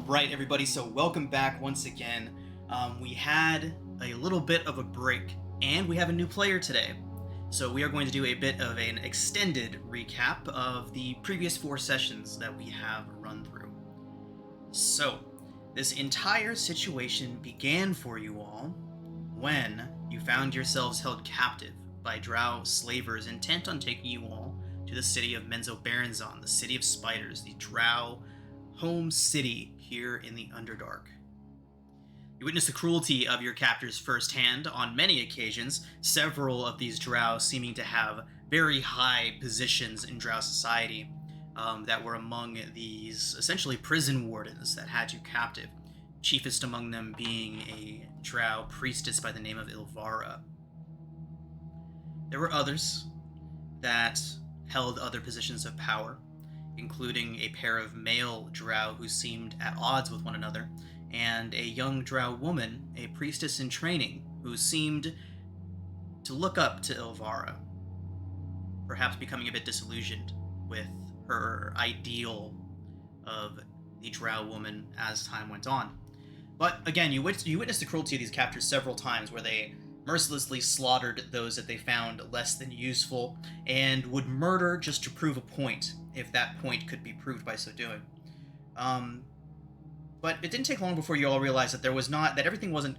Alright, everybody, so welcome back once again. We had a little bit of a break, and we have a new player today. So we are going to do a bit of an extended recap of the previous 4 sessions that we have run through. So, this entire situation began for you all when you found yourselves held captive by drow slavers intent on taking you all to the city of Menzoberranzan, the city of spiders, the drow home city here in the Underdark. You witness the cruelty of your captors firsthand on many occasions, several of these drow seeming to have very high positions in drow society that were among these essentially prison wardens that had you captive, chiefest among them being a drow priestess by the name of Ilvara. There were others that held other positions of power, including a pair of male drow who seemed at odds with one another, and a young drow woman, a priestess in training, who seemed to look up to Ilvara, perhaps becoming a bit disillusioned with her ideal of the drow woman as time went on. But again, you witnessed the cruelty of these captors several times, where they mercilessly slaughtered those that they found less than useful, and would murder just to prove a point, if that point could be proved by so doing. But it didn't take long before you all realized that everything wasn't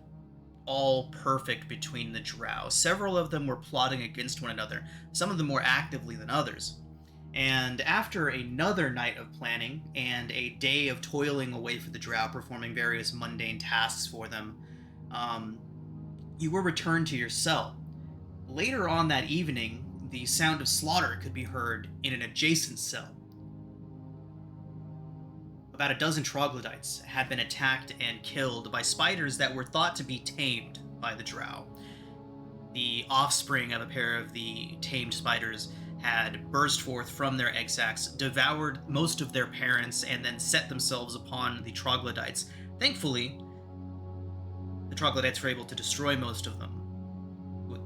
all perfect between the drow. Several of them were plotting against one another, some of them more actively than others. And after another night of planning and a day of toiling away for the drow, performing various mundane tasks for them, you were returned to your cell. Later on that evening, the sound of slaughter could be heard in an adjacent cell. About a dozen troglodytes had been attacked and killed by spiders that were thought to be tamed by the drow. The offspring of a pair of the tamed spiders had burst forth from their egg sacs, devoured most of their parents, and then set themselves upon the troglodytes. Thankfully, the troglodytes were able to destroy most of them,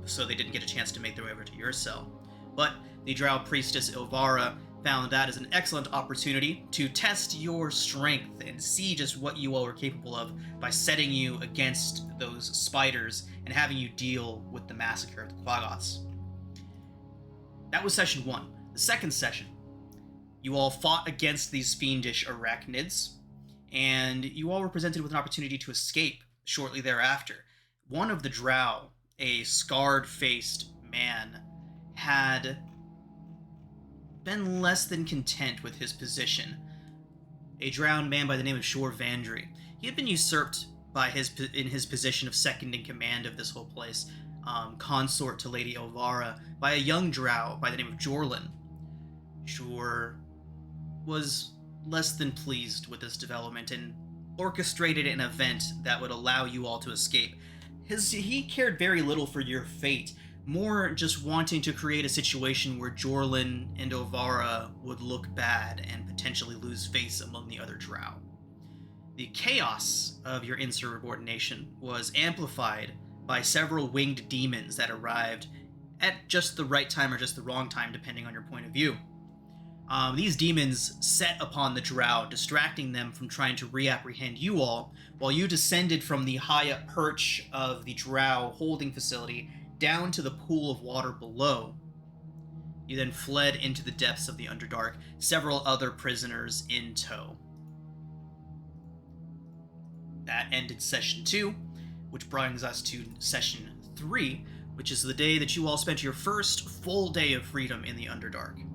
so they didn't get a chance to make their way over to your cell. But the drow priestess Ilvara found that as an excellent opportunity to test your strength and see just what you all were capable of by setting you against those spiders and having you deal with the massacre of the Quaggoths. That was session 1. The second session, you all fought against these fiendish arachnids, and you all were presented with an opportunity to escape shortly thereafter. One of the drow, a scarred-faced man, had been less than content with his position. A drowned man by the name of Shor Vandry. He had been usurped in his position of second in command of this whole place, consort to Lady Ilvara, by a young drow by the name of Jorlin. Shor was less than pleased with this development and orchestrated an event that would allow you all to escape. He cared very little for your fate, more just wanting to create a situation where Jorlin and Ilvara would look bad and potentially lose face among the other drow. The chaos of your insubordination was amplified by several winged demons that arrived at just the right time or just the wrong time, depending on your point of view. These demons set upon the drow, distracting them from trying to reapprehend you all, while you descended from the high-up perch of the drow holding facility down to the pool of water below. You then fled into the depths of the Underdark, several other prisoners in tow. That ended session 2, which brings us to session 3, which is the day that you all spent your first full day of freedom in the Underdark.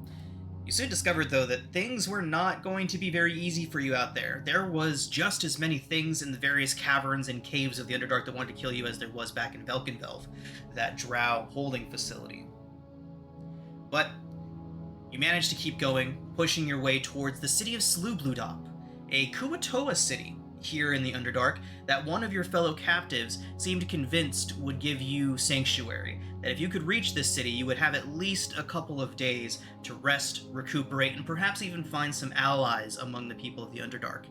You soon discovered, though, that things were not going to be very easy for you out there. There was just as many things in the various caverns and caves of the Underdark that wanted to kill you as there was back in Velkenvelv, that drow holding facility. But you managed to keep going, pushing your way towards the city of Sloobludop, a Kuatoa city here in the Underdark that one of your fellow captives seemed convinced would give you sanctuary, that if you could reach this city, you would have at least a couple of days to rest, recuperate, and perhaps even find some allies among the people of the Underdark.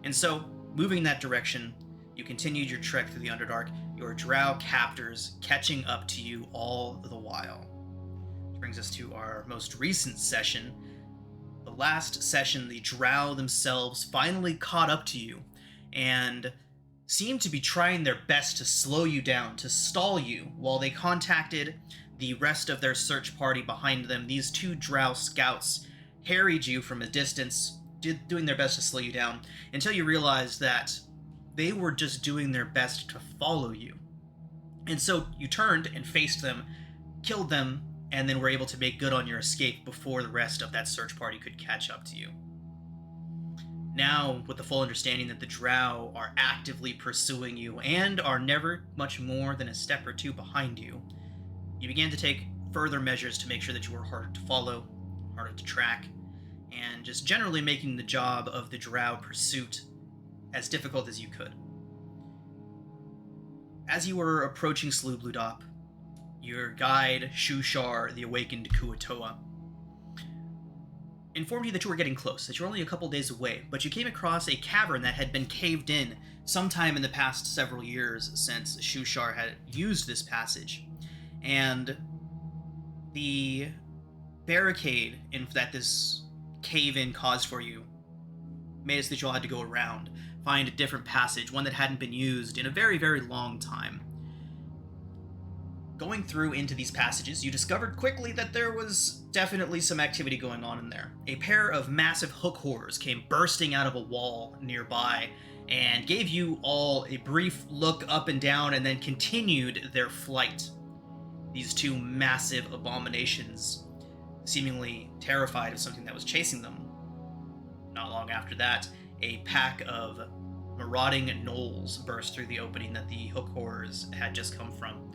And so, moving that direction, you continued your trek through the Underdark, your drow captors catching up to you all the while. Which brings us to our most recent session, the last session, the drow themselves finally caught up to you and seemed to be trying their best to slow you down, to stall you, while they contacted the rest of their search party behind them. These 2 drow scouts harried you from a distance, doing their best to slow you down, until you realized that they were just doing their best to follow you. And so you turned and faced them, killed them, and then were able to make good on your escape before the rest of that search party could catch up to you. Now, with the full understanding that the drow are actively pursuing you and are never much more than a step or 2 behind you, you began to take further measures to make sure that you were harder to follow, harder to track, and just generally making the job of the drow pursuit as difficult as you could. As you were approaching Sloobludop, your guide, Shushar, the awakened Kuatoa, informed you that you were getting close, that you were only a couple days away, but you came across a cavern that had been caved in sometime in the past several years since Shushar had used this passage. And the barricade that this cave-in caused for you made it so that you all had to go around, find a different passage, one that hadn't been used in a very, very long time. Going through into these passages, you discovered quickly that there was definitely some activity going on in there. A pair of massive hook horrors came bursting out of a wall nearby and gave you all a brief look up and down and then continued their flight. These 2 massive abominations, seemingly terrified of something that was chasing them. Not long after that, a pack of marauding gnolls burst through the opening that the hook horrors had just come from,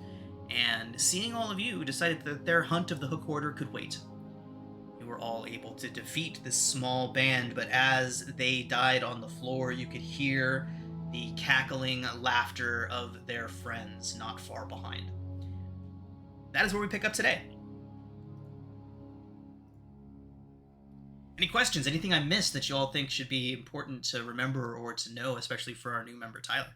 and seeing all of you, decided that their hunt of the hook horror could wait. You were all able to defeat this small band, but as they died on the floor, you could hear the cackling laughter of their friends not far behind. That is where we pick up today. Any questions? Anything I missed that you all think should be important to remember or to know, especially for our new member, Tyler?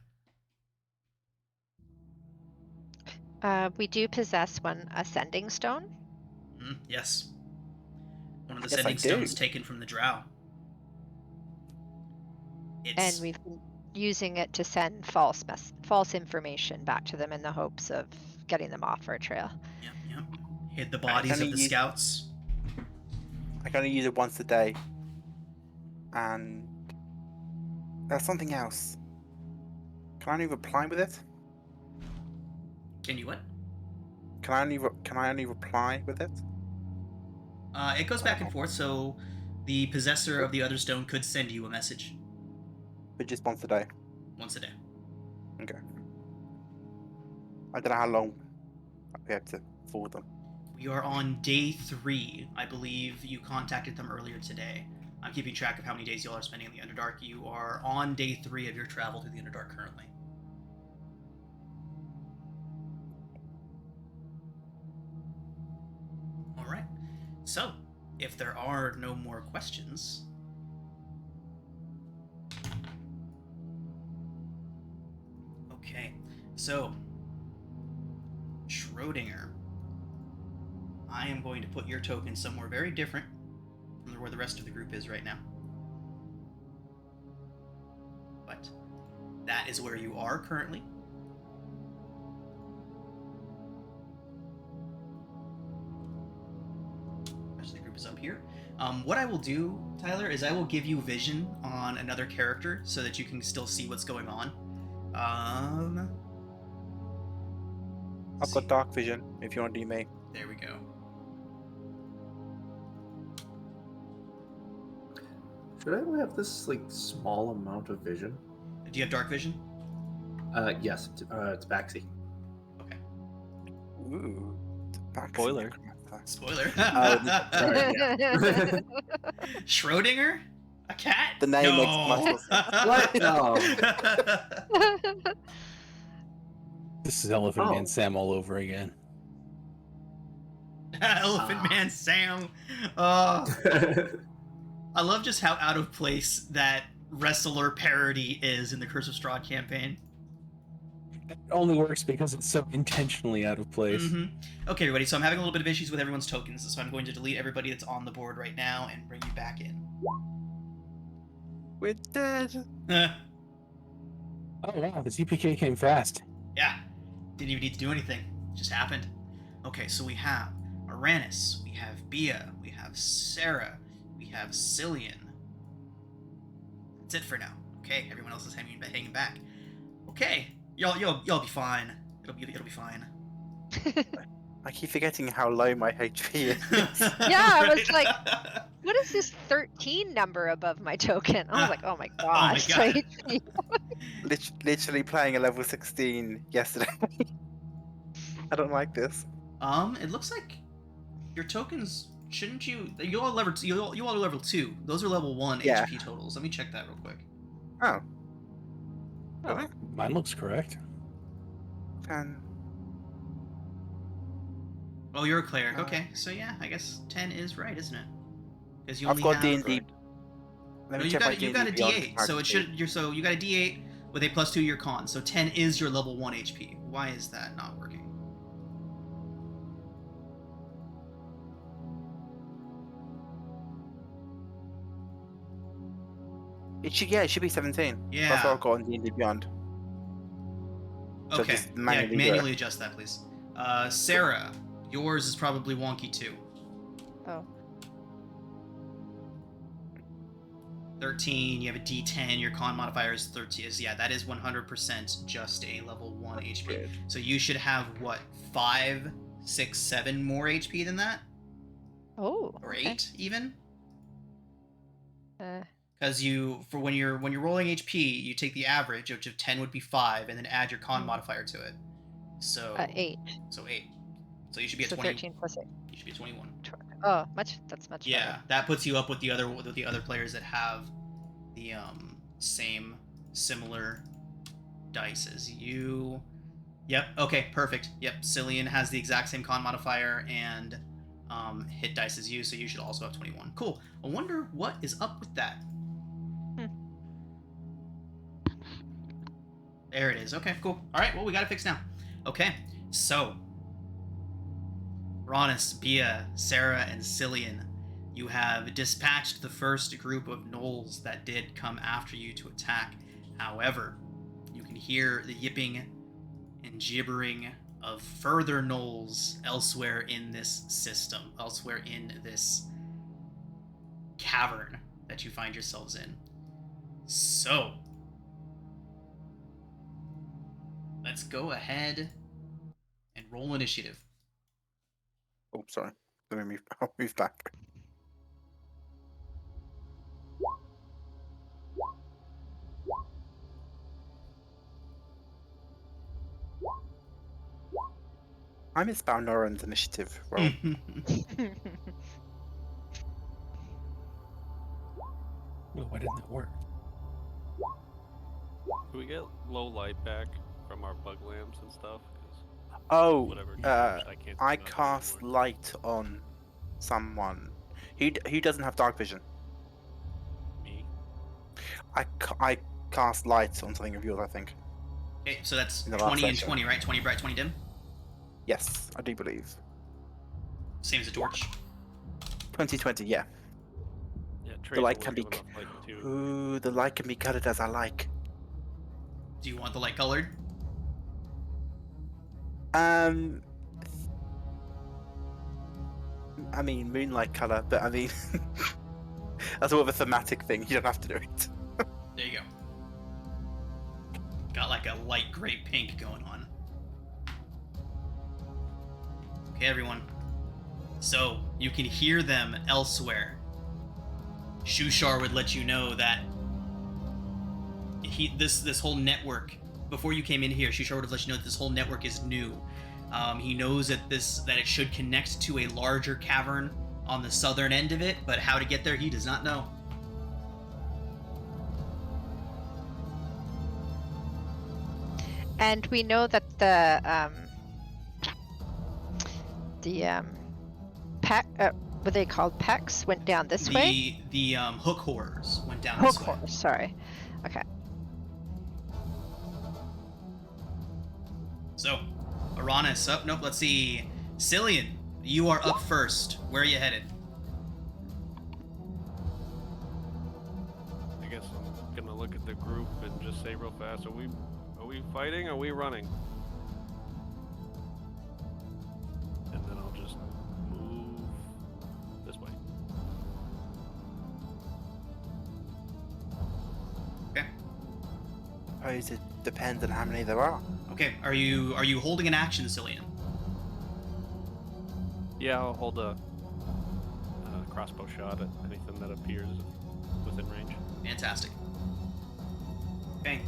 We do possess one ascending stone. Yes. One of the ascending stones taken from the drow. And we've been using it to send false information back to them in the hopes of getting them off our trail. Yep. Hid the bodies of the scouts. I can only use it once a day. And there's something else. Can I only reply with it? Can you what? Can I only reply with it? It goes back and forth, so the possessor of the other stone could send you a message. But just once a day? Once a day. Okay. I don't know how long we have to forward them. We are on day 3. I believe you contacted them earlier today. I'm keeping track of how many days y'all are spending in the Underdark. You are on day 3 of your travel through the Underdark currently. Alright. So, if there are no more questions... Okay. So, Schrodinger, I am going to put your token somewhere very different from where the rest of the group is right now. But that is where you are currently. The rest of the group is up here. What I will do, Tyler, is I will give you vision on another character so that you can still see what's going on. I've got dark vision if you want to do me. There we go. Should I only have this small amount of vision? Do you have dark vision? Yes. It's Baxi. Okay. Ooh. Spoiler. Spoiler. Sorry, yeah. Schrodinger? A cat? The name makes much more sense. What? No. This is Elephant Man Sam all over again. Elephant Man Sam. I love just how out of place that wrestler parody is in the Curse of Strahd campaign. It only works because it's so intentionally out of place. Okay, everybody, so I'm having a little bit of issues with everyone's tokens, so I'm going to delete everybody that's on the board right now and bring you back in. We're dead. Oh wow, the TPK came fast. Yeah, didn't even need to do anything. It just happened. Okay, so we have Uranus, we have Bia, we have Sarah, we have Cillian. That's it for now. Okay, everyone else is hanging back. Okay, y'all be fine. It'll be fine. I keep forgetting how low my HP is. Yeah, I was like, what is this 13 number above my token? I was like, oh my gosh. God. my HP. Literally playing a level 16 yesterday. I don't like this. It looks like your tokens. Shouldn't you? You all level 2. You all are level 2. Those are level 1 Yeah. HP totals. Let me check that real quick. Oh. Oh, mine looks correct. And Oh, you're a cleric. Okay, so yeah, I guess 10 is right, isn't it? Because you I've only got have. D&D. No, Let me you check my got D&D a beyond D8, so it target. should. So you got a D8 with a +2 to your con. So 10 is your level 1 HP. Why is that not working? It should be 17. Yeah. That's what I've got on D&D Beyond. So Okay. just manually do Manually adjust that, please. Sarah, yours is probably wonky too. Oh. 13, you have a D10, your con modifier is 13. Yeah, that is 100% just a level 1 HP. Good. So you should have, what, 5, 6, 7 more HP than that? Oh. Or okay. 8, even? Uh, Because when you're rolling HP, you take the average, which of 10 would be 5, and then add your con modifier to it. So 8. So 8. So you should be at So 20. 13 plus 8. You should be at 21. Oh, that's much Yeah, better. that puts you up with the other players that have the similar dice as you. Yep. Okay. Perfect. Yep. Cillian has the exact same con modifier and hit dice as you, so you should also have 21. Cool. I wonder what is up with that. There it is. Okay. Cool. All right. Well, we got it fixed now. Okay. So, Ronis, Bia, Sarah, and Cillian, you have dispatched the first group of gnolls that did come after you to attack. However, you can hear the yipping and gibbering of further gnolls elsewhere in this system, elsewhere in this cavern that you find yourselves in. So, let's go ahead and roll initiative. Oh, sorry. I'll move back. I miss Balnoran's initiative roll. Oh, why didn't that work? Do we get low light back from our bug lamps and stuff? 'Cause Oh, whatever. I can't. I see nothing cast anymore. light on someone. Who doesn't have dark vision? Me. I cast light on something of yours, I think. Okay, so that's In the last 20 and session. 20, right? 20 bright, 20 dim? Yes, I do believe. Same as a torch. 2020, yeah. Yeah, The light Tracer can be. was giving us light too. Ooh, the light can be colored as I like. Do you want the light colored? I mean, moonlight color, but I mean, that's more of a thematic thing. You don't have to do it. There you go. Got like a light gray pink going on. Okay, everyone. So, you can hear them elsewhere. Shushar would let you know that this whole network, before you came in here, Shushar would have let you know that this whole network is new. He knows that it should connect to a larger cavern on the southern end of it, but how to get there, he does not know. And we know that the pack, what are they called? Pecks went down this way. The hook horrors went down Hook this way. horse. Sorry. Okay. So, Uranus up. Nope, let's see. Cillian, you are up first. Where are you headed? I guess I'm gonna look at the group and just say real fast: Are we fighting? Are we running? And then I'll just move this way. Okay. I suppose it depends on how many there are. Okay. Are you holding an action, Cillian? Yeah, I'll hold a crossbow shot at anything that appears within range. Fantastic. Okay.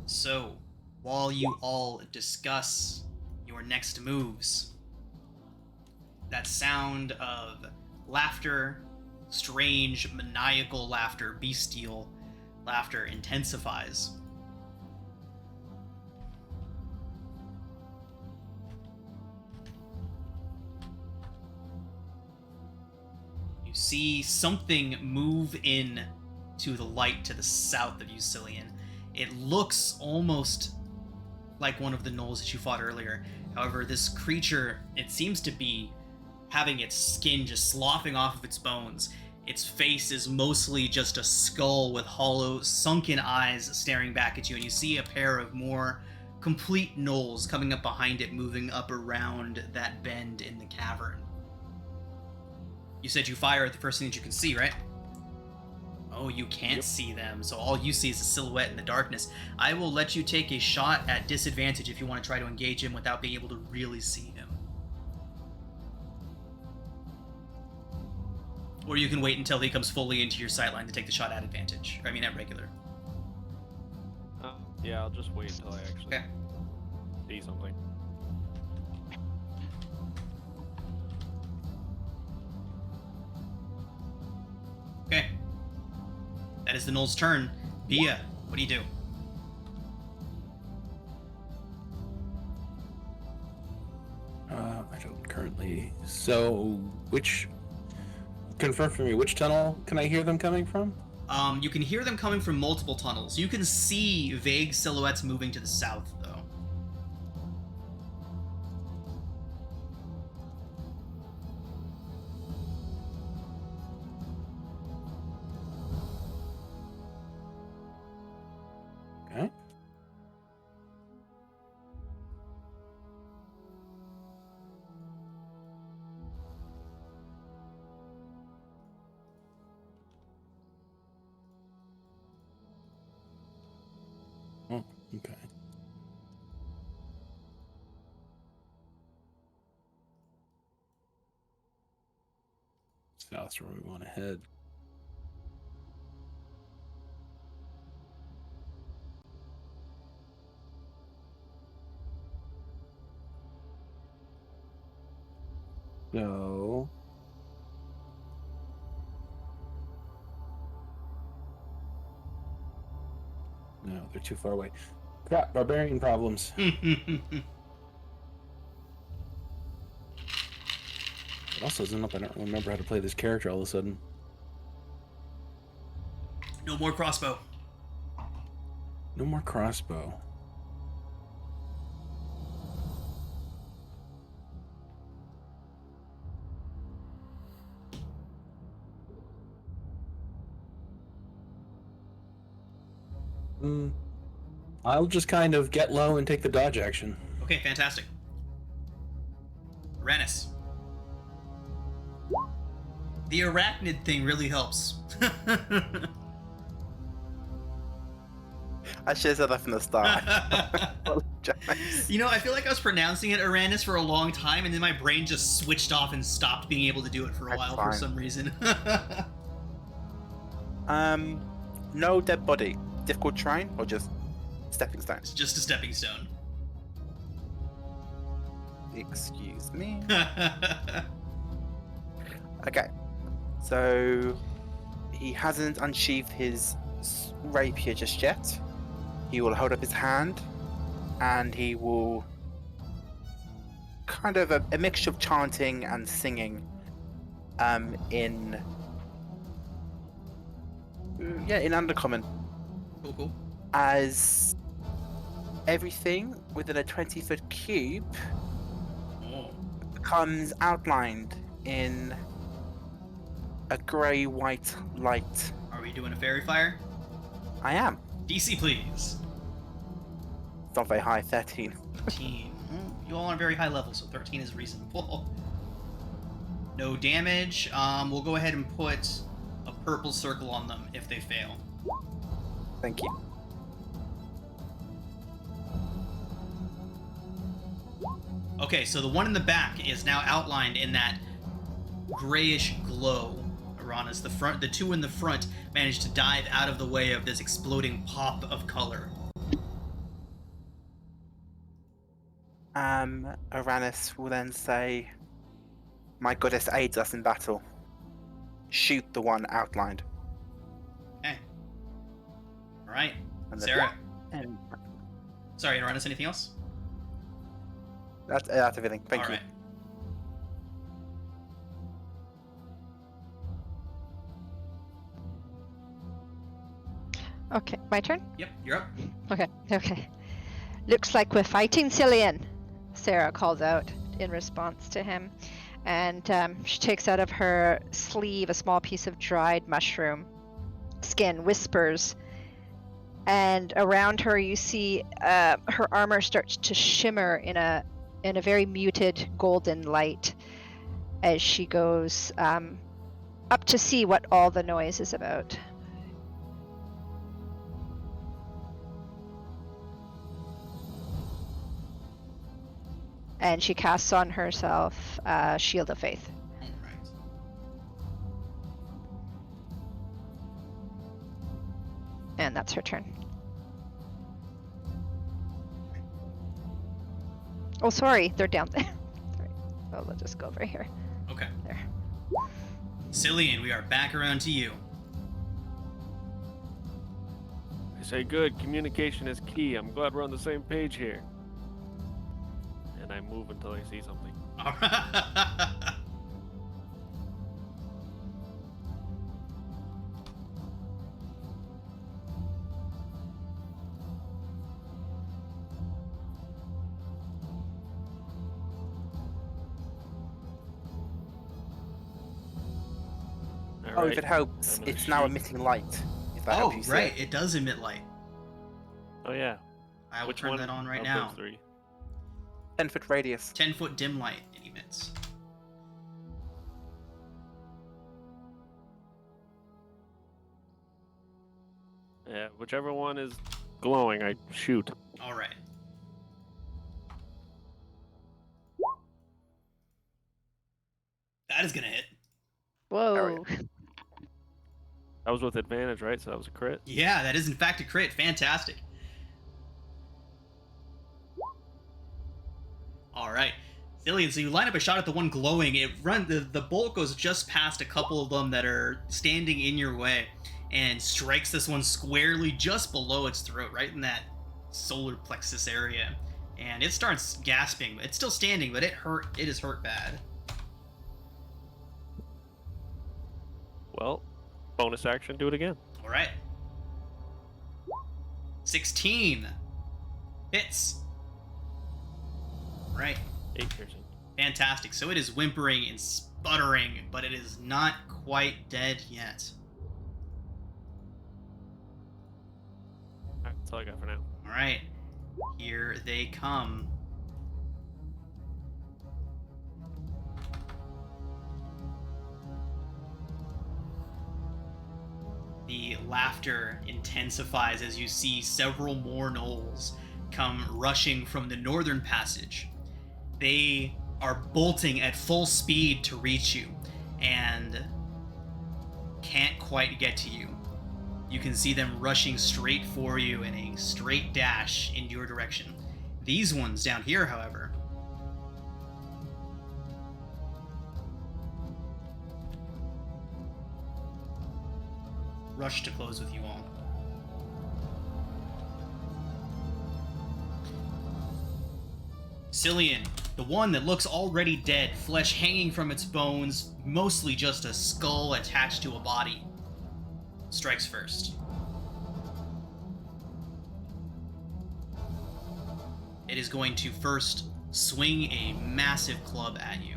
So, while you all discuss your next moves, that sound of laughter, strange, maniacal laughter, bestial laughter intensifies. You see something move in to the light to the south of you, Cillian. It looks almost like one of the gnolls that you fought earlier. However, this creature, it seems to be having its skin just sloughing off of its bones. Its face is mostly just a skull with hollow, sunken eyes staring back at you, and you see a pair of more complete gnolls coming up behind it, moving up around that bend in the cavern. You said you fire at the first thing that you can see, right? Oh, you can't see them, so all you see is a silhouette in the darkness. I will let you take a shot at disadvantage if you want to try to engage him without being able to really see him. Or you can wait until he comes fully into your sightline to take the shot at advantage. I mean, at regular. Yeah, I'll just wait until I actually Okay. see something. Okay. That is the gnoll's turn. Bia, what do you do? I don't currently. So, confirm for me, which tunnel can I hear them coming from? You can hear them coming from multiple tunnels. You can see vague silhouettes moving to the south, though. Okay. Oh, okay. South's where we want to head. No. No, they're too far away. Crap, barbarian problems. It also isn't up. I don't remember how to play this character all of a sudden. No more crossbow. No more crossbow. I'll just kind of get low and take the dodge action. Okay, fantastic. Uranus. The arachnid thing really helps. I should have said that from the start. Apologize. You know, I feel like I was pronouncing it Uranus for a long time, and then my brain just switched off and stopped being able to do it for a That's while fine. for some reason. No dead body. Difficult terrain or just stepping It's stones? just a stepping stone. Excuse me. Okay. So he hasn't unsheathed his rapier just yet. He will hold up his hand and he will kind of a mixture of chanting and singing in Undercommon Cool, cool. as everything within a 20-foot cube Oh. becomes outlined in a grey-white light. Are we doing a fairy fire? I am. DC, please. It's not very high, 13. 13. You all are very high level, so 13 is reasonable. No damage. We'll go ahead and put a purple circle on them if they fail. Thank you. Okay, so the one in the back is now outlined in that grayish glow. Aranas, the two in the front managed to dive out of the way of this exploding pop of color. Uranus will then say, "My goddess aids us in battle. Shoot the one outlined." Okay. All right, And then- Sarah. And Sorry, Aranas, anything else? that's everything. Thank All you. right. Okay, my turn? Yep, you're up. Okay. Looks like we're fighting Cillian, Sarah calls out in response to him. And she takes out of her sleeve a small piece of dried mushroom skin, whispers. And around her, you see her armor starts to shimmer in a very muted golden light as she goes up to see what all the noise is about. And she casts on herself Shield of Faith. All right. And that's her turn. Oh, sorry, they're down there. Sorry. Oh, let's just go over here. Okay. There. Cillian, we are back around to you. I say good. Communication is key. I'm glad we're on the same page here. And I move until I see something. All right. Oh, if it helps, Another it's now sheet. emitting light. If that Oh, helps you see right. it. It does emit light. Oh yeah. I will Which turn one? that on right Of now. those three? 10-foot radius. 10-foot dim light it emits. Yeah, whichever one is glowing, I shoot. All right. That is gonna hit. Whoa. That was with advantage, right? So that was a crit. Yeah, that is in fact a crit. Fantastic. All right, Cillian. So you line up a shot at the one glowing. The bolt goes just past a couple of them that are standing in your way, and strikes this one squarely just below its throat, right in that solar plexus area. And it starts gasping. It's still standing, but it is hurt bad. Well, bonus action, do it again. All right. 16 hits. Right. 8 piercing. Fantastic. So it is whimpering and sputtering, but it is not quite dead yet. Alright, that's all I got for now. All right. Here they come. The laughter intensifies as you see several more gnolls come rushing from the northern passage. They are bolting at full speed to reach you and can't quite get to you. You can see them rushing straight for you in a straight dash in your direction. These ones down here, however, rush to close with you all. Cillian, the one that looks already dead, flesh hanging from its bones, mostly just a skull attached to a body, strikes first. It is going to first swing a massive club at you.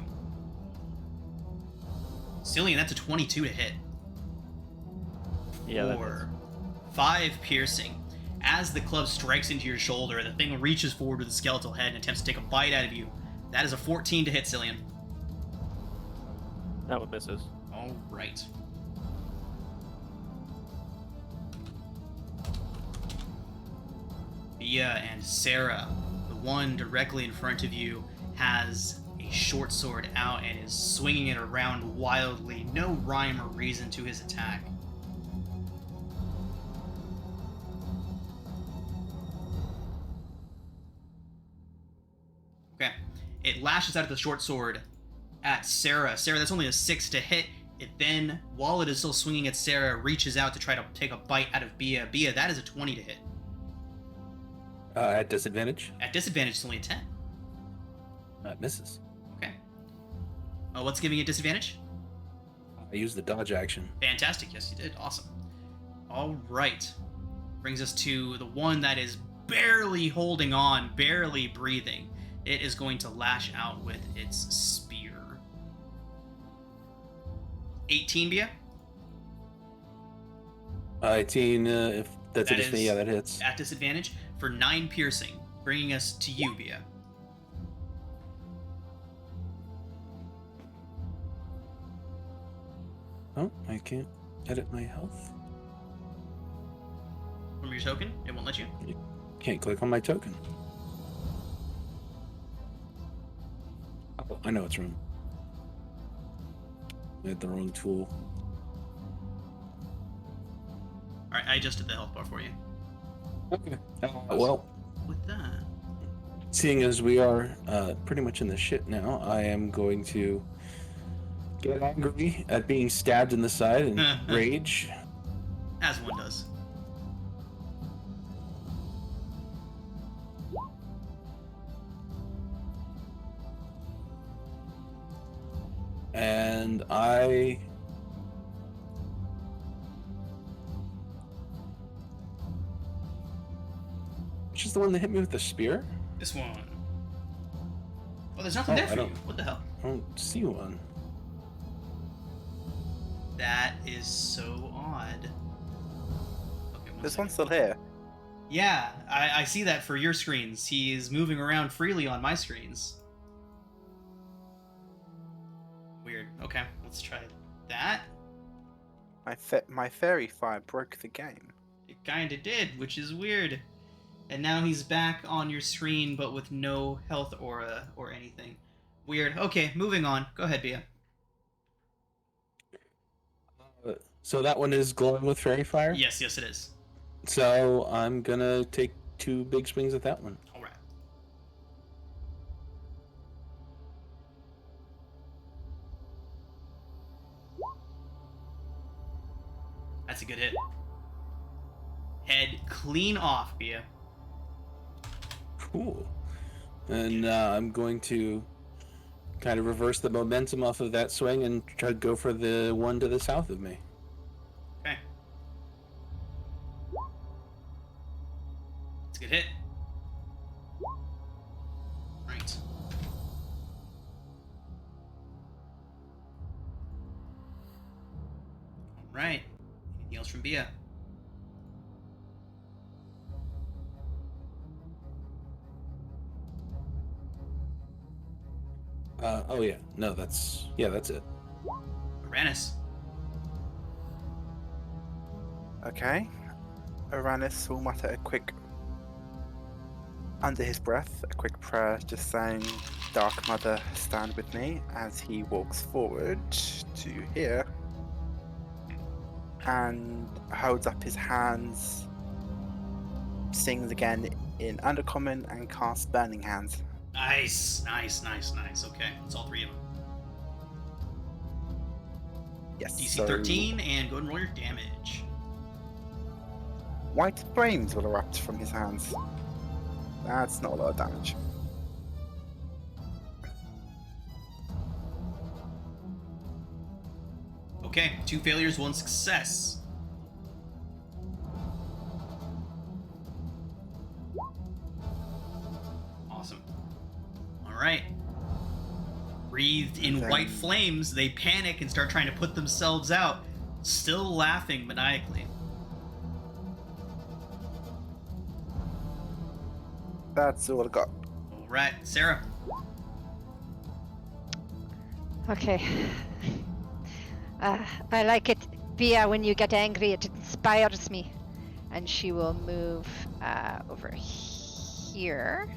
Cillian, that's a 22 to hit. Yeah, that For 5 piercing. As the club strikes into your shoulder, the thing reaches forward with a skeletal head and attempts to take a bite out of you. That is a 14 to hit, Cillian. That one misses. All right. Bia and Sarah, the one directly in front of you, has a short sword out and is swinging it around wildly. No rhyme or reason to his attack. Okay. It lashes out of the short sword at Sarah. Sarah, that's only a 6 to hit. It then, while it is still swinging at Sarah, reaches out to try to take a bite out of Bia. Bia, that is a 20 to hit. At disadvantage? At disadvantage, it's only a 10. That misses. Okay. What's giving it disadvantage? I used the dodge action. Fantastic. Yes, you did. Awesome. All right. Brings us to the one that is barely holding on, barely breathing. It is going to lash out with its spear. 18, Bia? 18, if that's That a is yeah, that hits. At disadvantage for 9 piercing, bringing us to you, Bia. Oh, I can't edit my health. From your token, it won't let you. Can't click on my token. Oh, I know what's wrong. I had the wrong tool. All right, I adjusted the health bar for you. Okay. Well, With that, seeing as we are pretty much in the shit now, I am going to get angry at being stabbed in the side and rage. as one does. And I... Which is the one that hit me with the spear? This one. Oh, there's nothing Oh, there I for you. don't- What the hell? I don't see one. That is so odd. Okay, This second. one's still here. Yeah, I see that for your screens. He is moving around freely on my screens. Weird. Okay, let's try that. My fairy fire broke the game. It kinda did, which is weird. And now he's back on your screen, but with no health aura or anything. Weird. Okay, moving on. Go ahead, Bia. So that one is glowing with fairy fire? Yes, yes, it is. So I'm gonna take 2 big swings at that one. All right. That's a good hit. Head clean off, Bia. Cool. And I'm going to kind of reverse the momentum off of that swing and try to go for the one to the south of me. Okay. That's a good hit. Right. All right. Anything else from Bia? Oh yeah, no, that's it. Uranus. Okay. Uranus will mutter a quick, under his breath, a quick prayer just saying, Dark Mother, stand with me, as he walks forward to here and holds up his hands, sings again in Undercommon, and casts Burning Hands. Nice, nice, nice, nice. Okay, it's all 3 of them. Yes. DC so 13, and go ahead and roll your damage. White flames will erupt from his hands. That's not a lot of damage. Okay, 2 failures, 1 success. Wreathed in Okay. white flames, they panic and start trying to put themselves out, still laughing maniacally. That's all I got. All right, Sarah. Okay. I like it, Bia, when you get angry, it inspires me. And she will move over here.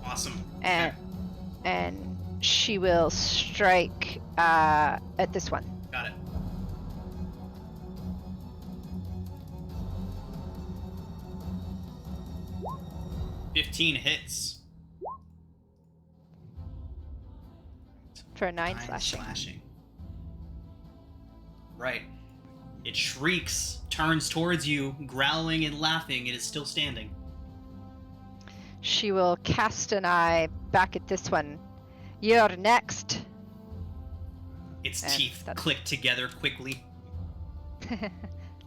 Awesome. And she will strike at this one. Got it. $15 hits. For 9 slashing. Right. It shrieks, turns towards you, growling and laughing. It is still standing. She will cast an eye back at this one. You're next. Its And teeth that's- click together quickly.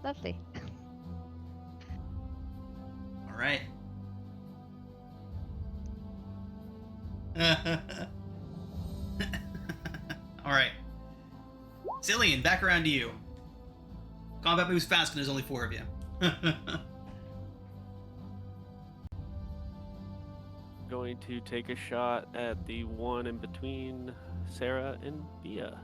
Lovely. All right. All right. Cillian, back around to you. Combat moves fast and there's only 4 of you. Going to take a shot at the one in between Sarah and Bia.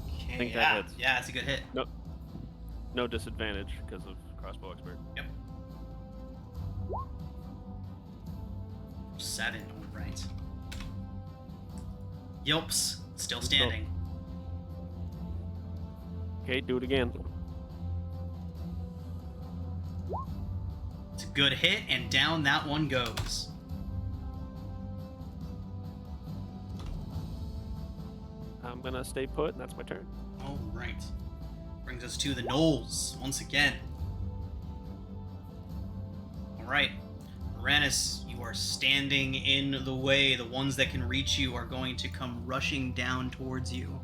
Okay, think that yeah, hits. yeah, it's a good hit. No disadvantage because of crossbow expert. Yep. 7, all right. Yelps, still standing. Okay, do it again. It's a good hit, and down that one goes. I'm gonna stay put, and that's my turn. All right. Brings us to the gnolls once again. All right. Uranus, you are standing in the way. The ones that can reach you are going to come rushing down towards you.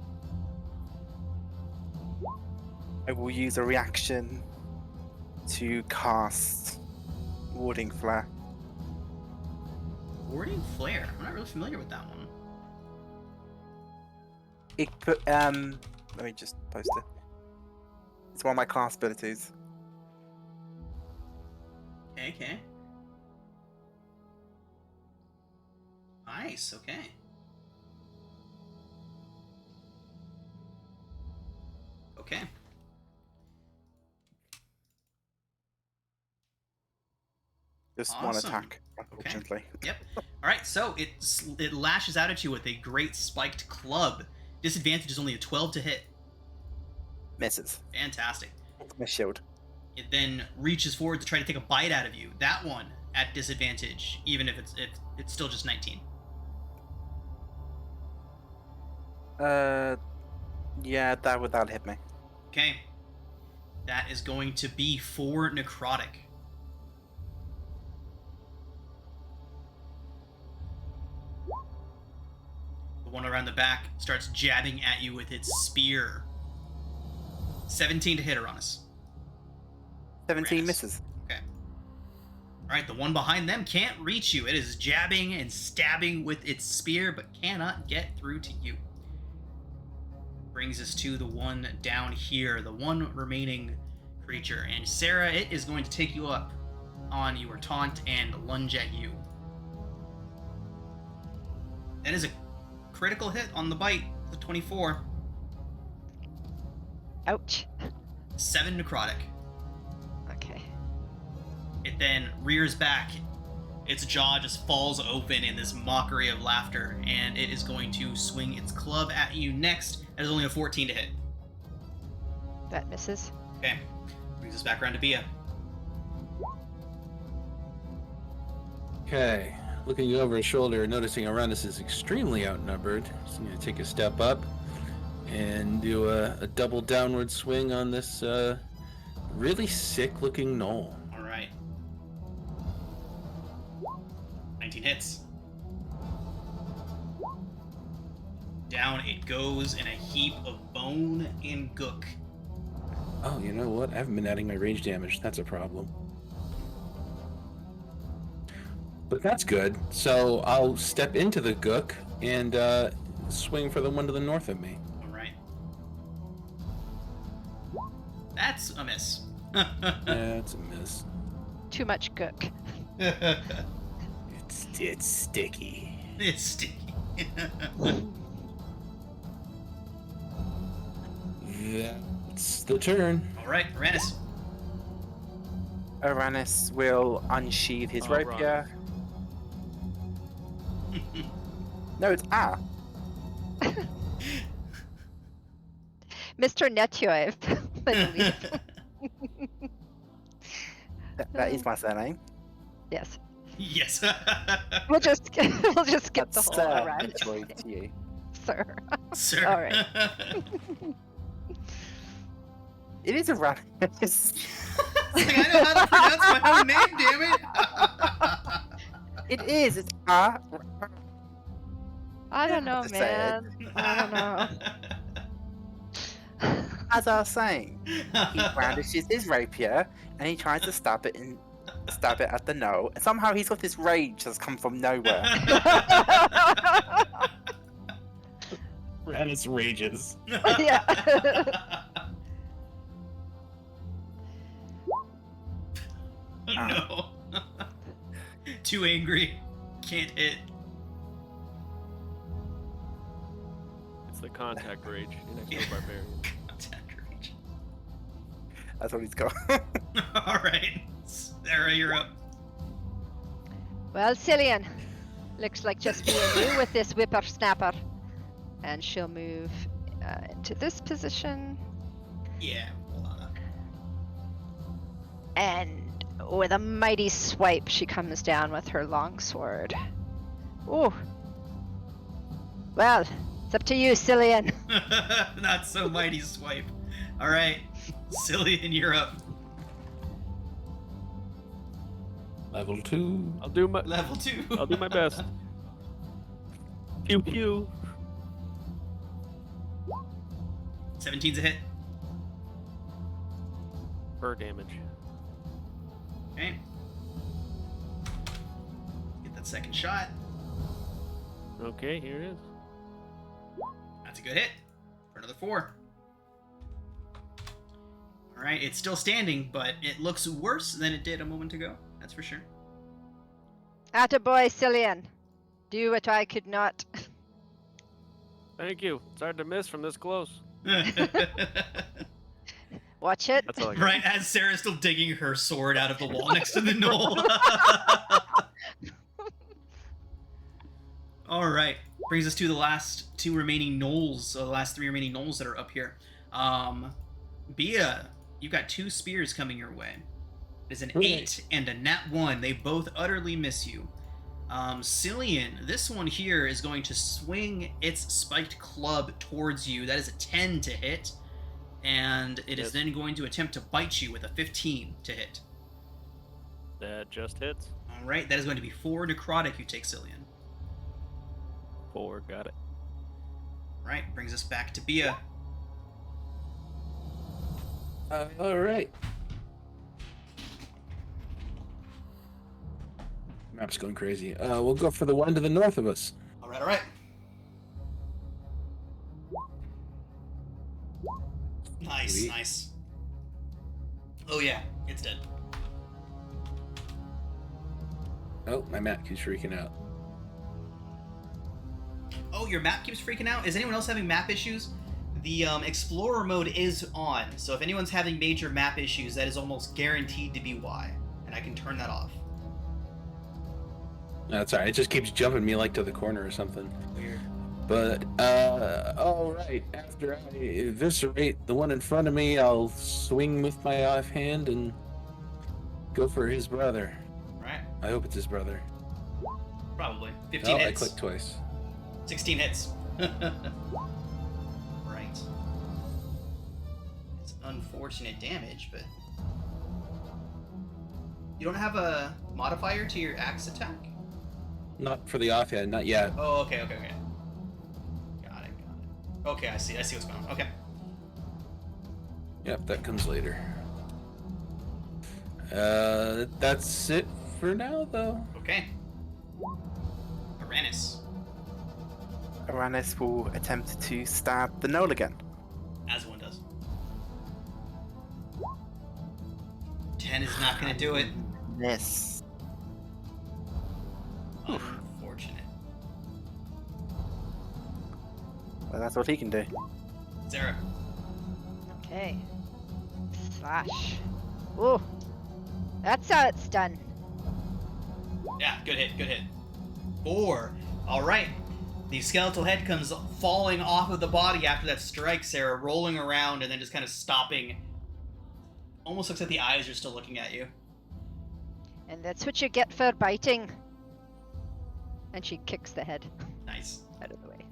I will use a reaction to cast Warding Flare. Warding Flare. I'm not really familiar with that one. It put let me just post it. It's one of my class abilities. Okay. Nice, okay. Okay. Just one Awesome. attack, unfortunately. Yep. All right, so it lashes out at you with a great spiked club. Disadvantage is only a 12 to hit. Misses. Fantastic. My shield. It then reaches forward to try to take a bite out of you. That one at disadvantage, even if it's still just 19. Yeah, that'll hit me. Okay. That is going to be 4 necrotic. The one around the back starts jabbing at you with its spear. 17 to hit, Uranus. 17 Uranus. misses. Okay. Alright, the one behind them can't reach you. It is jabbing and stabbing with its spear, but cannot get through to you. Brings us to the one down here, the one remaining creature. And Sarah, it is going to take you up on your taunt and lunge at you. That is a critical hit on the bite, the 24. Ouch. 7 necrotic. Okay. It then rears back. Its jaw just falls open in this mockery of laughter, and it is going to swing its club at you next. That is only a 14 to hit. That misses. Okay. Brings us back around to Bia. Okay, looking over his shoulder, noticing Uranus is extremely outnumbered. So I'm going to take a step up and do a double downward swing on this really sick-looking gnoll. All right. 19 hits. Down it goes in a heap of bone and gook. Oh, you know what? I haven't been adding my rage damage. That's a problem. But that's good. So I'll step into the gook and swing for the one to the north of me. All right. That's a miss. That's a miss. Too much gook. It's sticky. It's sticky. That's the turn. All right, Uranus. Uranus will unsheathe his rapier. No, it's Mr. Netyoev, I believe. That is my surname. Yes. Yes. We'll just skip the whole Sir, around. enjoy to you. Sir. Sir. All right. It is Uranus. It's like, I know how to pronounce my own name, damn it. It is. It's I don't know, Just say man. I don't know. As I was saying, he brandishes his rapier and he tries to stab it at the gnoll. And somehow he's got this rage that's come from nowhere. Uranus rages. Yeah. No. Too angry. Can't hit. It's the contact rage. You're next to a barbarian. Attack rage. That's what he's got. Alright. Sarah, you're up. Well, Cillian, looks like just me and you with this whippersnapper. And she'll move into this position. Yeah. Hold on. And with a mighty swipe, she comes down with her longsword. Ooh. Well, it's up to you, Cillian. Not so mighty swipe. Alright. Cillian, you're up. Level 2. I'll do my Level 2. I'll do my best. Pew pew. 17's a hit. Burr damage. Okay. Get that second shot. Okay, here it is. That's a good hit. For another 4. Alright, it's still standing, but it looks worse than it did a moment ago. That's for sure. Attaboy, Cillian. Do what I could not. Thank you. It's hard to miss from this close. Watch it. That's all I got. Right as Sarah's still digging her sword out of the wall next to the gnoll. Alright. Brings us to the last 2 remaining gnolls, the last 3 remaining gnolls that are up here. Bia, you've got 2 spears coming your way. There's an 8 and a nat 1. They both utterly miss you. Cillian, this one here is going to swing its spiked club towards you. That is a 10 to hit. And it is then going to attempt to bite you with a 15 to hit. That just hits. Alright, that is going to be 4 necrotic you take, Cillian. 4, got it. Right, brings us back to Bia. Alright. Map's going crazy. We'll go for the one to the north of us. Alright, alright. Nice, Sweet. nice. Oh yeah, it's dead. Oh, my map keeps freaking out. Oh, your map keeps freaking out? Is anyone else having map issues? The Explorer mode is on, so if anyone's having major map issues, that is almost guaranteed to be why. And I can turn that off. That's alright, it just keeps jumping me like to the corner or something. Weird. But, alright, after I eviscerate the one in front of me, I'll swing with my offhand and go for his brother. Right. I hope it's his brother. Probably. 15 Oh, I hits. clicked twice. 16 hits. Right. It's unfortunate damage, but... You don't have a modifier to your axe attack? Not for the offhand, not yet. Oh, okay. Got it. Okay, I see what's going on. Okay. Yep, that comes later. That's it for now, though. Okay. Aranis, Aranis will attempt to stab the gnoll again. as one does. 10 is not going to do it. Miss. Unfortunate. Well, that's what he can do. Sarah. Okay. Slash. Ooh. That's how it's done. Yeah, good hit, good hit. 4. All right. The skeletal head comes falling off of the body after that strike, Sarah, rolling around and then just kind of stopping. Almost looks like the eyes are still looking at you. And that's what you get for biting. And she kicks the head Nice. out of the way.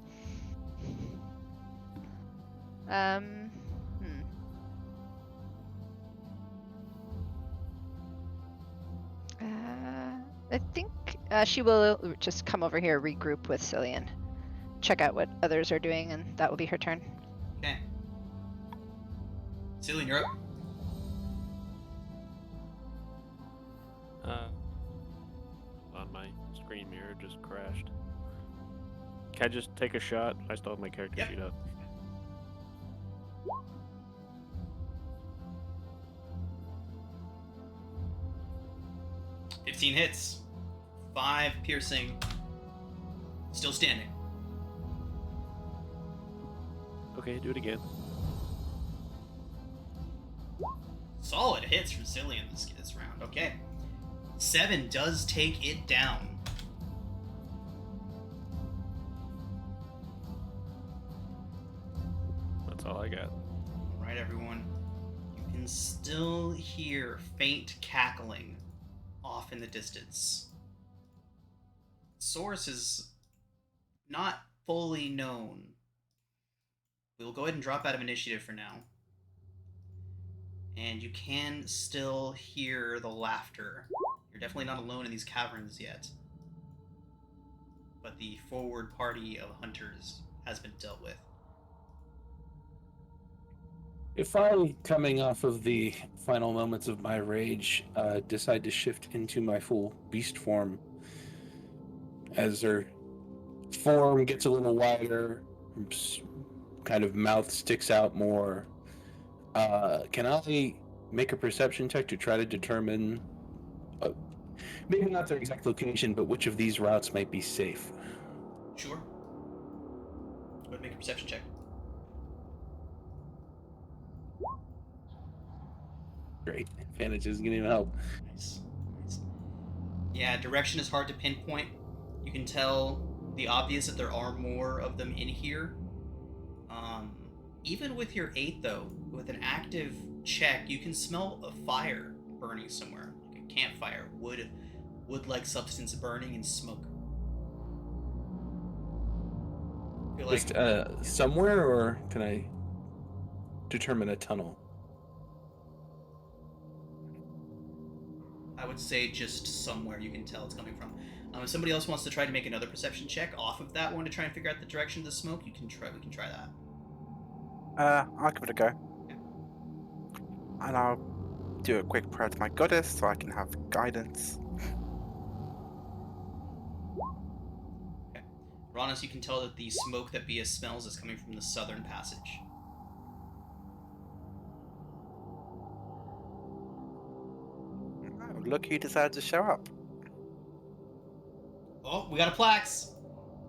I think she will just come over here, regroup with Cillian, check out what others are doing, and that will be her turn. Okay. Cillian, you're up. On my screen mirror just crashed. Can I just take a shot? I still have my character Yep. sheet up. $15 hits. 5 piercing. Still standing. Okay, do it again. Solid hits from Cillian this round. Okay. 7 does take it down. That's all I got. All right, everyone. You can still hear faint cackling off in the distance. Source is not fully known. We'll go ahead and drop out of initiative for now. And you can still hear the laughter. You're definitely not alone in these caverns yet. But the forward party of hunters has been dealt with. If I, coming off of the final moments of my rage, decide to shift into my full beast form, as her form gets a little wider, kind of mouth sticks out more, can I make a perception check to try to determine, maybe not their exact location, but which of these routes might be safe? Sure. Go ahead and make a perception check. Great. Advantage isn't going to help. Nice. Nice. Yeah, direction is hard to pinpoint. You can tell the obvious that there are more of them in here. Even with your 8, though, with an active check, you can smell a fire burning somewhere. Like a campfire, wood-like substance burning and smoke. I feel like Just somewhere, or can I determine a tunnel? I would say just somewhere you can tell it's coming from. If somebody else wants to try to make another perception check off of that one to try and figure out the direction of the smoke, you can try. We can try that. I'll give it a go. And I'll do a quick prayer to my goddess so I can have guidance. Okay. Ronis, you can tell that the smoke that Bia smells is coming from the southern passage. Oh, look who decided to show up. Oh, we got a Plax.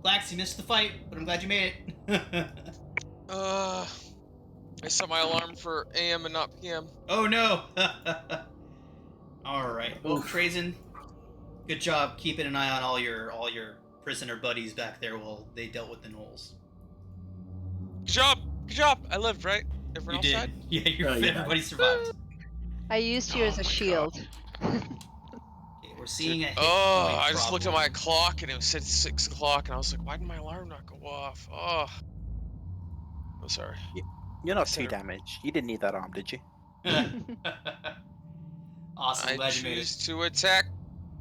Plax, you missed the fight, but I'm glad you made it. I set my alarm for AM and not PM. Oh no! All right. Well, Trazen, good job keeping an eye on all your prisoner buddies back there while they dealt with the gnolls. Good job! Good job! I lived, right? Everyone You else did. died? Yeah, everybody survived. I used you as a my shield. Okay, we're seeing a hit Oh, point I just looked at my problem. clock and it said 6 o'clock and I was like, why did my alarm not go off? Oh. I'm sorry. You're not Center. too damaged. You didn't need that arm, did you? Awesome, I glad you made choose it. to attack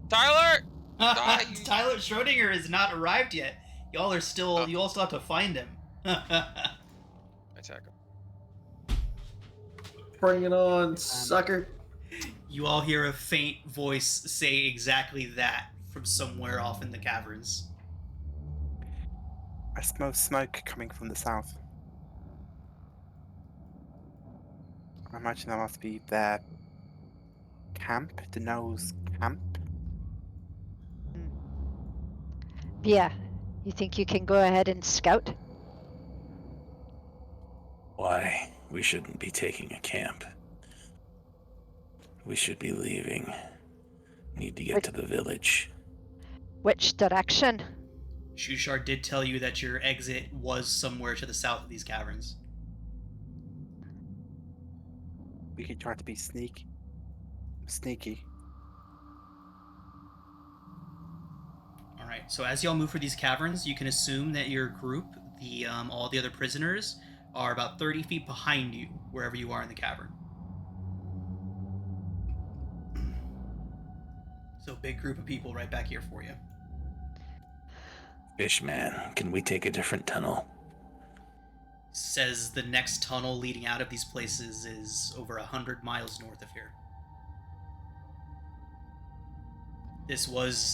Tyler! Die, you- Tyler Schrodinger has not arrived yet. Y'all are still. Oh. You all still have to find him. Attack him. Bring it on, sucker. You all hear a faint voice say exactly that from somewhere off in the caverns. I smell smoke coming from the south. I imagine that must be their camp, the gnolls' camp. Yeah, you think you can go ahead and scout? Why? We shouldn't be taking a camp. We should be leaving. Need to get to the village. Which direction? Shushar did tell you that your exit was somewhere to the south of these caverns. We could try to be sneaky. Alright, so as y'all move for these caverns, you can assume that your group, all the other prisoners, are about 30 feet behind you, wherever you are in the cavern. So big group of people right back here for you. Fishman, can we take a different tunnel? Says the next tunnel leading out of these places is over 100 miles north of here. This was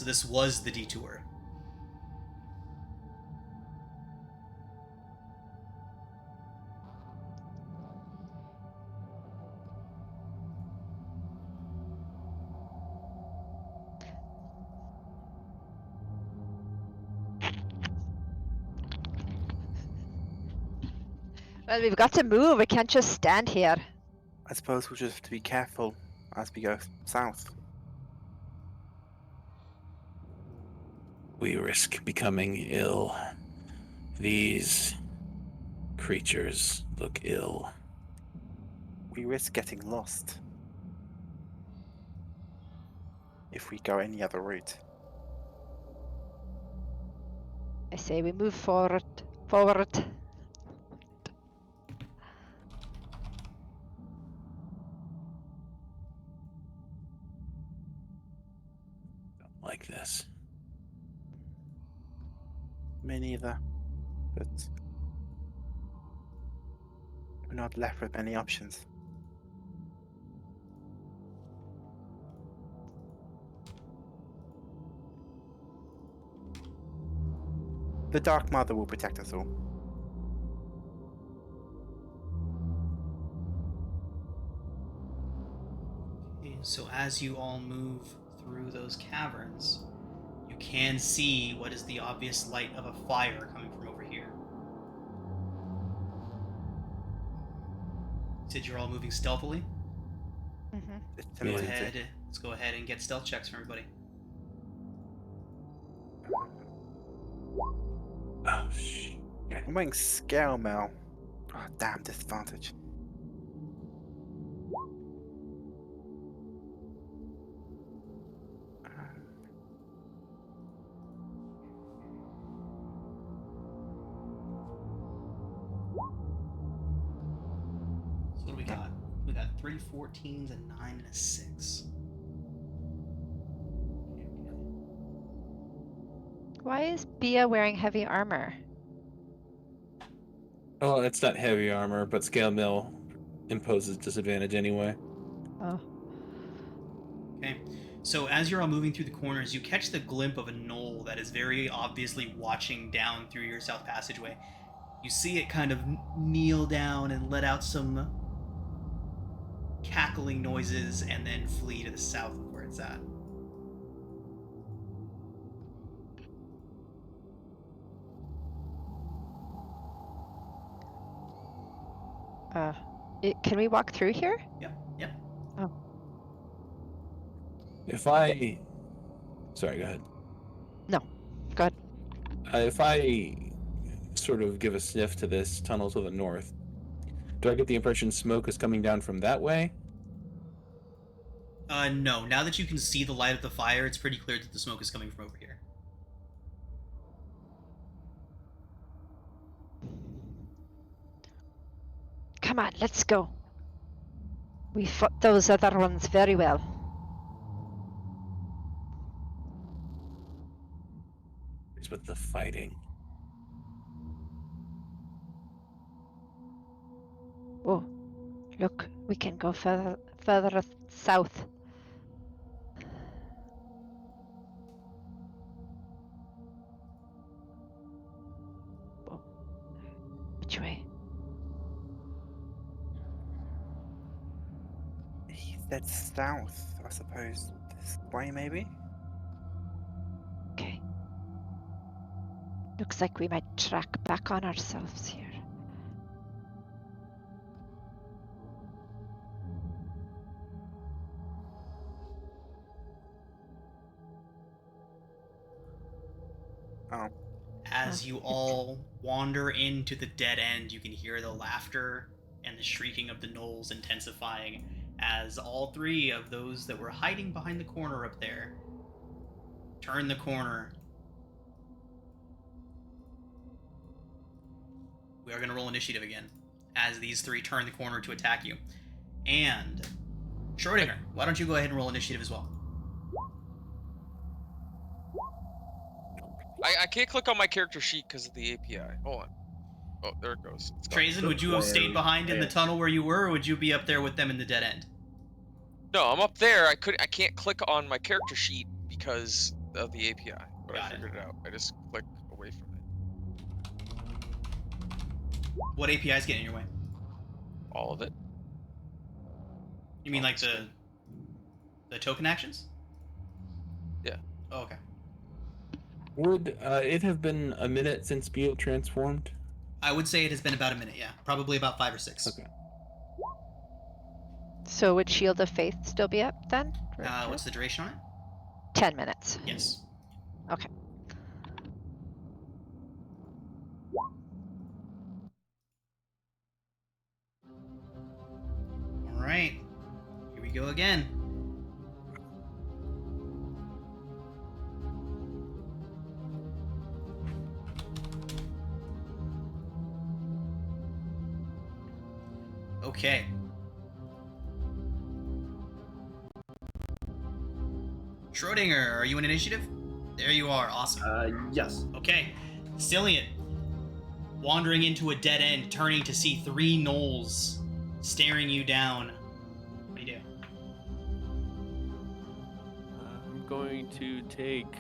the detour. Well, we've got to move. We can't just stand here. I suppose we'll just have to be careful as we go south. We risk becoming ill. These creatures look ill. We risk getting lost if we go any other route. I say we move forward. Forward. Don't like this. Me neither, but we're not left with many options. The Dark Mother will protect us all. Okay, so as you all move through those caverns, you can see what is the obvious light of a fire coming from over here. Said you're all moving stealthily? Mm-hmm. It's Go tempting to- ahead. Let's go ahead and get stealth checks from everybody. Oh, shit. I'm wearing scale mail. Oh, damn disadvantage. So what do we got? We got 3 14s, a 9, and a 6. Why is Bia wearing heavy armor? Oh, it's not heavy armor, but scale mill imposes disadvantage anyway. Oh. Okay. So as you're all moving through the corners, you catch the glimpse of a gnoll that is very obviously watching down through your south passageway. You see it kind of kneel down and let out some cackling noises and then flee to the south of where it's at. Can we walk through here? Yep, yep. Oh. If I... Sorry, go ahead. No. Go ahead. If I sort of give a sniff to this tunnel to the north, do I get the impression smoke is coming down from that way? No. Now that you can see the light of the fire, it's pretty clear that the smoke is coming from over here. Come on, let's go. We fought those other ones very well. It's with the fighting. Oh, Look, we can go further south. Oh, which way? He said south, I suppose. This way, maybe? Okay. Looks like we might track back on ourselves here. Oh. As you all wander into the dead end, you can hear the laughter and the shrieking of the gnolls intensifying as all three of those that were hiding behind the corner up there turn the corner. We are going to roll initiative again as these three turn the corner to attack you. And Schrodinger, why don't you go ahead and roll initiative as well? I can't click on my character sheet because of the API. Hold on. Oh, there it goes. It's gone. Trazen, would you have stayed behind in the tunnel where you were, or would you be up there with them in the dead end? No, I'm up there. I can't click on my character sheet because of the API. But I figured it out. I just click away from it. What APIs get in your way? All of it. You mean like the token actions? Yeah. Oh, okay. Would it have been a minute since Beal transformed? I would say it has been about a minute, yeah. Probably about 5 or 6. Okay. So would Shield of Faith still be up then? What's the duration on it? 10 minutes. Yes. Okay. All right. Here we go again. Okay. Schrodinger, are you in initiative? There you are. Awesome. Yes. Okay. Cillian, wandering into a dead end, turning to see 3 gnolls staring you down. What do you do? I'm going to take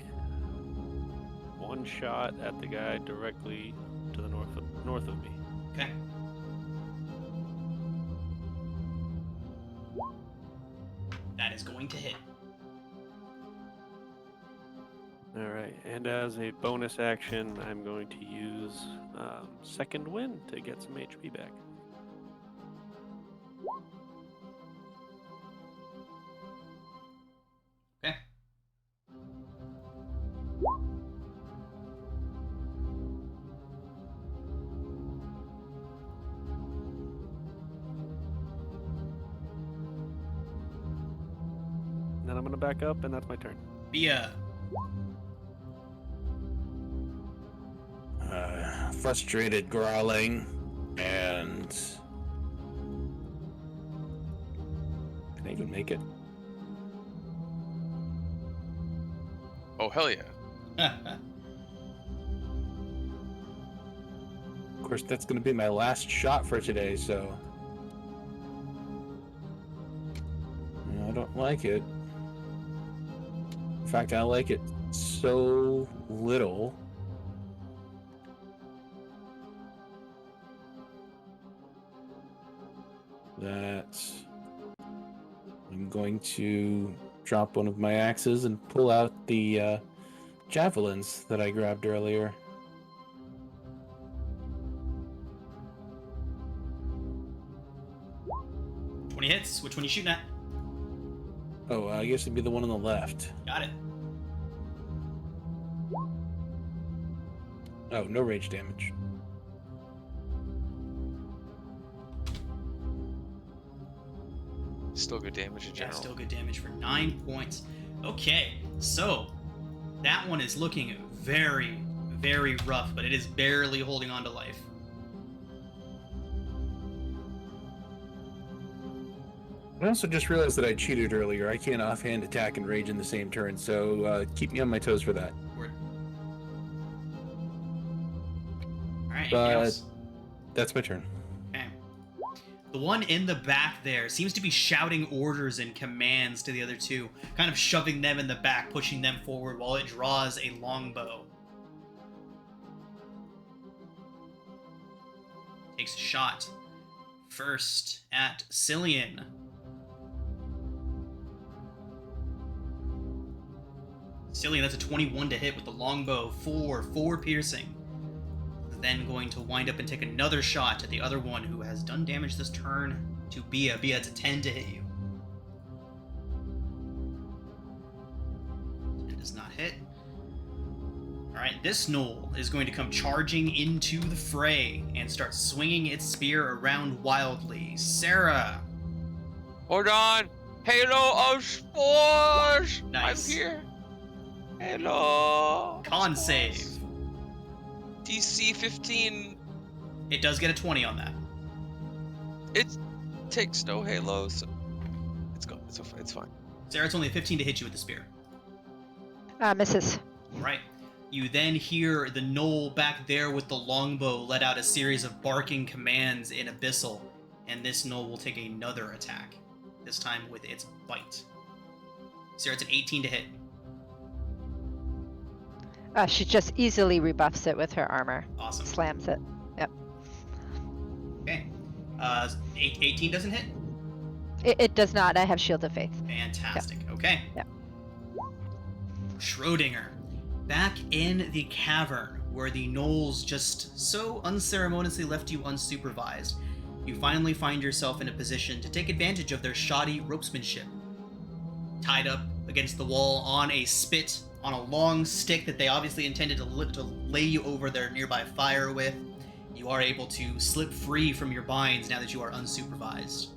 one shot at the guy directly to the north of me. Okay. That is going to hit. All right, and as a bonus action, I'm going to use Second Wind to get some HP back. Okay. And then I'm going to back up, and that's my turn. Bia. Frustrated growling, and can I even make it? Oh, hell yeah. Of course, that's going to be my last shot for today, so I don't like it. In fact, I like it so little. That I'm going to drop one of my axes and pull out the javelins that I grabbed earlier. "20 hits. Which one you shooting at?" Oh, I guess it'd be the one on the left. Got it. Oh, no rage damage. Still good damage in Yeah, general. still good damage for 9 points. Okay, so that one is looking very, very rough, but it is barely holding on to life. I also just realized that I cheated earlier. I can't offhand attack and rage in the same turn, so keep me on my toes for that. Word. All right, anything But else? that's my turn. Okay. The one in the back there seems to be shouting orders and commands to the other two, kind of shoving them in the back, pushing them forward while it draws a longbow. Takes a shot. First at Cillian. Cillian, that's a 21 to hit with the longbow. 4 piercing. Then going to wind up and take another shot at the other one who has done damage this turn to Bia. Bia, it's a 10 to hit you. 10 does not hit. Alright, this gnoll is going to come charging into the fray and start swinging its spear around wildly. Sarah! Hold on! Halo of Spores! Nice. I'm here! Hello! Con save. DC 15. It does get a 20 on that. It takes no halo, so it's good. It's fine. Sarah, it's only a 15 to hit you with the spear. Misses. Right. You then hear the gnoll back there with the longbow let out a series of barking commands in Abyssal, and this gnoll will take another attack, this time with its bite. Sarah, it's an 18 to hit. She just easily rebuffs it with her armor. Awesome. Slams it. Yep. Okay. 18 doesn't hit? It does not. I have Shield of Faith. Fantastic. Okay. Yep. Schrodinger. Back in the cavern where the gnolls just so unceremoniously left you unsupervised, you finally find yourself in a position to take advantage of their shoddy ropesmanship. Tied up against the wall on a spit, on a long stick that they obviously intended to lay you over their nearby fire with, you are able to slip free from your binds now that you are unsupervised.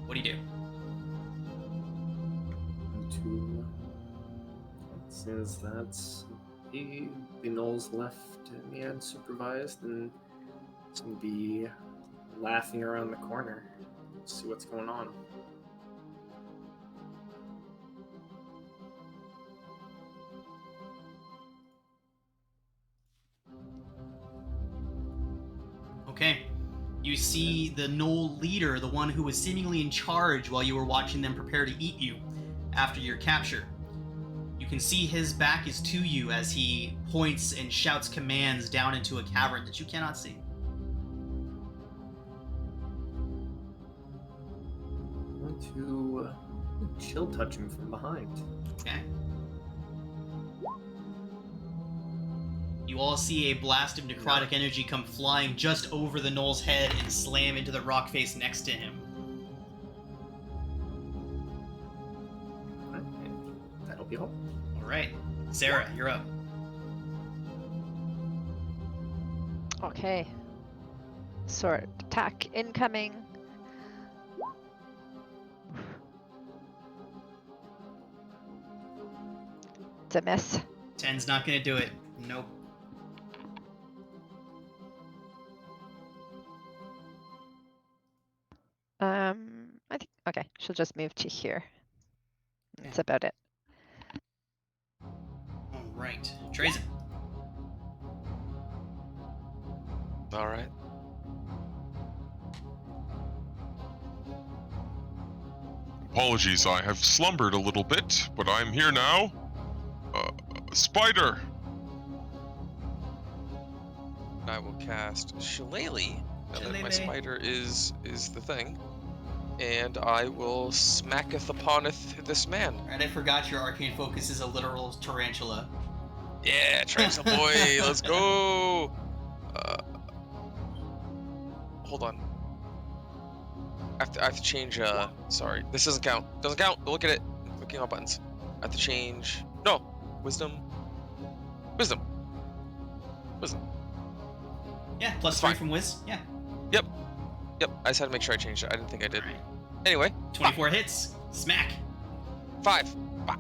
What do you do? Since that's the gnolls left me unsupervised, and it's gonna be laughing around the corner. See what's going on. Okay. You see the gnoll leader, the one who was seemingly in charge while you were watching them prepare to eat you after your capture. You can see his back is to you as he points and shouts commands down into a cavern that you cannot see. I'm going to chill touch him from behind. Okay. You all see a blast of necrotic energy come flying just over the gnoll's head and slam into the rock face next to him. That'll be all. Alright. Sarah, you're up. Okay. Sword attack incoming. It's a miss. 10's not gonna do it. Nope. I think, okay, she'll just move to here. That's Okay. about it. Alright. Trazen. All right. Apologies, I have slumbered a little bit, but I'm here now. Spider! I will cast Shillelagh. Now that my Shillelagh. spider is the thing. And I will smacketh uponeth this man. Alright, I forgot your arcane focus is a literal tarantula. Yeah, Transil boy, let's go! Hold on. I have to change, sorry. This doesn't count. Doesn't count! Look at it. Clicking on buttons. I have to change... No! Wisdom. Wisdom. Yeah, plus It's 3 fine. from Wiz. Yeah. Yep, I just had to make sure I changed it. I didn't think I did. Alright. Anyway, 24 hits. Smack. 5. Bah.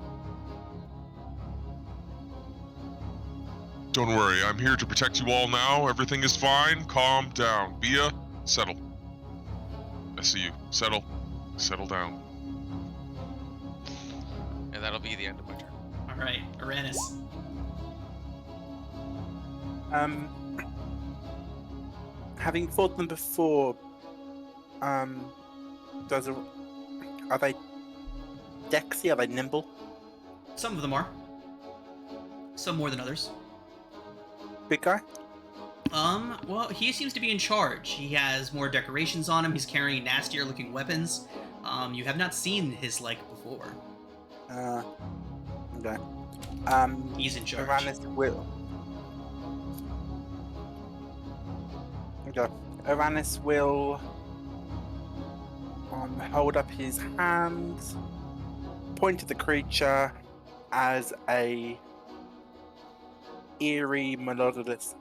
Don't worry, I'm here to protect you all now. Everything is fine. Calm down. Bia, settle. I see you. Settle. Settle down. And that'll be the end of my turn. Alright, Uranus. Having fought them before, are they dexy? Are they nimble? Some of them are. Some more than others. Big guy? Well, he seems to be in charge. He has more decorations on him. He's carrying nastier looking weapons. You have not seen his like before. Okay. He's in charge. Uranus will. Okay. Uranus will hold up his hands, point to the creature as a eerie melodious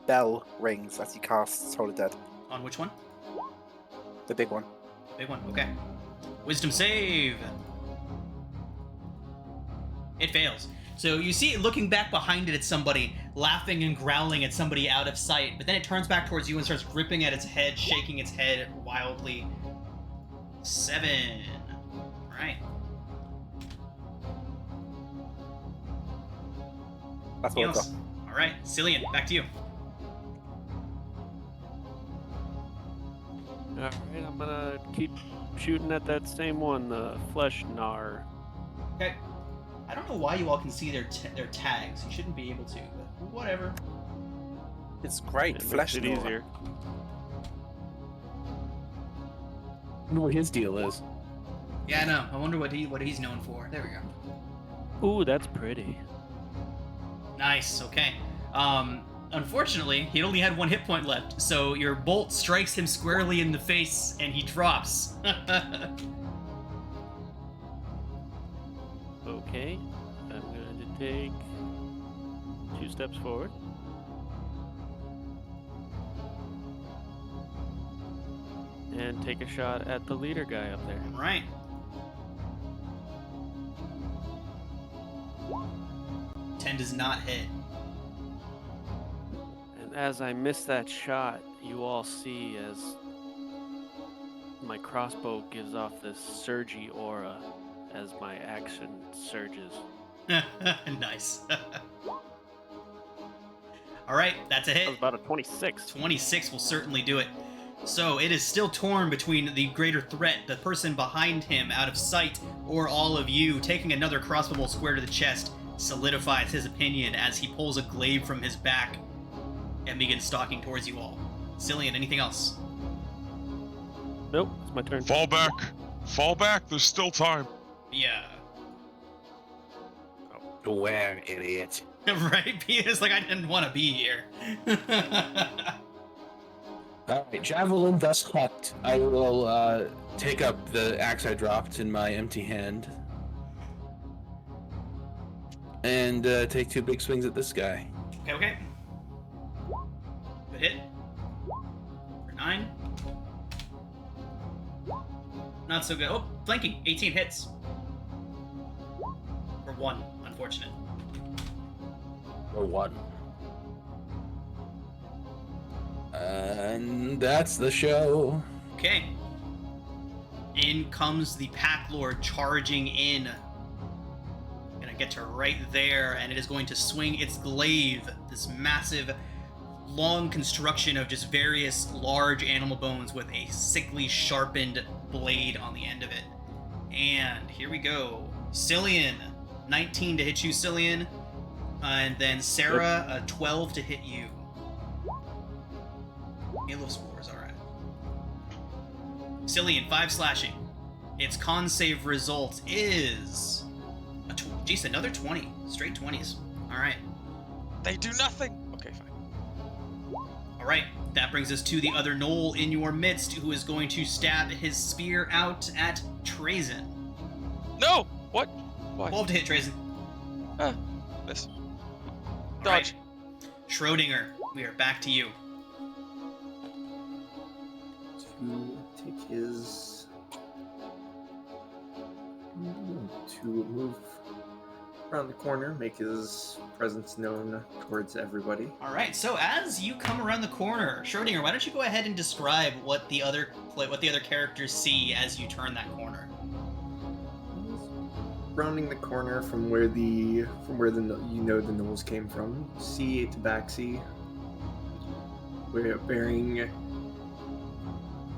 bell rings as he casts Soul of Dead. On which one? The big one. Big one. Okay. Wisdom save. It fails. So you see it looking back behind it at somebody, laughing and growling at somebody out of sight, but then it turns back towards you and starts gripping at its head, shaking its head wildly. 7. All right. That's what I got. All right, Cillian, back to you. Alright, I'm gonna keep shooting at that same one, the flesh gnar. Okay. I don't know why you all can see their tags. You shouldn't be able to, but whatever. It's great. It Flesh makes it gnaw. easier. I wonder what his deal is. Yeah, I know. I wonder what he's known for. There we go. Ooh, that's pretty. Nice. Okay. Unfortunately, he only had 1 hit point left, so your bolt strikes him squarely in the face, and he drops. Okay, I'm going to take 2 steps forward. And take a shot at the leader guy up there. Right. Ten does not hit. And as I miss that shot, you all see as my crossbow gives off this surgy aura as my action surges. Nice. All right, that's a That hit. was about a 26. 26 will certainly do it. So it is still torn between the greater threat, the person behind him out of sight, or all of you. Taking another crossbow bolt square to the chest solidifies his opinion as he pulls a glaive from his back and begins stalking towards you all. Cillian, anything else? Nope, it's my turn. Fall back. Fall back. There's still time. Yeah. Where, idiot? Right? Peter's like, I didn't want to be here. Alright, javelin thus hooked. I will take up the axe I dropped in my empty hand. And take 2 big swings at this guy. Okay. Good hit. For 9. Not so good. Oh, flanking. 18 hits. For 1. Unfortunate. Or 1. And that's the show. Okay. In comes the Pack Lord charging in. Gonna get to right there, and it is going to swing its glaive, this massive, long construction of just various large animal bones with a sickly sharpened blade on the end of it. And here we go. Cillian, 19 to hit you, Cillian. And then Sarah, a 12 to hit you. Halo scores, alright. Cillian, 5 slashing. Its con save result is... Jeez, another 20. Straight 20s. Alright. They do nothing. Okay, fine. Alright, that brings us to the other gnoll in your midst, who is going to stab his spear out at Trazen. No! What? Why? 12 to hit, Trazen. Miss. All right. Dodge. Schrodinger, we are back to you. To take his... to move around the corner, make his presence known towards everybody. Alright, so as you come around the corner, Schrodinger, why don't you go ahead and describe what the other characters see as you turn that corner? Rounding the corner from where the gnolls came from, see a tabaxi wearing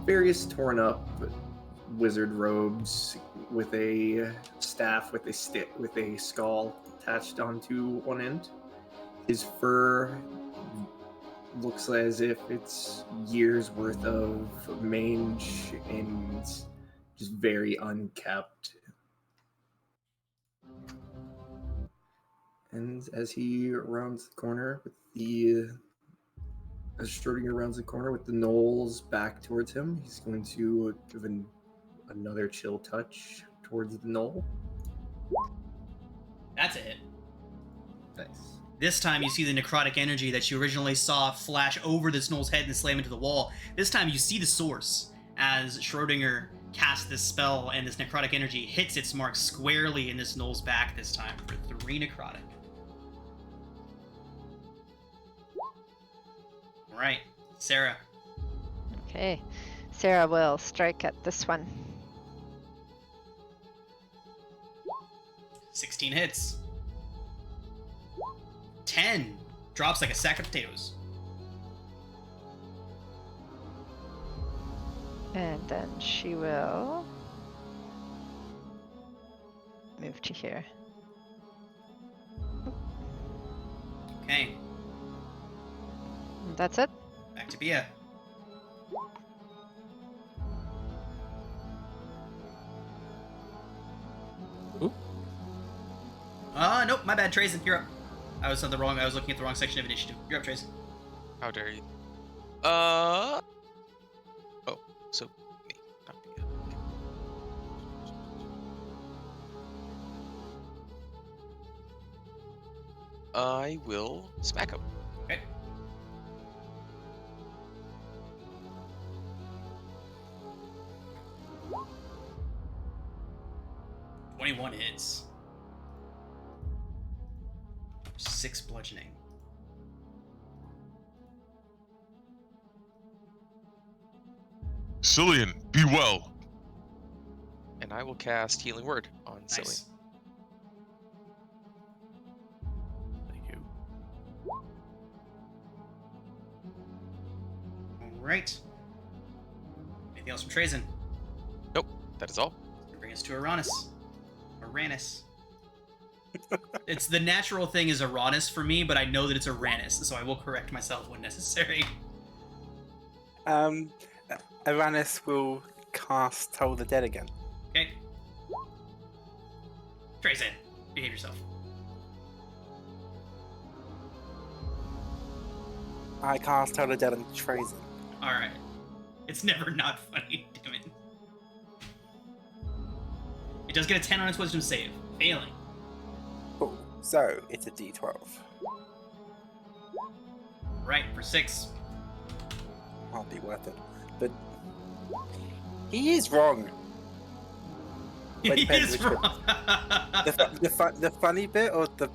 various torn up wizard robes with a staff with a skull attached onto one end. His fur looks as if it's years worth of mange and just very unkept. And as he rounds the corner as Schrodinger rounds the corner with the gnolls back towards him, he's going to give another chill touch towards the gnoll. That's a hit. Nice. This time you see the necrotic energy that you originally saw flash over this gnoll's head and slam into the wall. This time you see the source as Schrodinger casts this spell, and this necrotic energy hits its mark squarely in this gnoll's back this time for 3 necrotic. Alright, Sarah. Okay. Sarah will strike at this one. 16 hits. 10 drops like a sack of potatoes. And then she will move to here. Okay, And that's it. back to Bia. Oop. Nope, my bad, Trazen, you're up. I was looking at the wrong section of initiative. You're up, Trazen. How dare you? Oh, so me, not me. I will smack him. Okay. "21 hits. 6 bludgeoning. Cillian, be well. And I will cast Healing Word on Cillian. Nice. Thank you. Alright. Anything else from Trazen? That is all. Bring us to Uranus. It's the natural thing is Uranus for me, but I know that it's Uranus, so I will correct myself when necessary. Uranus will cast Toll the Dead again. Okay. Trazen, behave yourself. I cast Toll the Dead on Trazen. Alright. It's never not funny, damn it. It does get a 10 on its wisdom save. Failing. Cool. So it's a D12. Right, for 6. Hardly worth it. But he is wrong. But He depends is which one. wrong. The funny bit or the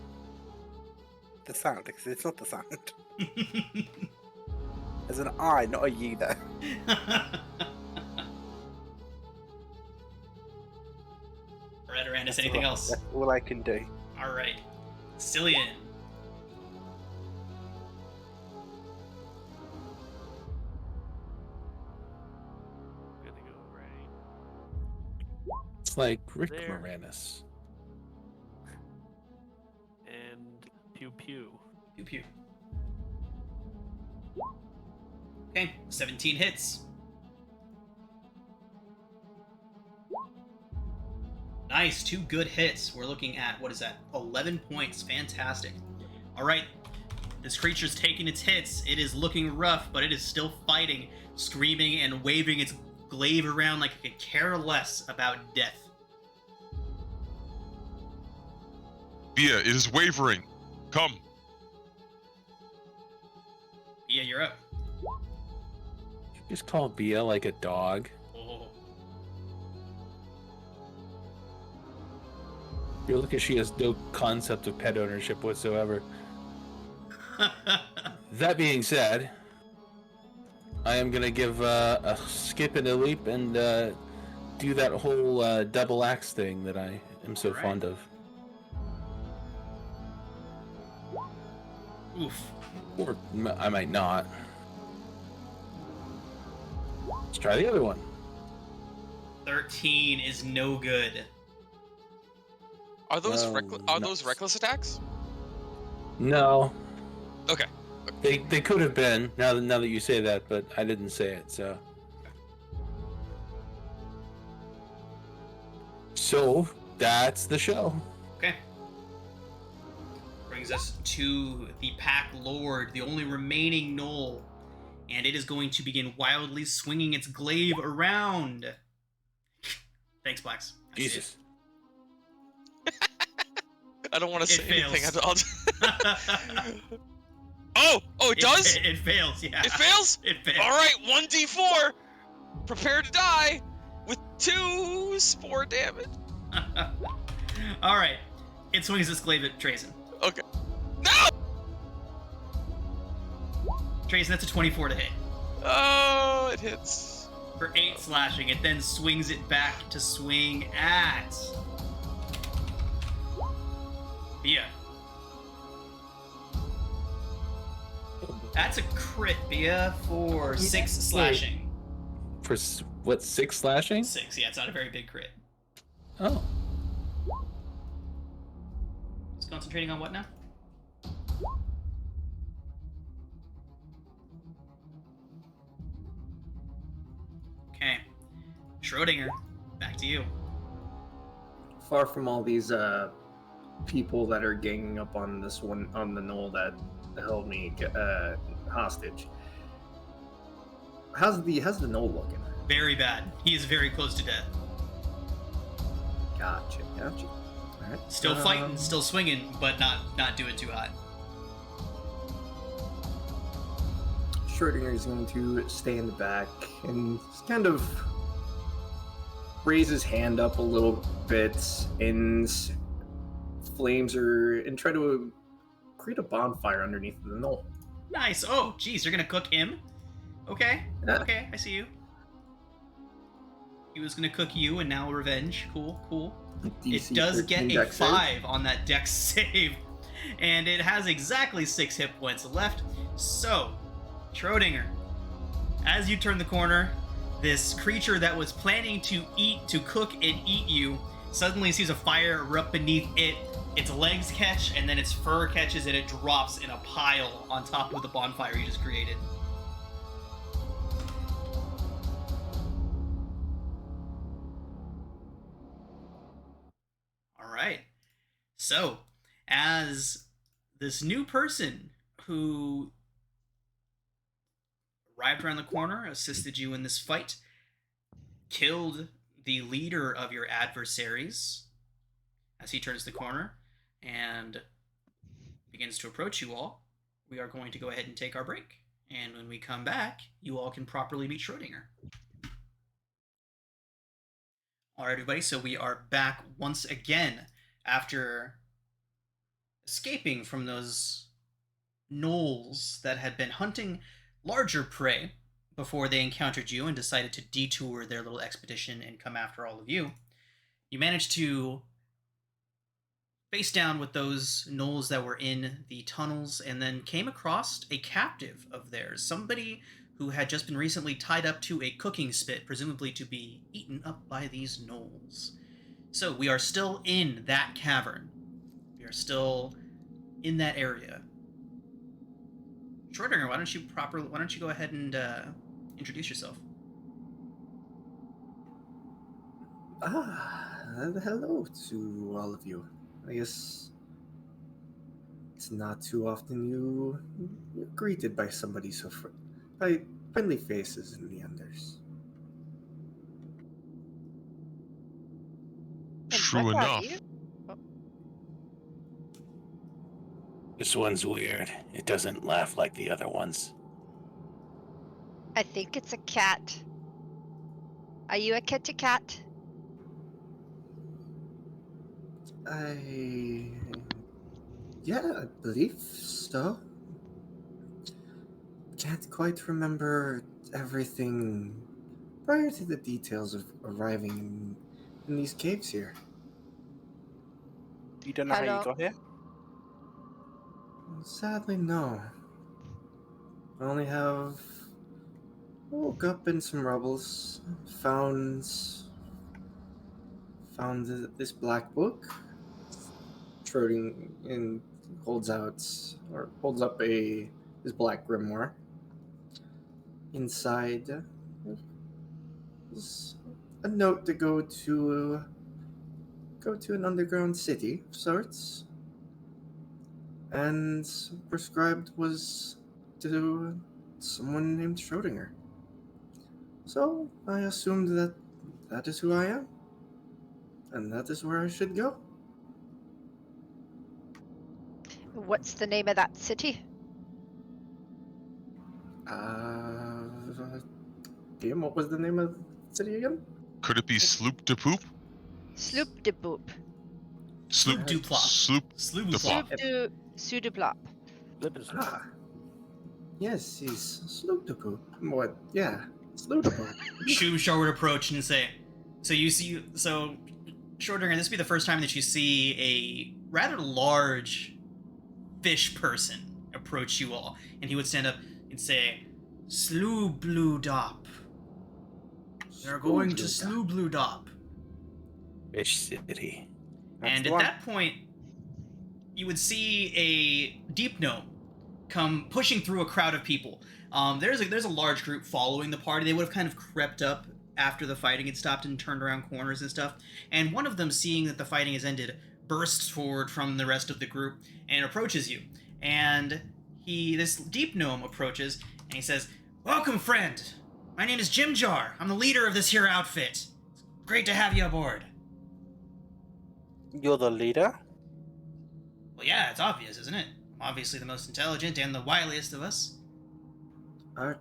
sound? Because it's not the sound. There's an I, not a you there. Alright, Uranus, anything else? That's all I can do. Alright. Cillian. Gonna go right. It's like Rick There. Moranis. And pew pew. Pew pew. Okay, 17 hits. Nice, 2 good hits. We're looking at, what is that, 11 points. Fantastic. All right, this creature's taking its hits. It is looking rough, but it is still fighting, screaming and waving its glaive around like it could care less about death. Bia, it is wavering. Come. Yeah, you're up. You just call Bia like a dog. Oh. You look at she has no concept of pet ownership whatsoever. That being said, I am gonna give a skip and a leap and do that whole double axe thing that I am so Alright. fond of. Oof. Or I might not. Let's try the other one. 13 is no good. Are those Oh, those reckless attacks? No. Okay. They could have been, now that you say that, but I didn't say it, so. So, that's the show. Okay. Brings us to the Pack Lord, the only remaining gnoll. And it is going to begin wildly swinging its glaive around. Thanks, Blacks. I see Jesus. I don't want to say fails. anything. Oh, it does? It fails, yeah. It fails? It fails. All right, 1d4. Prepare to die with 2 spore damage. All right. It swings its glaive at Trazen. Okay. No! Trazen, that's a 24 to hit. Oh, it hits. For 8 slashing, it then swings it back to swing at Bia. That's a crit, Bia, for 6 slashing. For what, 6 slashing? 6, yeah, it's not a very big crit. Oh. It's concentrating on what now? Okay. Schrodinger, back to you. Far from all these people that are ganging up on this one on the knoll that held me hostage. How's the knoll looking? Very bad. He is very close to death. Gotcha. All right. Still fighting, still swinging, but not doing too hot. Schrodinger is going to stay in the back and kind of raise his hand up a little bit, and and try to create a bonfire underneath the knoll. Nice. Oh, geez, you're gonna cook him? Okay. Yeah. Okay, I see you. He was gonna cook you, and now revenge. Cool. DC It does get 13 a dex save. 5 on that dex save, and it has exactly 6 hit points left. So, Schrodinger, as you turn the corner, this creature that was planning to cook and eat you, suddenly sees a fire erupt beneath it. Its legs catch, and then its fur catches, and it drops in a pile on top of the bonfire you just created. All right. So, as this new person who arrived around the corner, assisted you in this fight, killed the leader of your adversaries, as he turns the corner and begins to approach you all, we are going to go ahead and take our break. And when we come back, you all can properly meet Schrodinger. All right, everybody, so we are back once again after escaping from those gnolls that had been hunting larger prey before they encountered you and decided to detour their little expedition and come after all of you. You managed to face down with those gnolls that were in the tunnels, and then came across a captive of theirs, somebody who had just been recently tied up to a cooking spit, presumably to be eaten up by these gnolls. So we are still in that cavern. We are still in that area. Schrodinger, why don't you go ahead and introduce yourself? Hello to all of you. I guess it's not too often you're greeted by somebody by friendly faces in the Unders. And True what are enough. you? This one's weird. It doesn't laugh like the other ones. I think it's a cat. Are you a kitty cat? Yeah, I believe so. Can't quite remember everything prior to the details of arriving in these caves here. You don't know how Hello. you got here? Sadly, no. I only have Woke up in some rubbles. Found this black book. Schroding and holds up his black grimoire. Inside is a note to go to an underground city of sorts. And prescribed was to someone named Schrodinger. So I assumed that is who I am, and that is where I should go. What's the name of that city? Game, what was the name of the city again? Could it be Sloop de Poop? Sloop de Boop. Sloop Duplop. Sloop Sloop de Duplop. Plop. Sloop du Sudeplop. Ah, yes, he's Sloobludop. What? Yeah, Sloobludop. Shar would approach and say, so Schrodinger, this would be the first time that you see a rather large fish person approach you all. And he would stand up and say, Sloobludop. They're going to Sloobludop. Fish City. And at that point, you would see a deep gnome come pushing through a crowd of people. There's a large group following the party. They would have kind of crept up after the fighting had stopped and turned around corners and stuff. And one of them, seeing that the fighting has ended, bursts forward from the rest of the group and approaches you. And this deep gnome approaches and he says, "Welcome, friend. My name is Jim Jar. I'm the leader of this here outfit. It's great to have you aboard." You're the leader? Well, yeah, it's obvious, isn't it? I'm obviously the most intelligent and the wiliest of us. You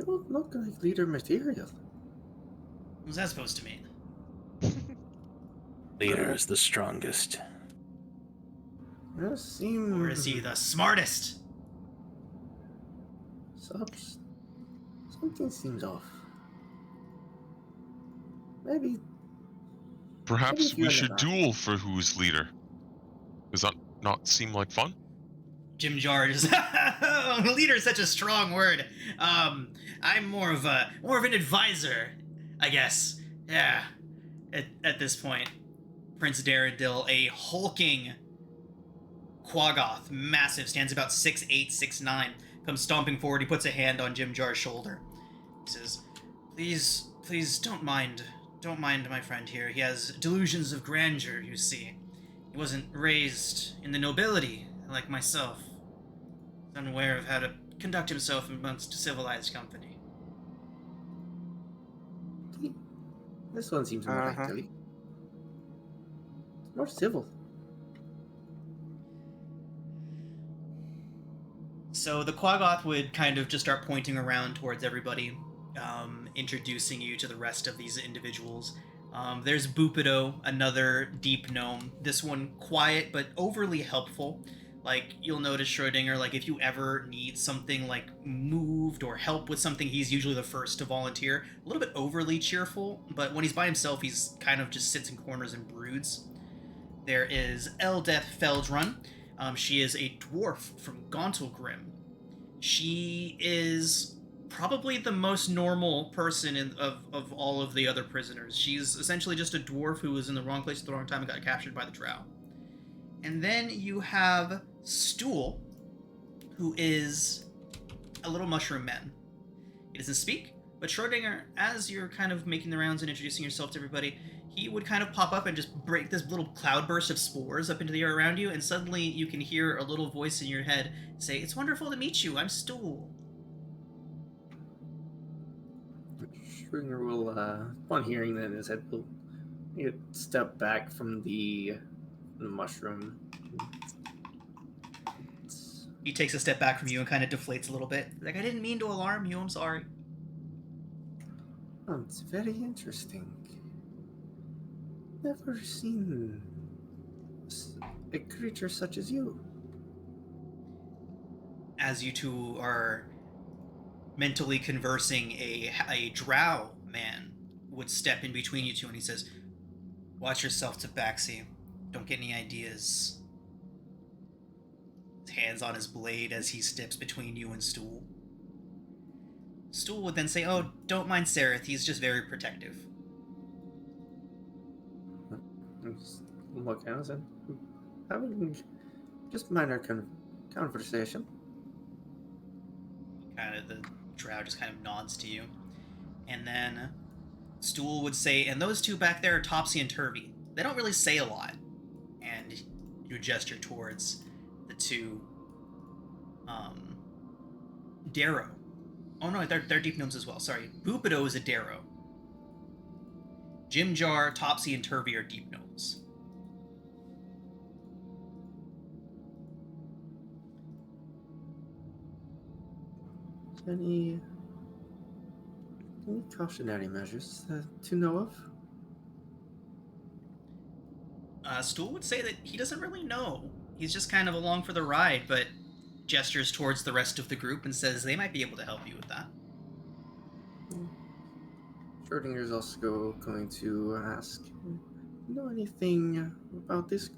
don't look like leader material. What's that supposed to mean? Leader is the strongest. You seem... Or is he the smartest? Something seems off. Maybe Perhaps Maybe we if should you're duel for who's leader. Does that not seem like fun? Jim Jar just leader is such a strong word. I'm more of an advisor, I guess. Yeah. At this point, Prince Darendil, a hulking Quaggoth, massive, stands about 6'8", 6'9", comes stomping forward. He puts a hand on Jim Jar's shoulder. He says, Please don't mind my friend here. He has delusions of grandeur, you see. He wasn't raised in the nobility like myself. He's unaware of how to conduct himself amongst civilized company." this one seems more Uh-huh. actually. More civil. So the Quaggoth would kind of just start pointing around towards everybody, introducing you to the rest of these individuals. There's Boopido, another deep gnome. This one quiet but overly helpful. Like, you'll notice Schrodinger, like, if you ever need something, like, moved or help with something, he's usually the first to volunteer. A little bit overly cheerful, but when he's by himself, he's kind of just sits in corners and broods. There is Eldeth Feldrun. She is a dwarf from Gauntlgrim. She is probably the most normal person of all of the other prisoners. She's essentially just a dwarf who was in the wrong place at the wrong time and got captured by the Drow. And then you have Stool, who is a little mushroom man. He doesn't speak, but Schrodinger, as you're kind of making the rounds and introducing yourself to everybody, he would kind of pop up and just break this little cloudburst of spores up into the air around you, and suddenly you can hear a little voice in your head say, "It's wonderful to meet you, I'm Stool." Schrodinger will, upon hearing that in his head, will step back from the mushroom. He takes a step back from you and kind of deflates a little bit. Like, "I didn't mean to alarm you, I'm sorry." Oh, it's very interesting. Never seen a creature such as you. As you two are mentally conversing, a drow man would step in between you two and he says, "Watch yourself, Tabaxi. Don't get any ideas." His hands on his blade as he steps between you and Stool. Stool would then say, "Oh, don't mind Sereth. He's just very protective." Look, Amazon, having just minor conversation. Kind of the drow just kind of nods to you, and then Stool would say, "And those two back there are Topsy and Turvy. They don't really say a lot." And you gesture towards the two, Darrow. Oh no, they're deep gnomes as well. Sorry, Boopido is a Darrow. Jimjar, Topsy, and Turvy are deep gnomes. Any cautionary measures to know of? Stool would say that he doesn't really know. He's just kind of along for the ride, but gestures towards the rest of the group and says they might be able to help you with that. Schrodinger's also going to ask, know anything about these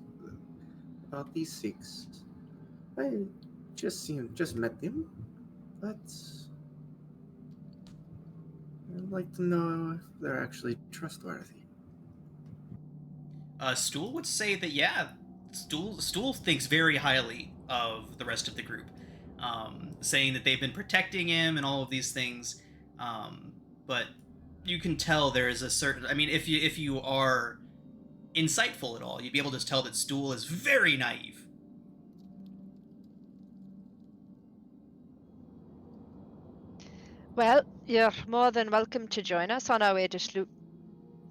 six? I just met them, but I'd like to know if they're actually trustworthy. Stool would say that, yeah, Stool thinks very highly of the rest of the group, saying that they've been protecting him and all of these things, but you can tell there is a certain... I mean, if you are insightful at all, you'd be able to tell that Stool is very naive. Well, you're more than welcome to join us on our way to Sloobludop.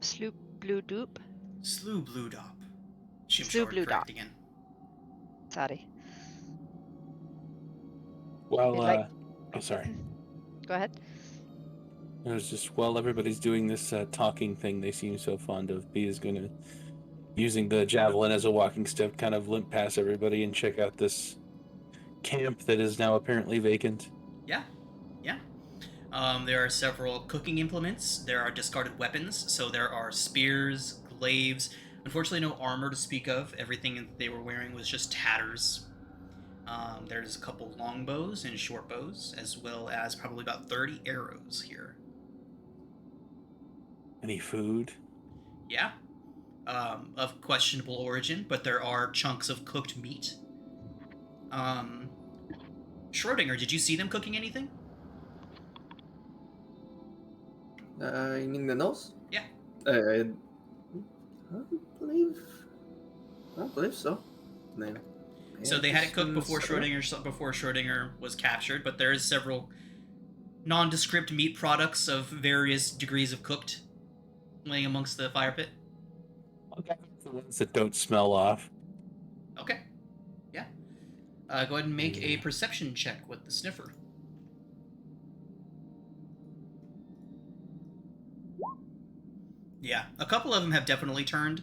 Sloobludop. Sloobludop. Correct again. Sorry. Well, You'd like- oh, sorry. Go ahead. It was just, while everybody's doing this talking thing they seem so fond of, B is going to, using the javelin as a walking stick, kind of limp past everybody and check out this camp that is now apparently vacant. Yeah. There are several cooking implements. There are discarded weapons. So there are spears, glaives. Unfortunately, no armor to speak of. Everything that they were wearing was just tatters. There's a couple longbows and short bows, as well as probably about 30 arrows here. Any food? Yeah. Of questionable origin, but there are chunks of cooked meat. Schrodinger, did you see them cooking anything? You mean the gnolls? Yeah. I believe so. So they had it cooked before Schrodinger was captured, but there is several nondescript meat products of various degrees of cooked laying amongst the fire pit. Okay. The ones that don't smell off. Okay. Yeah. Go ahead and make a perception check with the sniffer. Yeah, a couple of them have definitely turned,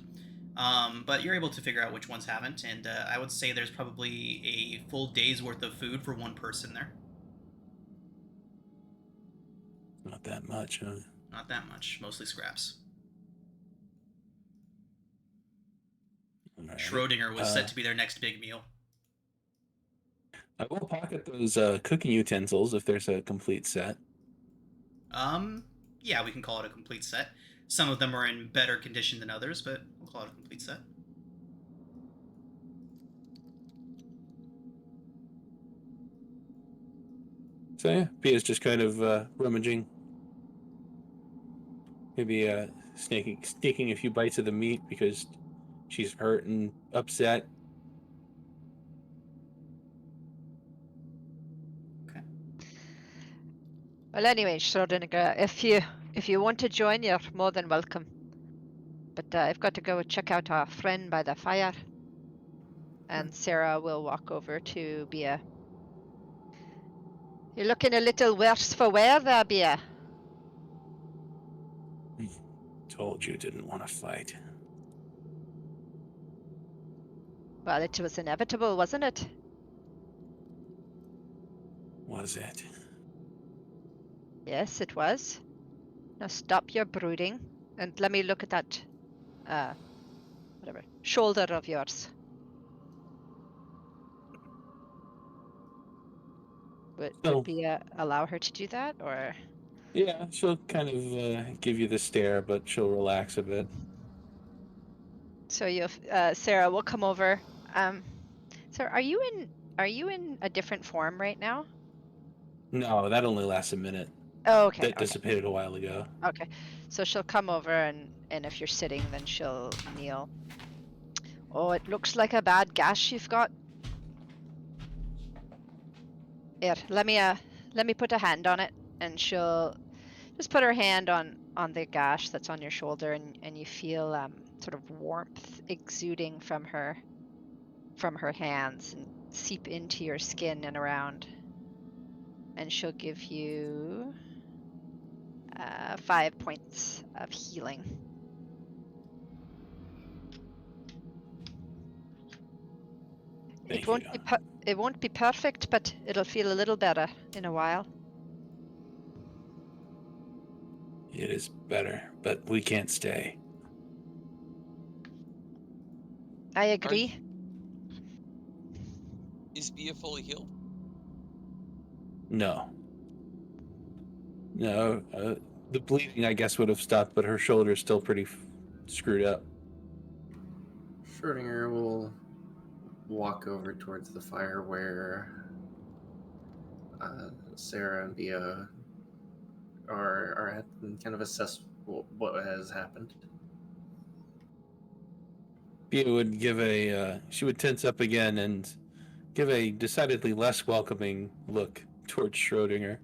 but you're able to figure out which ones haven't, and I would say there's probably a full day's worth of food for one person there. Not that much, huh? Not that much, mostly scraps. Right. Schrodinger was set to be their next big meal. I will pocket those cooking utensils if there's a complete set. Yeah, we can call it a complete set. Some of them are in better condition than others, but we'll call it a complete set. So yeah, Pia's just kind of rummaging. Maybe sneaking a few bites of the meat because she's hurt and upset. Okay. Well, anyway, Schrodinger, if you want to join, you're more than welcome. But I've got to go check out our friend by the fire. And Sarah will walk over to Bia. You're looking a little worse for wear there, Bia. Told you didn't want to fight. Well, it was inevitable, wasn't it? Was it? Yes, it was. Now stop your brooding and let me look at that, shoulder of yours. Would Bia allow her to do that, or? Yeah, she'll kind of give you the stare, but she'll relax a bit. So Sarah will come over. Sarah, are you in a different form right now? No, that only lasts a minute. Oh, okay. That dissipated a while ago. Okay. So she'll come over and if you're sitting, then she'll kneel. Oh, it looks like a bad gash you've got. Here, let me put a hand on it, and she'll just put her hand on the gash that's on your shoulder, and you feel sort of warmth exuding from her hands and seep into your skin and around. And she'll give you 5 points of healing. Thank It won't be perfect, but it'll feel a little better in a while. It is better, but we can't stay. I agree. Is Bia fully healed? No. No, the bleeding, I guess, would have stopped, but her shoulder's still pretty screwed up. Schrodinger will walk over towards the fire where Sarah and Bia are at and kind of assess what has happened. Bia would give she would tense up again and give a decidedly less welcoming look towards Schrodinger.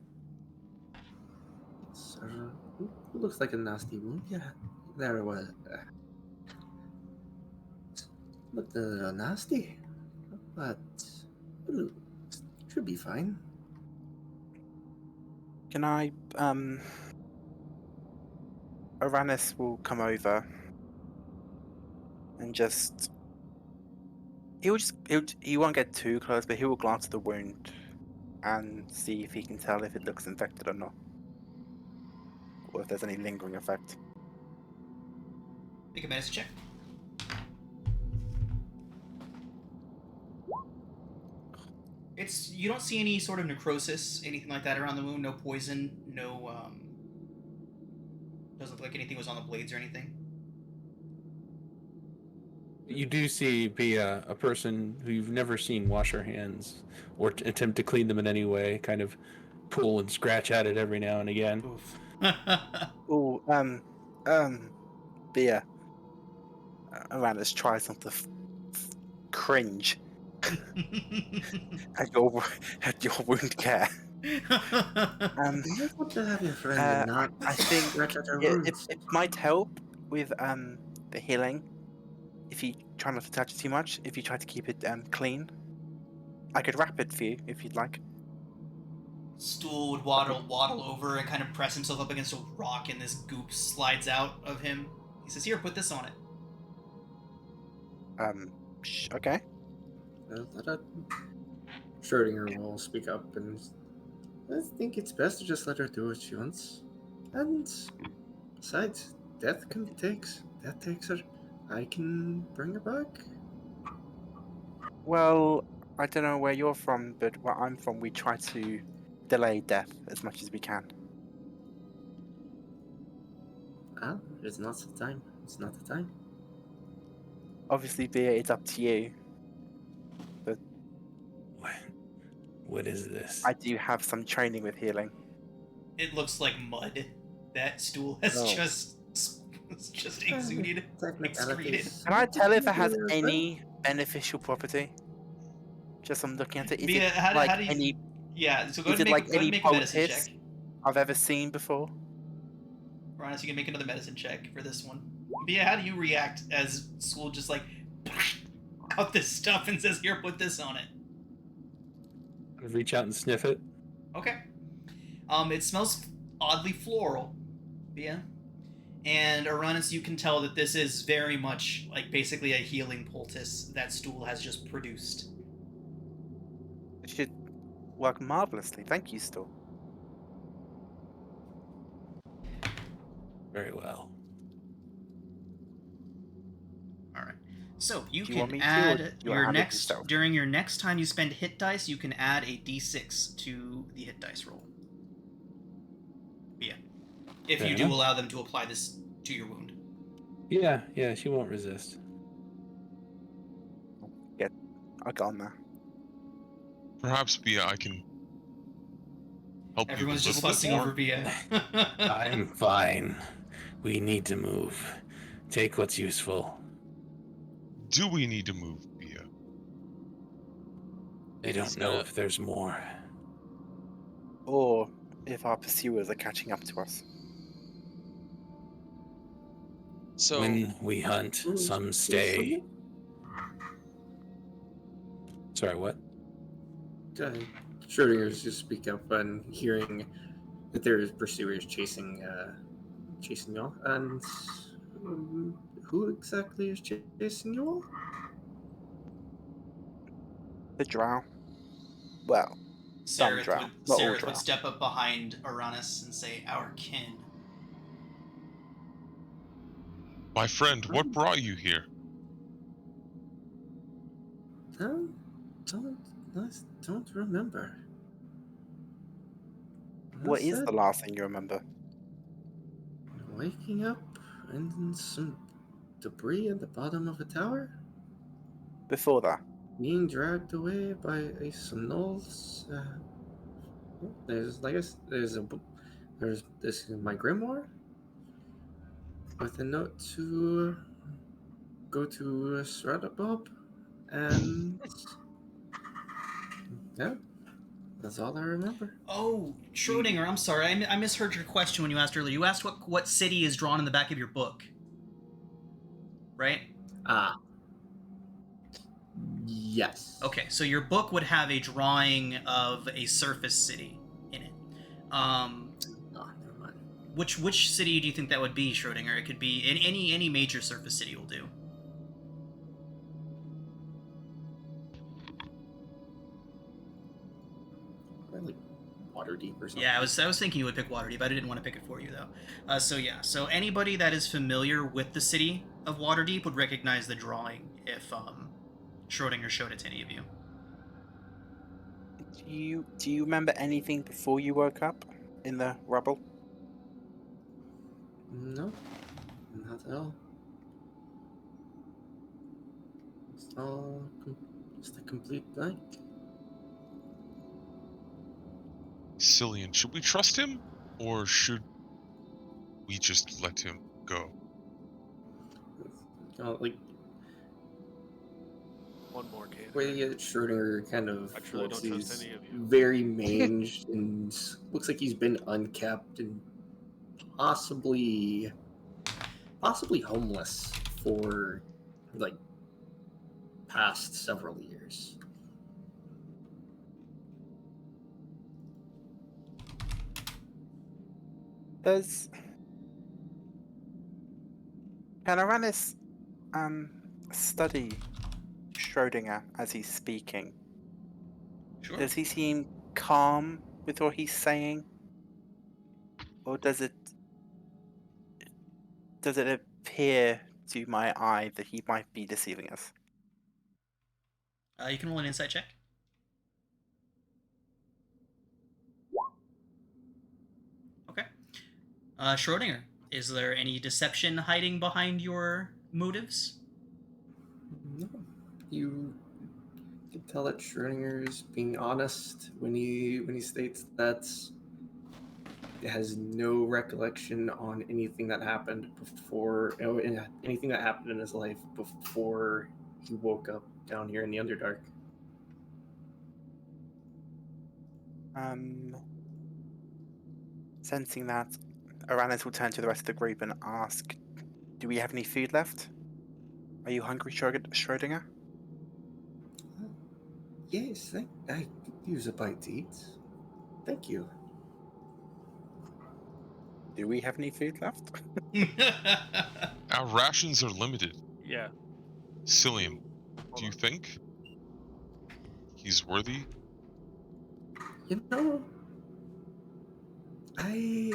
So, looks like a nasty wound. Yeah, there it was. Looked a little nasty, but it should be fine. Can I, Uranus will come over and just... He won't get too close, but he will glance at the wound and see if he can tell if it looks infected or not. Or if there's any lingering effect. Make a medicine check. You don't see any sort of necrosis, anything like that around the wound. No poison. No. Doesn't look like anything was on the blades or anything. You do see Bia, a person who you've never seen wash her hands or attempt to clean them in any way, kind of pull and scratch at it every now and again. Oof. Bia. Uranus tries not to cringe at your wound care. You want to have your friend and not I think scratch at her it wounds. might help with the healing if you try not to touch it too much. If you try to keep it clean, I could wrap it for you if you'd like. Stool would waddle over and kind of press himself up against a rock, and this goop slides out of him. He says, "Here, put this on it." Okay. Schrodinger will speak up, and I think it's best to just let her do what she wants. And besides, death takes her. I can bring her back. Well, I don't know where you're from, but where I'm from, we try to delay death as much as we can. Ah, it's not the time. It's not the time. Obviously, Bia, it's up to you. But what is this? I do have some training with healing. It looks like mud. That stool has just exuded, excreted. Can I tell if it has any beneficial property? Just I'm looking at it. Is Bia, it how do you... any? Yeah, so go Is ahead it and like any make a medicine poultice check. I've ever seen before? Ronus, you can make another medicine check for this one. Bia, how do you react as School just like out this stuff and says, "Here, put this on it"? Reach out and sniff it. Okay. It smells oddly floral, Bia. And Uranus, you can tell that this is very much like basically a healing poultice that Stool has just produced. It should work marvelously. Thank you, Stool. Very well. All right. So you Do you want can me to, or add do you wanna your handle it next yourself? during your next time you spend hit dice. You can add a d6 to the hit dice roll. Yeah. If Fair you do enough. allow them to apply this to your wound. Yeah, she won't resist. I got on there. Perhaps, Bia, I can help Everyone's you a just little fussing bit more. over Bia. I'm fine. We need to move. Take what's useful. Do we need to move, Bia? I don't know if there's more. Or if our pursuers are catching up to us. So When we hunt, some stay. Sorry, what? Schrodinger's just speak up and hearing that there's pursuers chasing y'all. And who exactly is chasing you all? The drow. Well, Sareth drow, would, not all Sareth drow. would step up behind Uranus and say, "Our kin." My friend, what brought you here? Don't remember. What is the last thing you remember? Waking up and some debris at the bottom of a tower? Before that? Being dragged away by some gnolls? There's this my grimoire with a note to go to Sloobludop, and yeah, that's all I remember. Oh, Schrodinger, I'm sorry. I misheard your question when you asked earlier. You asked what city is drawn in the back of your book, right? Yes. Okay, so your book would have a drawing of a surface city in it. Never mind. Which city do you think that would be, Schrodinger? It could be in any major surface city will do. Probably Waterdeep or something. Yeah, I was thinking you would pick Waterdeep, but I didn't want to pick it for you though. So anybody that is familiar with the city of Waterdeep would recognize the drawing if Schrodinger showed it to any of you. Do you remember anything before you woke up in the rubble? No, not at all. It's all just a complete blank. Cillian, should we trust him? Or should we just let him go? Like One more case. way Schrodinger kind of I truly looks, don't trust he's any of you. very manged and looks like he's been unkept and possibly homeless for like past several years. Can Uranus study Schrodinger as he's speaking? Sure. Does he seem calm with what he's saying? Or does it appear to my eye that he might be deceiving us? You can roll an insight check. Okay. Schrodinger, is there any deception hiding behind your motives? No, you can tell that Schrodinger's being honest when he states that he has no recollection on anything that happened before, anything that happened in his life before he woke up down here in the Underdark. Sensing that, Uranus will turn to the rest of the group and ask, do we have any food left? Are you hungry, Schrodinger? Yes, I could use a bite to eat. Thank you. Do we have any food left? Our rations are limited. Yeah. Cillian, do you think he's worthy? You know, I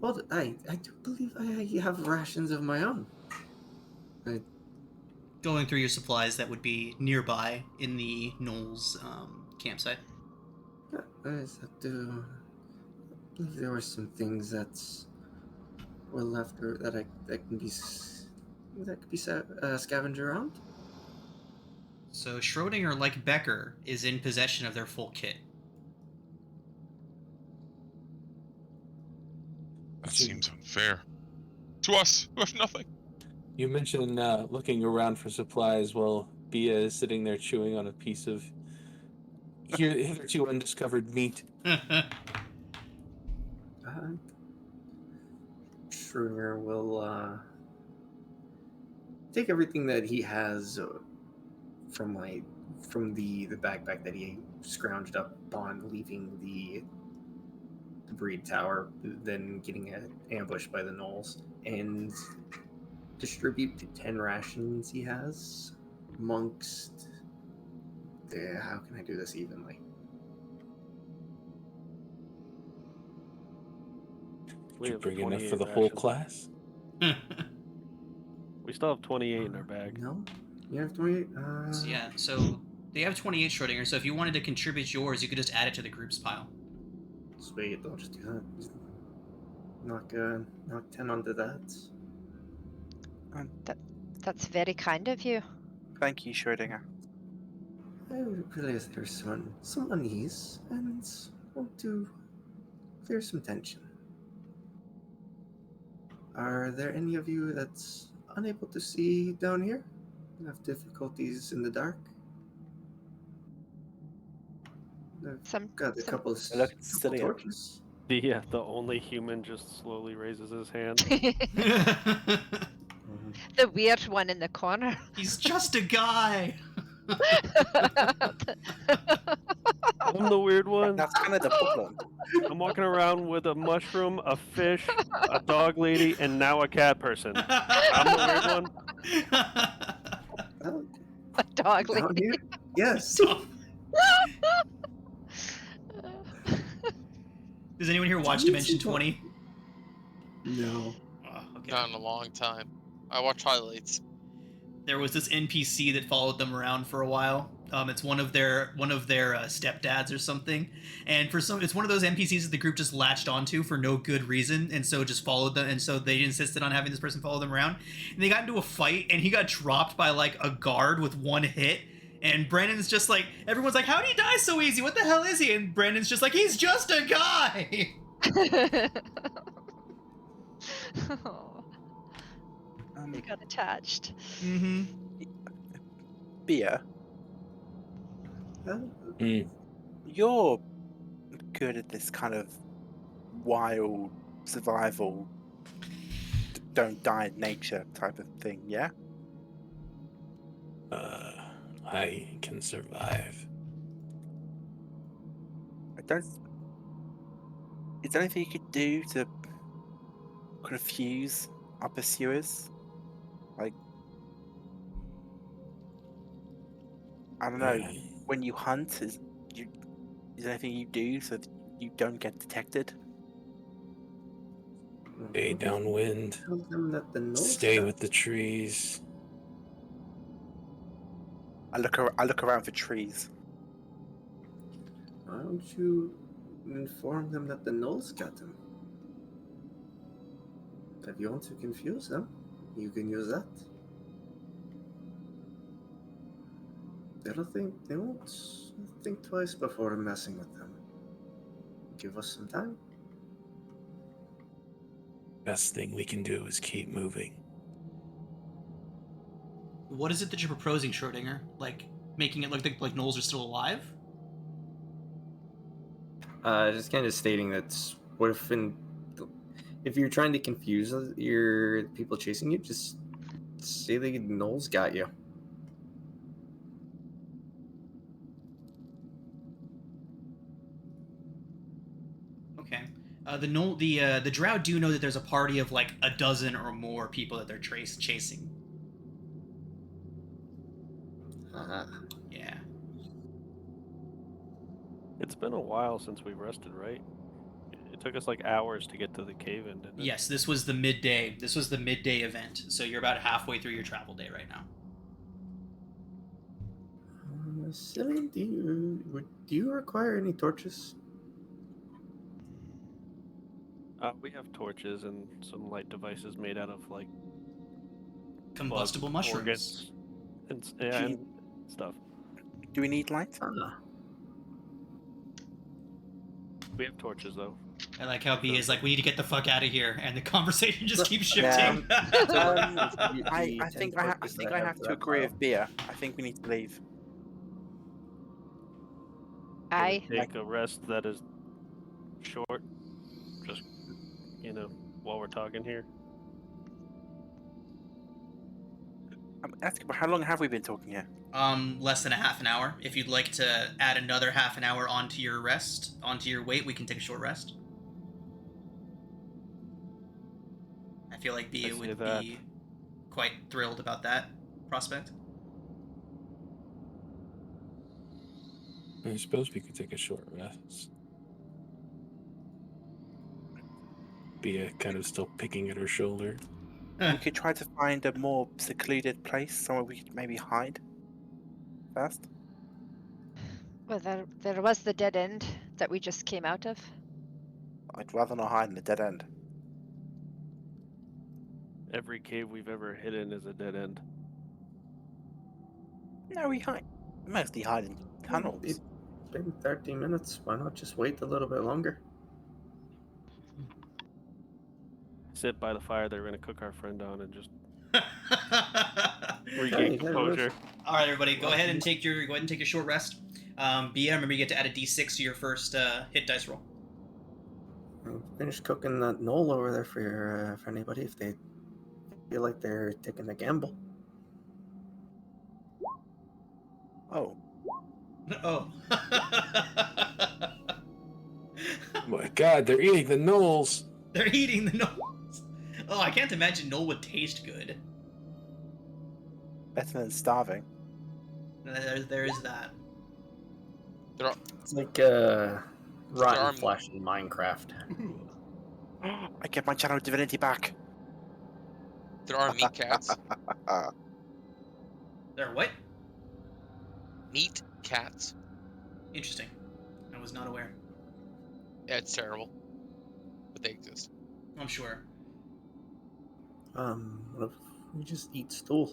do believe I have rations of my own. Going through your supplies that would be nearby in the Gnolls campsite. I just have to If there were some things that were left or that could be scavenged around. So Schrodinger, like Becker, is in possession of their full kit. That seems unfair. To us, who have nothing. You mentioned looking around for supplies while Bia is sitting there chewing on a piece of hitherto undiscovered meat. Schroeder will take everything that he has from the backpack that he scrounged up upon leaving the breed tower, then getting ambushed by the gnolls, and distribute the 10 rations he has amongst how can I do this evenly? We Did you have bring enough 28 for the whole rations. class? We still have 28 in our bag. No? You have 28? Yeah, so they have 28 Schrodinger, so if you wanted to contribute yours, you could just add it to the group's pile. Sweet, I'll just do that. Just knock 10 onto that. That's very kind of you. Thank you, Schrodinger. I realize there's some unease, and want to clear some tension. Are there any of you that's unable to see down here? Have difficulties in the dark? I've got a couple of I look at Cillian. torches. The only human just slowly raises his hand. The weird one in the corner. He's just a guy. I'm the weird one. That's kind of the problem. I'm walking around with a mushroom, a fish, a dog lady, and now a cat person. I'm the weird one. Oh, A dog down lady. here? Yes. Does anyone here watch Dimension 20? No. Oh, okay. Not in a long time. I watch highlights. There was this NPC that followed them around for a while. It's one of their stepdads or something, and it's one of those NPCs that the group just latched onto for no good reason, and so just followed them, and so they insisted on having this person follow them around. And they got into a fight, and he got dropped by like a guard with one hit. And Brandon's just like, everyone's like, how did he die so easy? What the hell is he? And Brandon's just like, he's just a guy. Oh, you got attached. Mm-hmm. Bia, Mm. you're good at this kind of wild survival, don't die in nature type of thing, yeah? I can survive. Is there anything you could do to confuse our pursuers? Like, I don't know. When you hunt, is there anything you do so that you don't get detected? Stay downwind. Tell them that the gnolls Stay got- with the trees. I look around for trees. Why don't you inform them that the gnolls got them? If you want to confuse them, you can use that. They won't think twice before messing with them. Give us some time. Best thing we can do is keep moving. What is it that you're proposing, Schrodinger? Like making it look like gnolls are still alive? Just kind of stating that what if you're trying to confuse your people chasing you, just say the gnolls got you. Okay. The drow do know that there's a party of like a dozen or more people that they're chasing. Yeah. It's been a while since we rested, right? It took us like hours to get to the cave in, didn't it? Yes, this was the midday. This was the midday event. So you're about halfway through your travel day right now. Cillian, do you require any torches? We have torches and some light devices made out of like Combustible bug mushrooms. organs and stuff. Do we need light? We have torches though. I like how B is like, we need to get the fuck out of here, and the conversation just keeps Yeah. shifting. I think I have to agree with Bia. I think we need to leave. I Take a rest that is short. Just while we're talking here. I'm asking, how long have we been talking here? Less than a half an hour. If you'd like to add another half an hour onto your wait, we can take a short rest. I feel like Bia would be quite thrilled about that prospect. I suppose we could take a short rest. Bia kind of still picking at her shoulder. We could try to find a more secluded place, somewhere we could maybe hide first. well, there was the dead end that we just came out of. I'd rather not hide in the dead end. Every cave we've ever hidden is a dead end. No, we mostly hide in tunnels. It's been 30 minutes. Why not just wait a little bit longer? Sit by the fire they were gonna cook our friend on and just All regain composure. right, everybody, go ahead and take your short rest. Bia, remember you get to add a d6 to your first hit dice roll. Finish cooking that gnoll over there for anybody if they feel like they're taking a gamble. Oh, Oh. My God, they're eating the gnolls. They're eating the gnolls. Oh, I can't imagine gnoll would taste good. better than starving. There is that. It's like rotten flesh in Minecraft. I get my channel divinity back. There are meat cats. There what? Meat cats. Interesting. I was not aware. Yeah, it's terrible, but they exist. I'm sure. What if we just eat stool?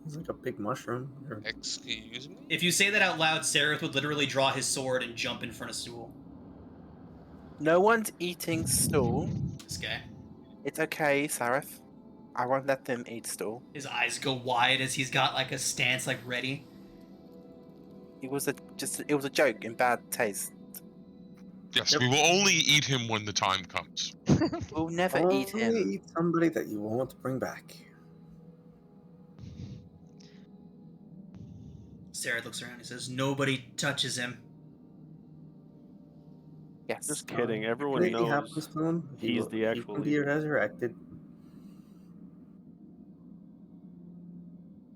It's like a big mushroom. Excuse me? If you say that out loud, Sereth would literally draw his sword and jump in front of Stool. No one's eating stool. This guy. It's okay, Sareth. I won't let them eat stool. His eyes go wide as he's got like a stance like ready. It was a joke in bad taste. Yes, we will only eat him when the time comes. We'll never eat Only him. eat somebody that you won't bring back. Sereth looks around and says, "Nobody touches him." Yes. Just kidding. Everyone Anything knows happens to him, he's the he actual can be leader. resurrected.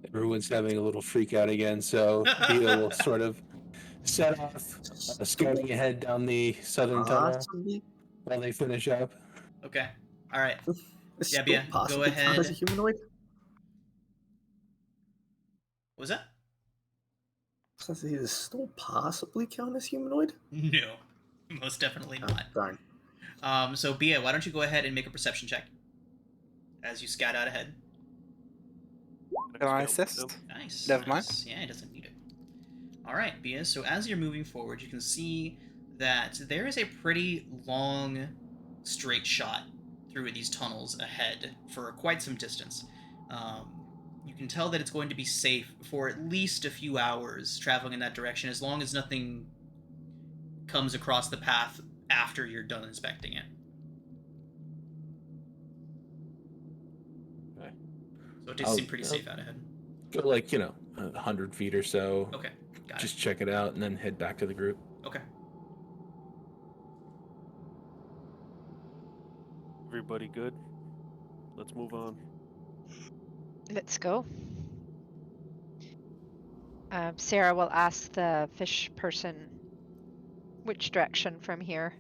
Everyone's having a little freak out again, so Bia will sort of set off, scouting ahead down the southern tunnel Possibly. while they finish up. Okay. All right. Is Yeah, Stool Bia, go possibly count as a ahead. humanoid? What was that? Does Stool possibly count as humanoid? No. Most definitely Oh, not. darn. So Bia, why don't you go ahead and make a perception check as you scout out ahead. Can I assist? Nice. Never mind. Nice. Yeah, he doesn't need it. All right, Bia. So as you're moving forward, you can see that there is a pretty long, straight shot through these tunnels ahead for quite some distance. You can tell that it's going to be safe for at least a few hours traveling in that direction, as long as nothing comes across the path after you're done inspecting it. Okay. So it does seem pretty safe out ahead. Go 100 feet or so. Okay, got Just check it out and then head back to the group. it. Okay. Everybody good? Let's move on. Let's go. Sarah will ask the fish person which direction from here.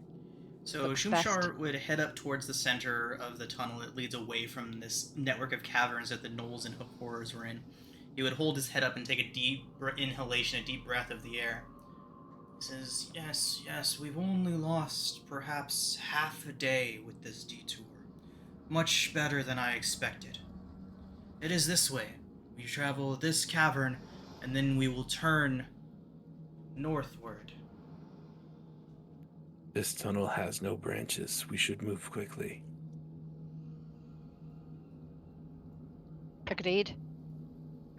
So looks Shumshar would head up towards the center of the tunnel that leads away from this network of caverns that the gnolls and hook horrors were in. He would hold his head up and take a deep inhalation, a deep breath of the air. He says, yes, we've only lost perhaps half a day with this detour. Much better than I expected. It is this way. We travel this cavern, and then we will turn northward. This tunnel has no branches. We should move quickly. Agreed.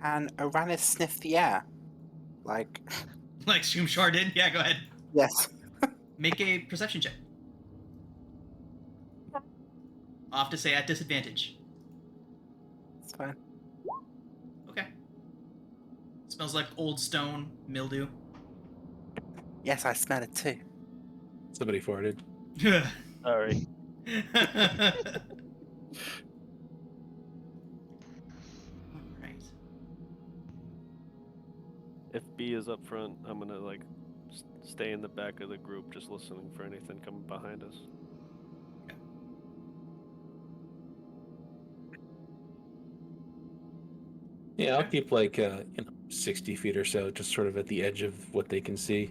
And Aranis sniffed the air. Like, Like Shumshar did? Yeah, go ahead. yes. Make a perception check. I'll have to say at disadvantage. It's fine. Okay. Smells like old stone, mildew. Yes, I smell it too. Somebody farted. Sorry. Alright. If B is up front, I'm gonna like stay in the back of the group, just listening for anything coming behind us. Yeah, I'll keep like 60 feet or so, just sort of at the edge of what they can see.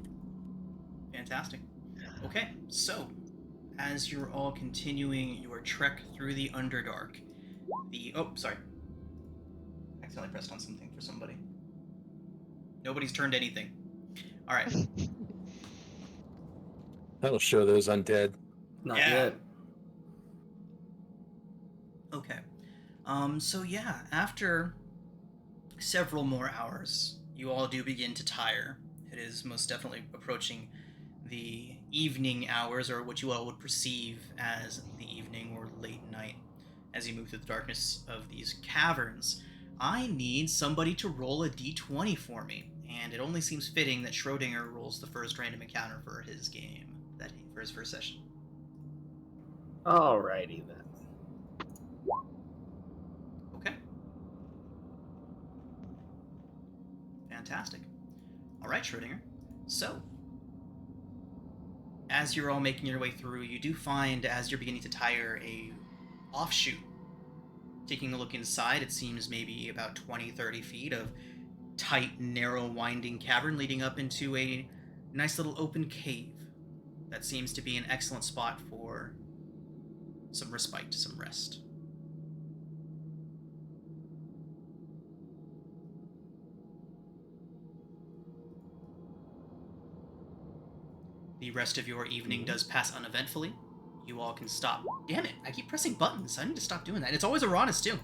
Fantastic. Okay, so as you're all continuing your trek through the Underdark, oh, sorry. Accidentally pressed on something for somebody. Nobody's turned anything. Alright. That'll show those undead. Not Yeah. yet. Okay. So yeah, after several more hours, you all do begin to tire. It is most definitely approaching the evening hours, or what you all would perceive as the evening or late night, as you move through the darkness of these caverns. I need somebody to roll a d20 for me, and it only seems fitting that Schrodinger rolls the first random encounter for his game, for his first session. Alrighty then. Okay. Fantastic. All right, Schrodinger. So, as you're all making your way through, you do find, as you're beginning to tire, a offshoot. Taking a look inside, it seems maybe about 20-30 feet of tight, narrow, winding cavern leading up into a nice little open cave. That seems to be an excellent spot for some respite, some rest. The rest of your evening does pass uneventfully. You all can stop. Damn it, I keep pressing buttons. I need to stop doing that. It's always Uranus, too.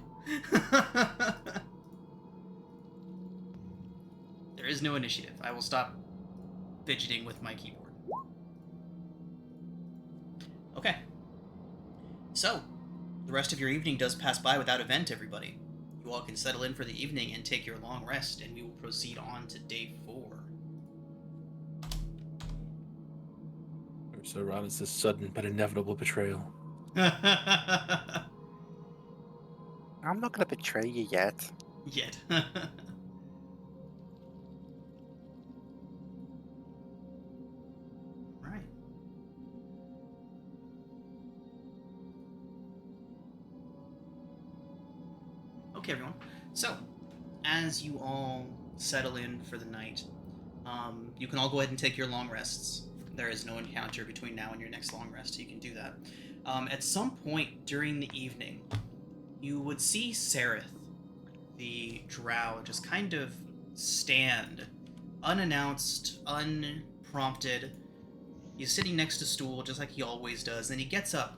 There is no initiative. I will stop fidgeting with my keyboard. Okay. So, the rest of your evening does pass by without event, everybody. You all can settle in for the evening and take your long rest, and we will proceed on to day 4. So Uranus' sudden but inevitable betrayal. I'm not gonna betray you yet. Yet. Right. Okay, everyone. So, as you all settle in for the night, you can all go ahead and take your long rests. There is no encounter between now and your next long rest, so you can do that. At some point during the evening, you would see Sereth, the drow, just kind of stand, unannounced, unprompted. He's sitting next to a stool, just like he always does, and he gets up,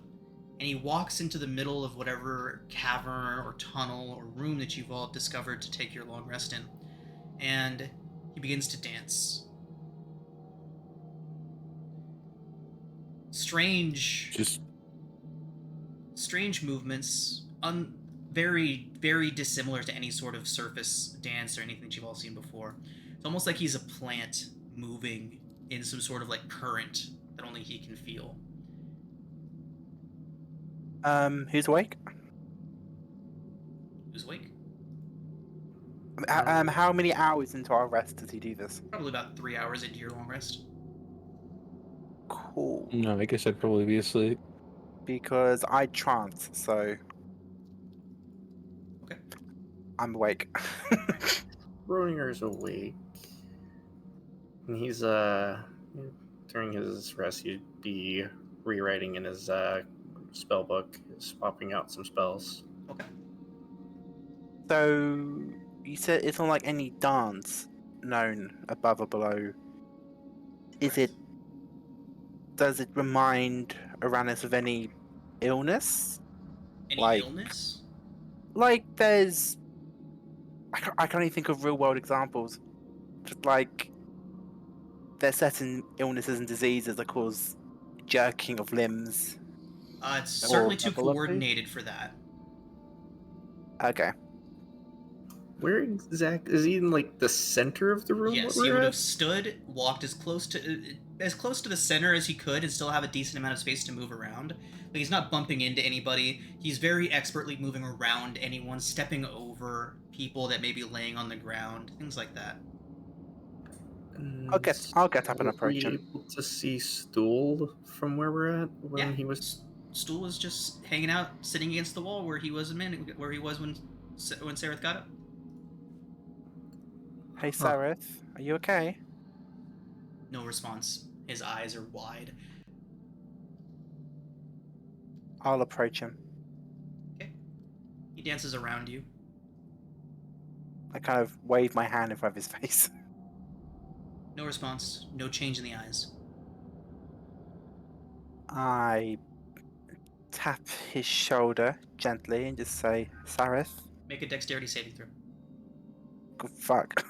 and he walks into the middle of whatever cavern or tunnel or room that you've all discovered to take your long rest in, and he begins to dance. Strange movements, very, very dissimilar to any sort of surface dance or anything that you've all seen before. It's almost like he's a plant moving in some sort of like current that only he can feel. Who's awake? Who's awake? How many hours into our rest does he do this? Probably about 3 hours into your long rest. Cool. No, I guess I'd probably be asleep. Because I trance, so Okay. I'm awake. Roninger's awake. And he's During his rest, he'd be rewriting in his spell book, swapping out some spells. Okay. So you said it's not like any dance known above or below. Is it? Does it remind Uranus of any illness? Any Like- illness? Like there's, I can't even think of real world examples. Just like there's certain illnesses and diseases that cause jerking of limbs. It's certainly too epilepsy? coordinated for that. Okay. Where exactly is he in? Like the center of the room? Yes, where he we're would at? have stood, walked as close to the center as he could, and still have a decent amount of space to move around. But he's not bumping into anybody. He's very expertly moving around anyone, stepping over people that may be laying on the ground, things like that. I'll get up and Were approach we him. able to see Stool from where we're at when Yeah, he was? Stool was just hanging out, sitting against the wall where he was when Sareth got up. Hey, Sareth, are you okay? No response. His eyes are wide. I'll approach him. Okay. He dances around you. I kind of wave my hand in front of his face. No response. No change in the eyes. I tap his shoulder gently and just say, Sareth, Make a dexterity saving throw. good fuck.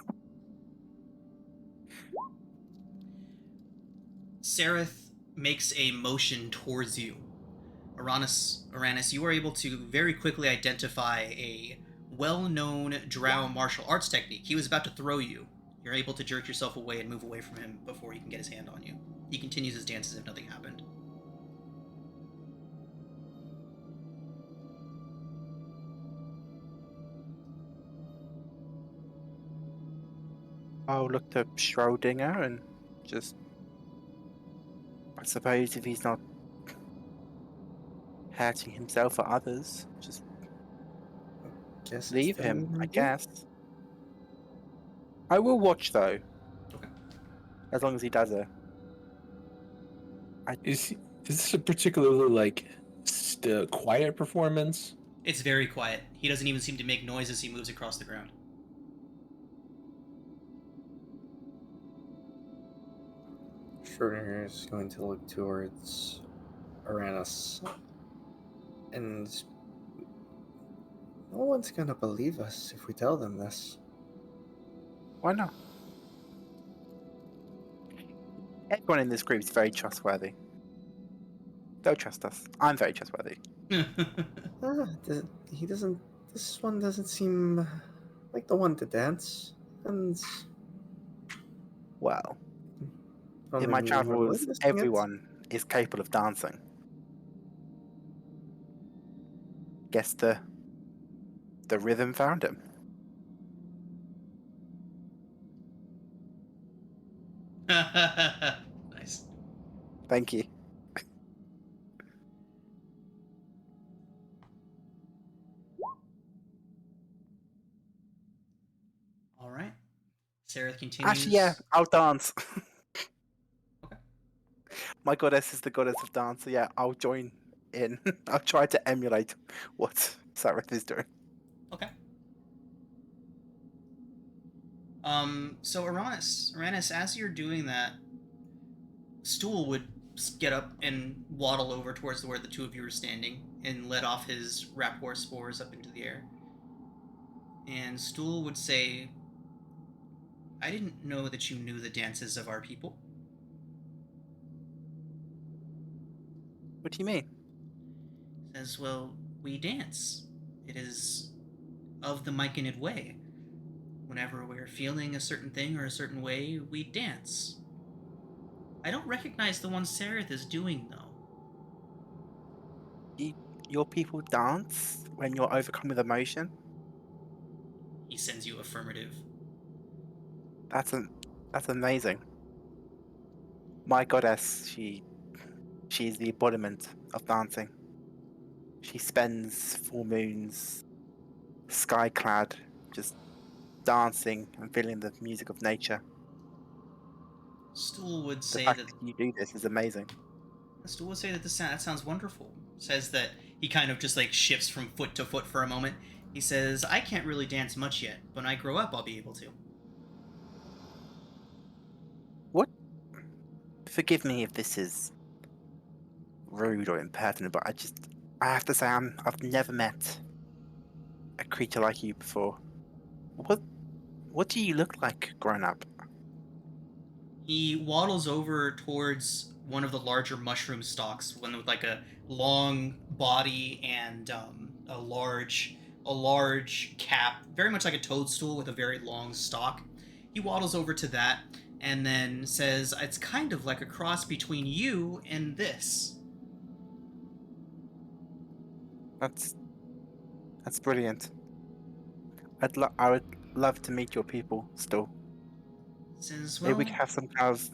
Sareth makes a motion towards you. Uranus, you are able to very quickly identify a well-known drow martial arts technique. He was about to throw you. You're able to jerk yourself away and move away from him before he can get his hand on you. He continues his dance as if nothing happened. I'll look to Schrodinger and just, I suppose if he's not hurting himself or others, just Guess it's leave the him, only I idea. guess. I will watch though. Okay. As long as he does it. Is this a particularly like quiet performance? It's very quiet. He doesn't even seem to make noise as he moves across the ground. Schrodinger is going to look towards Uranus, and no one's gonna believe us if we tell them this. Why not? Everyone in this group is very trustworthy. They'll trust us. I'm very trustworthy. He doesn't. This one doesn't seem like the one to dance. And Well, don't in my really remember travels, witnessing it. everyone is capable of dancing. Guess the rhythm found him. Nice. Thank you. All right. Sarah continues. Actually, yeah, I'll dance. Okay. My goddess is the goddess of dance, so yeah, I'll join in. I'll try to emulate what Sareth is doing. Okay. So Uranus, as you're doing that, Stool would get up and waddle over towards where the two of you are standing and let off his rapport spores up into the air. And Stool would say, I didn't know that you knew the dances of our people. What do you mean? Says, well, we dance. It is of the Myconid way. Whenever we're feeling a certain thing or a certain way, we dance. I don't recognize the one Sareth is doing, though. Your people dance when you're overcome with emotion? He sends you affirmative. That's amazing. My goddess, she's the embodiment of dancing. She spends full moons, sky-clad, just dancing and feeling the music of nature. Stool would The say fact that that you do this is amazing. Stool would say that that sounds wonderful. Says that he kind of just like shifts from foot to foot for a moment. He says, I can't really dance much yet. When I grow up, I'll be able to. What? Forgive me if this is rude or impertinent, but I have to say I've never met a creature like you before. What do you look like grown up? He waddles over towards one of the larger mushroom stalks, one with like a long body and a large cap, very much like a toadstool with a very long stalk. He waddles over to that and then says, "It's kind of like a cross between you and this." That's brilliant. I would love to meet your people still. Says, Maybe "Well," we could have some kind of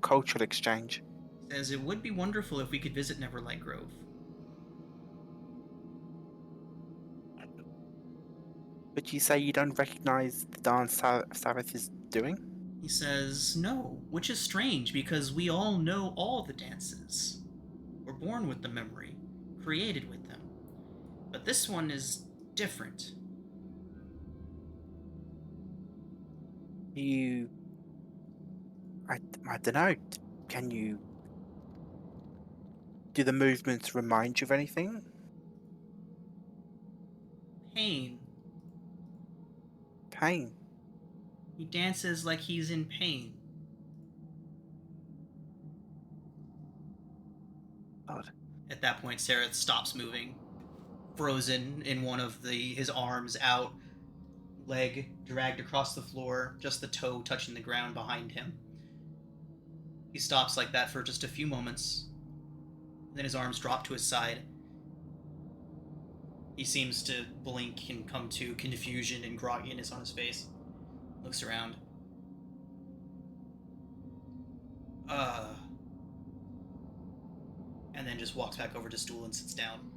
cultural exchange. says, "it would be wonderful if we could visit Neverlight Grove." But you say you don't recognize the dance Sabbath is doing? He says, "No," which is strange because we all know all the dances. We're born with the memory, created with them. But this one is different. I don't know. Can you do the movements remind you of anything? Pain. Pain. He dances like he's in pain. God. At that point, Sarah stops moving, frozen in one of his arms out, leg dragged across the floor, just the toe touching the ground behind him. He stops like that for just a few moments, then his arms drop to his side. He seems to blink and come to confusion and grogginess on his face. Looks around. And then just walks back over to stool and sits down.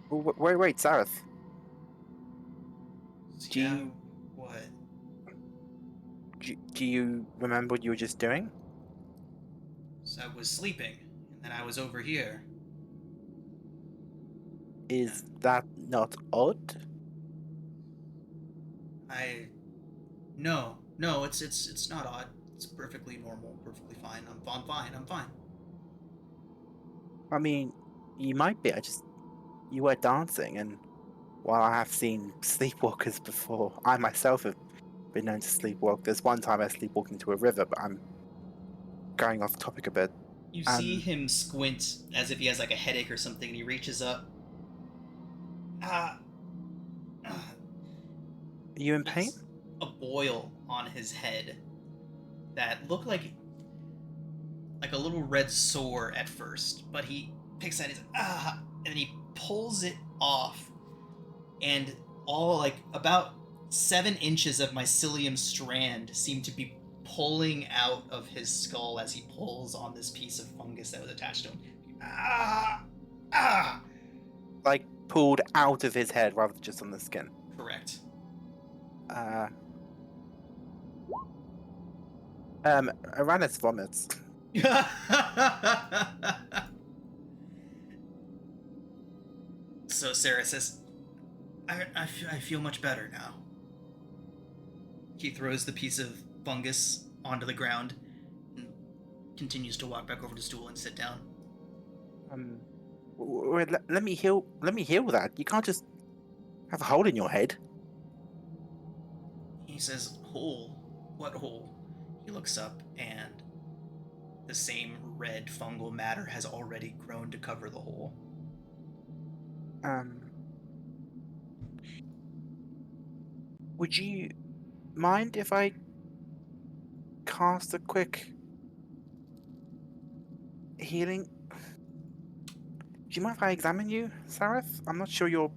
Wait, Sarah. Do Yeah, you what? do you remember what you were just doing? So I was sleeping, and then I was over here. Is that not odd? No, it's not odd. It's perfectly normal, perfectly fine. I'm fine. I mean, you might be. You were dancing, and while I have seen sleepwalkers before, I myself have been known to sleepwalk. There's one time I sleepwalked into a river, but I'm going off topic a bit. You see him squint as if he has like a headache or something, and he reaches up. Are you in pain? There's a boil on his head that looked like a little red sore at first, but he picks at his and then he pulls it off, and all like about 7 inches of mycelium strand seem to be pulling out of his skull as he pulls on this piece of fungus that was attached to him. Like pulled out of his head rather than just on the skin. Correct. Uranus vomits. So Sarah says, I feel much better now. He throws the piece of fungus onto the ground and continues to walk back over to stool and sit down. Wait, let me heal that. You can't just have a hole in your head. He says, hole? What hole? He looks up and the same red fungal matter has already grown to cover the hole. Would you mind if I cast a quick healing? Do you mind if I examine you, Sareth? I'm not sure you're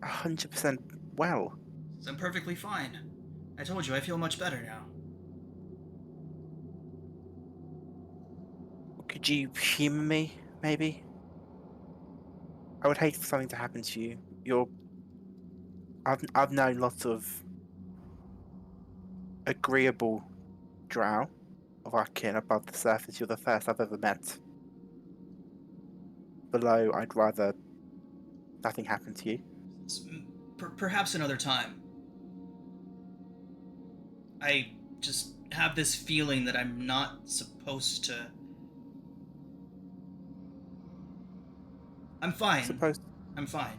100% well. So I'm perfectly fine. I told you I feel much better now. Could you humor me, maybe? I would hate for something to happen to you. I've known lots of agreeable drow, of our kin above the surface, you're the first I've ever met. Below, I'd rather nothing happen to you. Perhaps another time. I just have this feeling that I'm not supposed to. I'm fine. Suppose. I'm fine.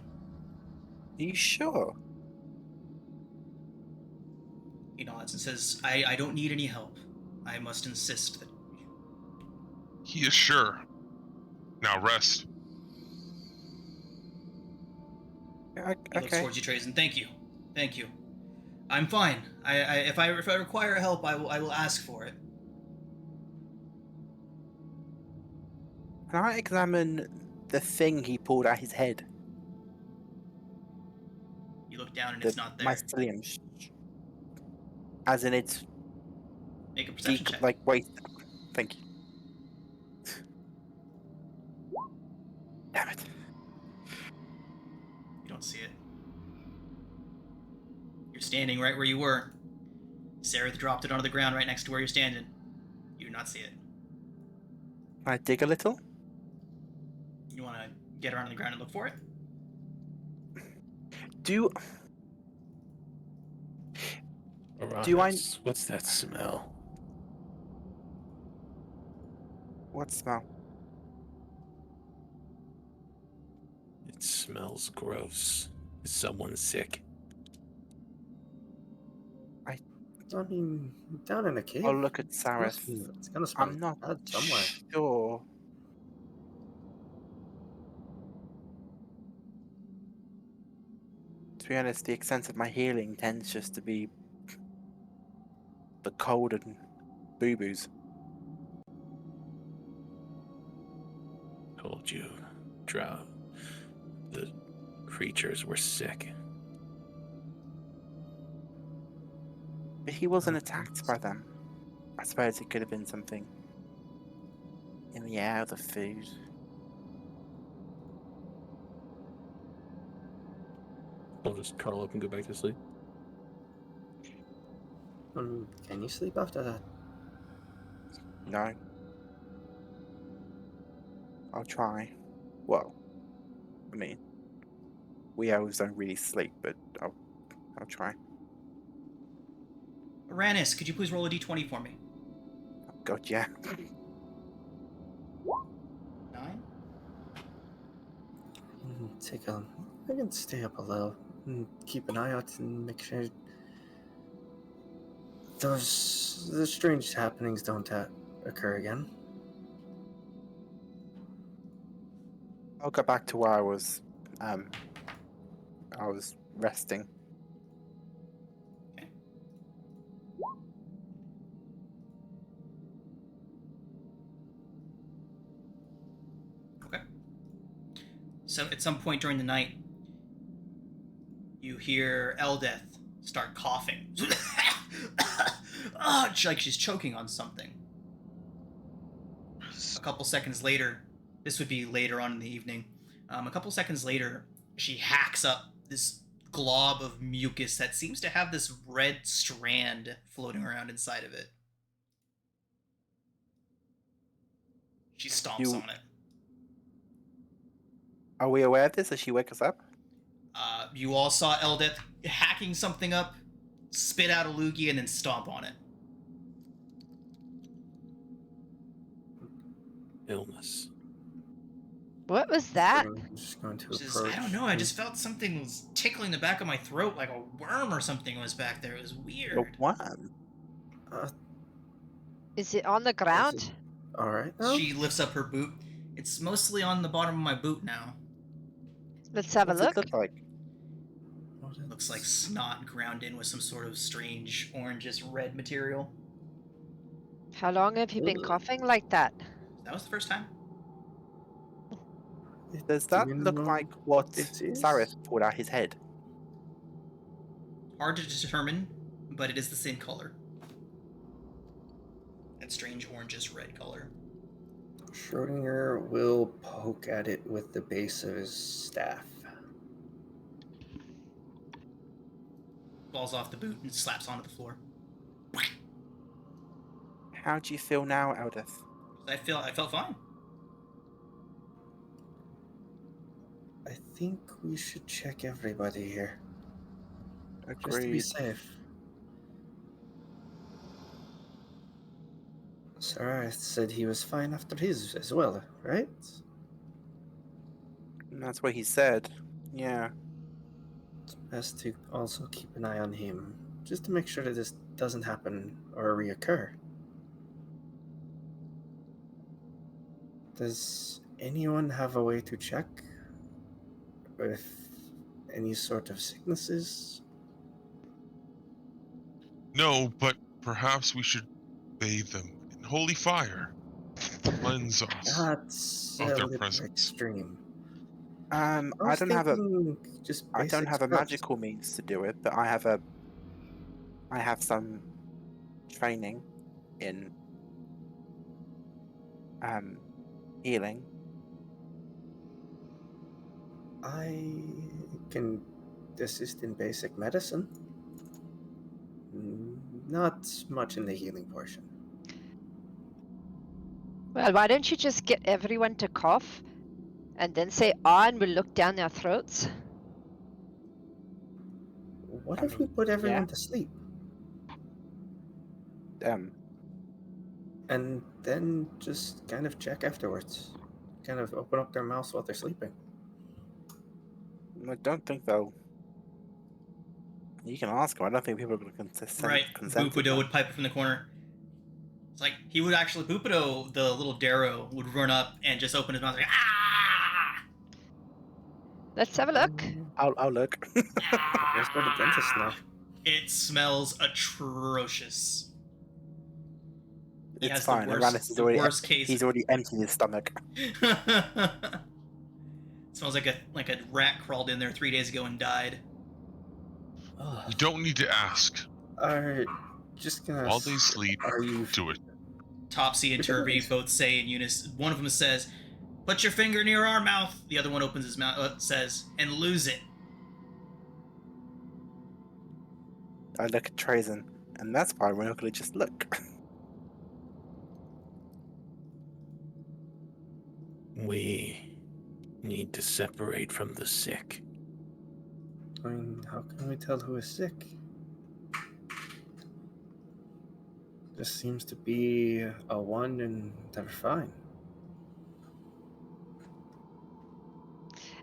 Are you sure? He nods and says, I don't need any help. I must insist that. He is sure. Now rest. He looks towards you, Trazen. Thank you. Thank you. I'm fine. If I require help, I will ask for it. Can I examine the thing he pulled out his head? You look down and it's not there. Mycelium. As in it's Make a perception check. like wait. Thank you. Damn it. You don't see it. You're standing right where you were. Sareth dropped it onto the ground right next to where you're standing. You do not see it. Can I dig a little? You want to get around on the ground and look for it? Do Uranus, what's that smell? what smell? It smells gross. Is someone sick? Down in a cave. I'll look at Sareth. It's gonna smell I'm not bad somewhere. sure. To be honest, the extent of my healing tends just to be the cold and boo-boos. Told you, Drow. The creatures were sick. But he wasn't attacked by them. I suppose it could have been something in the air, the food. I'll just curl up and go back to sleep. Can you sleep after that? No. I'll try. Well, I mean, we elves don't really sleep, but I'll try. Uranus, could you please roll a d20 for me? Oh, God, yeah. 9? I can stay up a little and keep an eye out and make sure the strange happenings don't occur again. I'll go back to where I was resting. Okay. So at some point during the night, you hear Eldeth start coughing. Like she's choking on something. A couple seconds later, this would be later on in the evening, a couple seconds later, she hacks up this glob of mucus that seems to have this red strand floating around inside of it. She stomps on it. Are we aware of this? Does she wake us up? You all saw Eldeth hacking something up, spit out a loogie, and then stomp on it. Illness. What was that? I'm just going to Just, approach. I don't know, I just felt something was tickling the back of my throat like a worm or something was back there. It was weird. A worm? Is it on the ground? All right. She lifts up her boot. It's mostly on the bottom of my boot now. Let's have What's a look. it look like? Looks like snot ground in with some sort of strange orangish red material. How long have you been coughing like that? That was the first time. Does that Do you look know like what it is? Sareth pulled out his head? Hard to determine, but it is the same color. That strange orangish red color. Schrodinger will poke at it with the base of his staff. Falls off the boot and slaps onto the floor. How do you feel now, Eldith? I felt fine. I think we should check everybody here, just to be Agreed. safe. Sarah said he was fine after his as well, right? And that's what he said. Yeah. Best to also keep an eye on him, just to make sure that this doesn't happen or reoccur. Does anyone have a way to check if any sort of sicknesses? No, but perhaps we should bathe them in holy fire. Cleanse us That's of a their little presence. extreme. I was don't have a thinking just I don't basic have a scrubs. magical means to do it, but I have some training in healing. I can assist in basic medicine. Not much in the healing portion. Well, why don't you just get everyone to cough and then say ah and we'll look down their throats? What I if we mean, put everyone yeah. to sleep Um, and then just kind of check afterwards? Kind of open up their mouths while they're sleeping. I don't think they'll. You can ask them. I don't think people are going to Right. consent to Bupido that. would pipe it from the corner. It's like he would actually Bupido, the little Darrow, would run up and just open his mouth like ah. Let's have a look. I'll look. Let's go to the dentist now. It smells atrocious. He It's has fine. the Uranus worst, is the already worst case. he's already emptied his stomach. Smells like a rat crawled in there 3 days ago and died. You don't need to ask. Are just gonna. While they sleep, Are you? do it. Topsy and Turvy both say in unison. One of them says, "Put your finger near our mouth." The other one opens his mouth, says, "And lose it." I look at Trazen, and that's why we're not going to just look. We need to separate from the sick. I mean, how can we tell who is sick? This seems to be a one, and they're fine.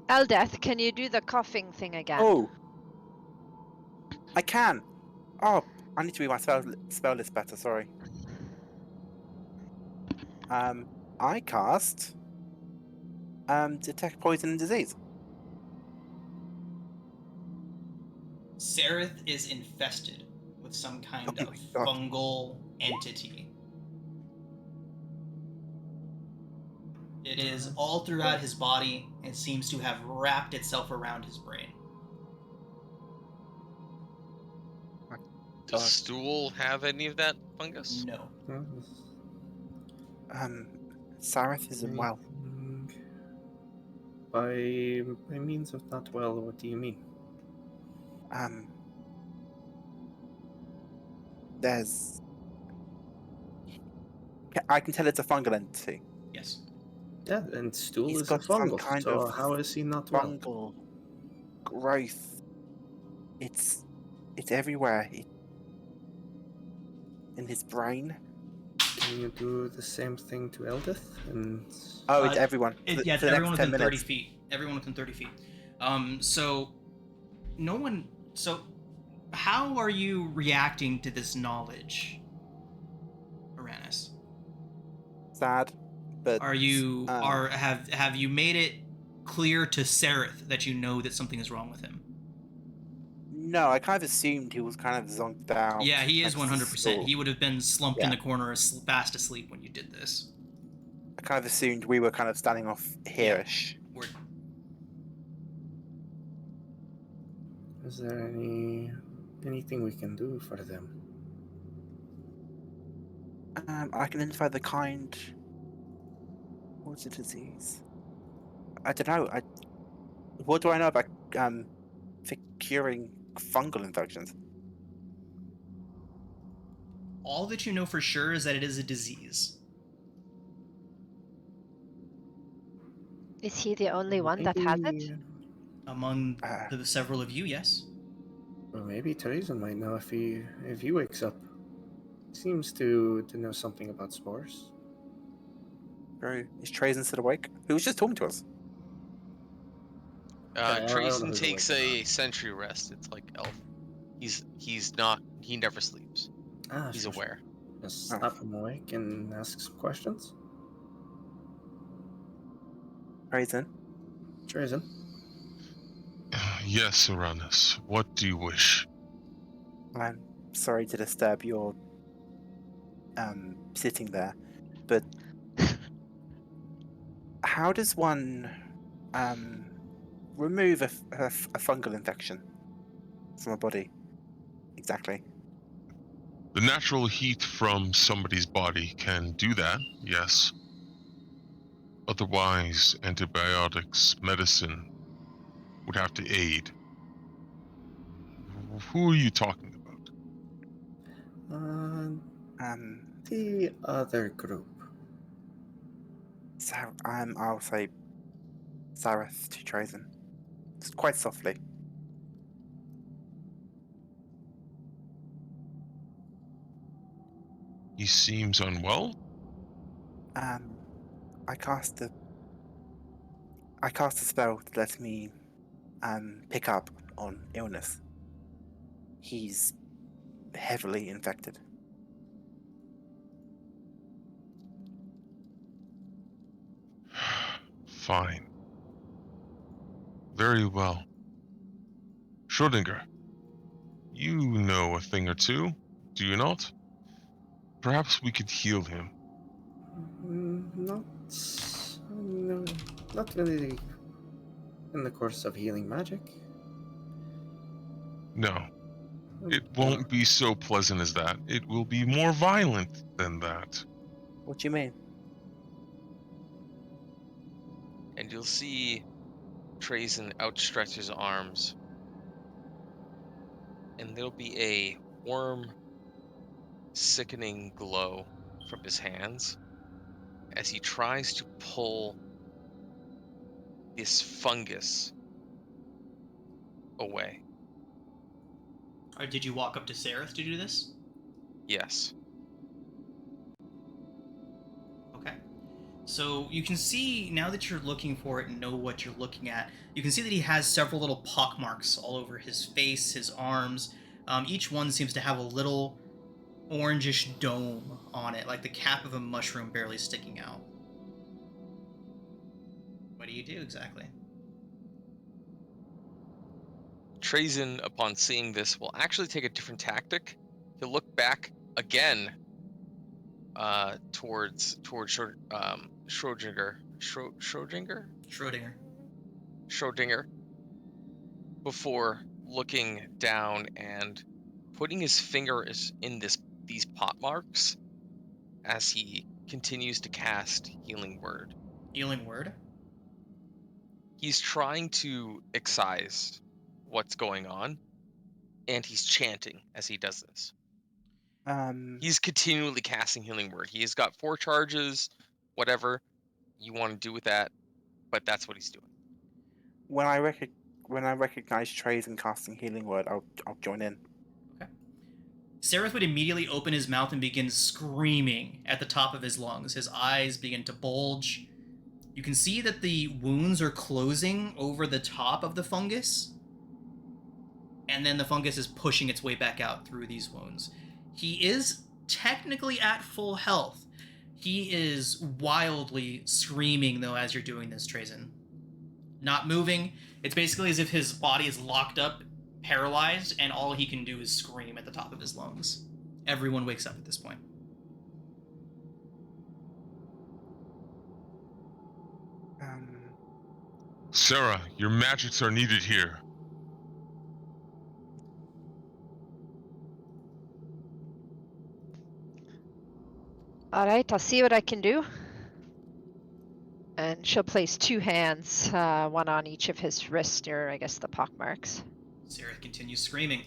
Eldeth, can you do the coughing thing again? Oh, I can. Oh, I need to read my spell list better. Sorry. I cast detect poison and disease. Sereth is infested with some kind Oh of my God. fungal entity. It is all throughout his body and seems to have wrapped itself around his brain. Does stool have any of that fungus? No. Sareth isn't well. By means of not well, what do you mean? There's. I can tell it's a fungal entity. Yes. Yeah, and stool He's is a got some fungal, kind so of how is he not well? Fungal growth. It's everywhere. In his brain. Can you do the same thing to Eldith? And Oh, it's everyone. Yeah, for the everyone next within 10 30 minutes. feet. Everyone within 30 feet. So, no one. So, how are you reacting to this knowledge, Uranus? Sad, but Are you have you made it clear to Sereth that you know that something is wrong with him? no, I kind of assumed he was kind of zonked out. Yeah, he is next to 100%. Stool. He would have been slumped in Yeah. the corner, fast asleep when you did this. I kind of assumed we were kind of standing off here-ish. We're is there anything we can do for them? I can identify the kind. What's the disease? I don't know. What do I know about for curing fungal infections? all that you know for sure is that it is a disease. Is he the only one that has it? Maybe- Among Uh, the several of you, yes. Well, maybe Teresa might know if he wakes up. He seems to know something about spores. True. Is Trazen still awake? Who was just talking to us? I don't know Treason who's takes awake or a not. sentry rest. It's like elf. He's not. He never sleeps. He's Sure. aware. Just slap him awake and ask some questions. Trazen? Treason. Yes, Uranus. What do you wish? I'm sorry to disturb your sitting there, but how does one remove a fungal infection from a body? Exactly. The natural heat from somebody's body can do that, yes. Otherwise, antibiotics, medicine would have to aid. Who are you talking about? The other group. So I'll say Sareth to Trazen. Just quite softly. He seems unwell? I cast a spell that lets me pick up on illness. He's heavily infected. Fine. Very well. Schrödinger, you know a thing or two, do you not? Perhaps we could heal him. No, not really in the course of healing magic. No, it won't be so pleasant as that. It will be more violent than that. What do you mean? And you'll see Trazen outstretch his arms, and there'll be a warm, sickening glow from his hands as he tries to pull this fungus away. Or did you walk up to Sareth to do this? Yes. Okay. So you can see, now that you're looking for it and know what you're looking at, you can see that he has several little pock marks all over his face, his arms. Each one seems to have a little orangish dome on it, like the cap of a mushroom barely sticking out. What do you do exactly? Trazen, upon seeing this, will actually take a different tactic. He'll look back again towards Schrödinger. Schrödinger, before looking down and putting his finger in these pot marks as he continues to cast Healing Word. Healing Word? He's trying to excise what's going on, and he's chanting as he does this. He's continually casting Healing Word. He's got 4 charges, whatever you want to do with that, but that's what he's doing. When I recognize Trazen casting Healing Word, I'll join in. Okay. Sareth would immediately open his mouth and begin screaming at the top of his lungs. His eyes begin to bulge. You can see that the wounds are closing over the top of the fungus, and then the fungus is pushing its way back out through these wounds. He is technically at full health. He is wildly screaming, though, as you're doing this, Trazen. Not moving. It's basically as if his body is locked up, paralyzed, and all he can do is scream at the top of his lungs. Everyone wakes up at this point. Sarah, your magics are needed here. Alright, I'll see what I can do. And she'll place 2 hands, one on each of his wrists, or I guess the pock marks. Sareth continues screaming.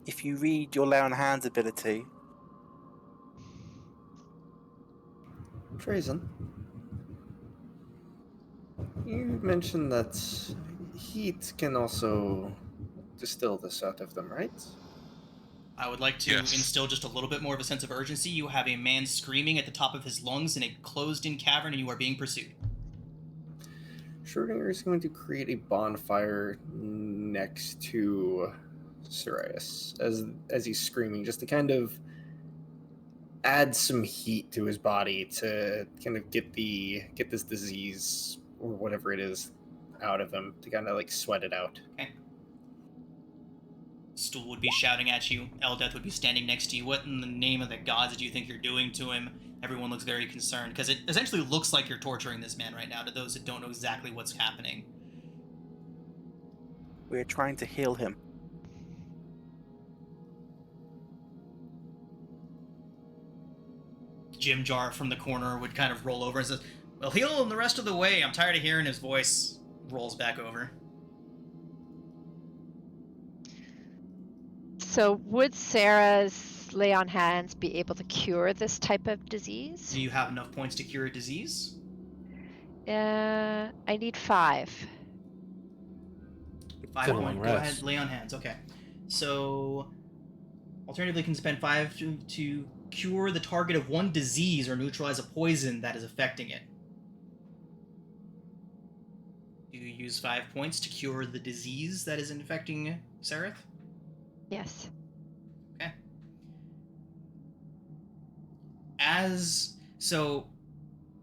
if you read your Lay on Hands ability, Trazen, you mentioned that heat can also distill this out of them, right? I would like to Yes. instill just a little bit more of a sense of urgency. You have a man screaming at the top of his lungs in a closed-in cavern, and you are being pursued. Schrodinger is going to create a bonfire next to Sirius as he's screaming, just to kind of add some heat to his body to kind of get this disease or whatever it is out of him, to kind of like sweat it out. Okay. Stool would be shouting at you. Eldeth would be standing next to you. What in the name of the gods do you think you're doing to him? Everyone looks very concerned, because it essentially looks like you're torturing this man right now, to those that don't know exactly what's happening. we're trying to heal him. Jim Jar from the corner would kind of roll over and says, "Well, heal him the rest of the way. I'm tired of hearing his voice." Rolls back over. So would Sarah's Lay on Hands be able to cure this type of disease? Do you have enough points to cure a disease? I need 5. 5 Fiddle points. and Go rest. ahead, lay on hands. Okay. So, alternatively, can spend 5 to cure the target of one disease or neutralize a poison that is affecting it. Do you use 5 points to cure the disease that is infecting Sereth? Yes. Okay.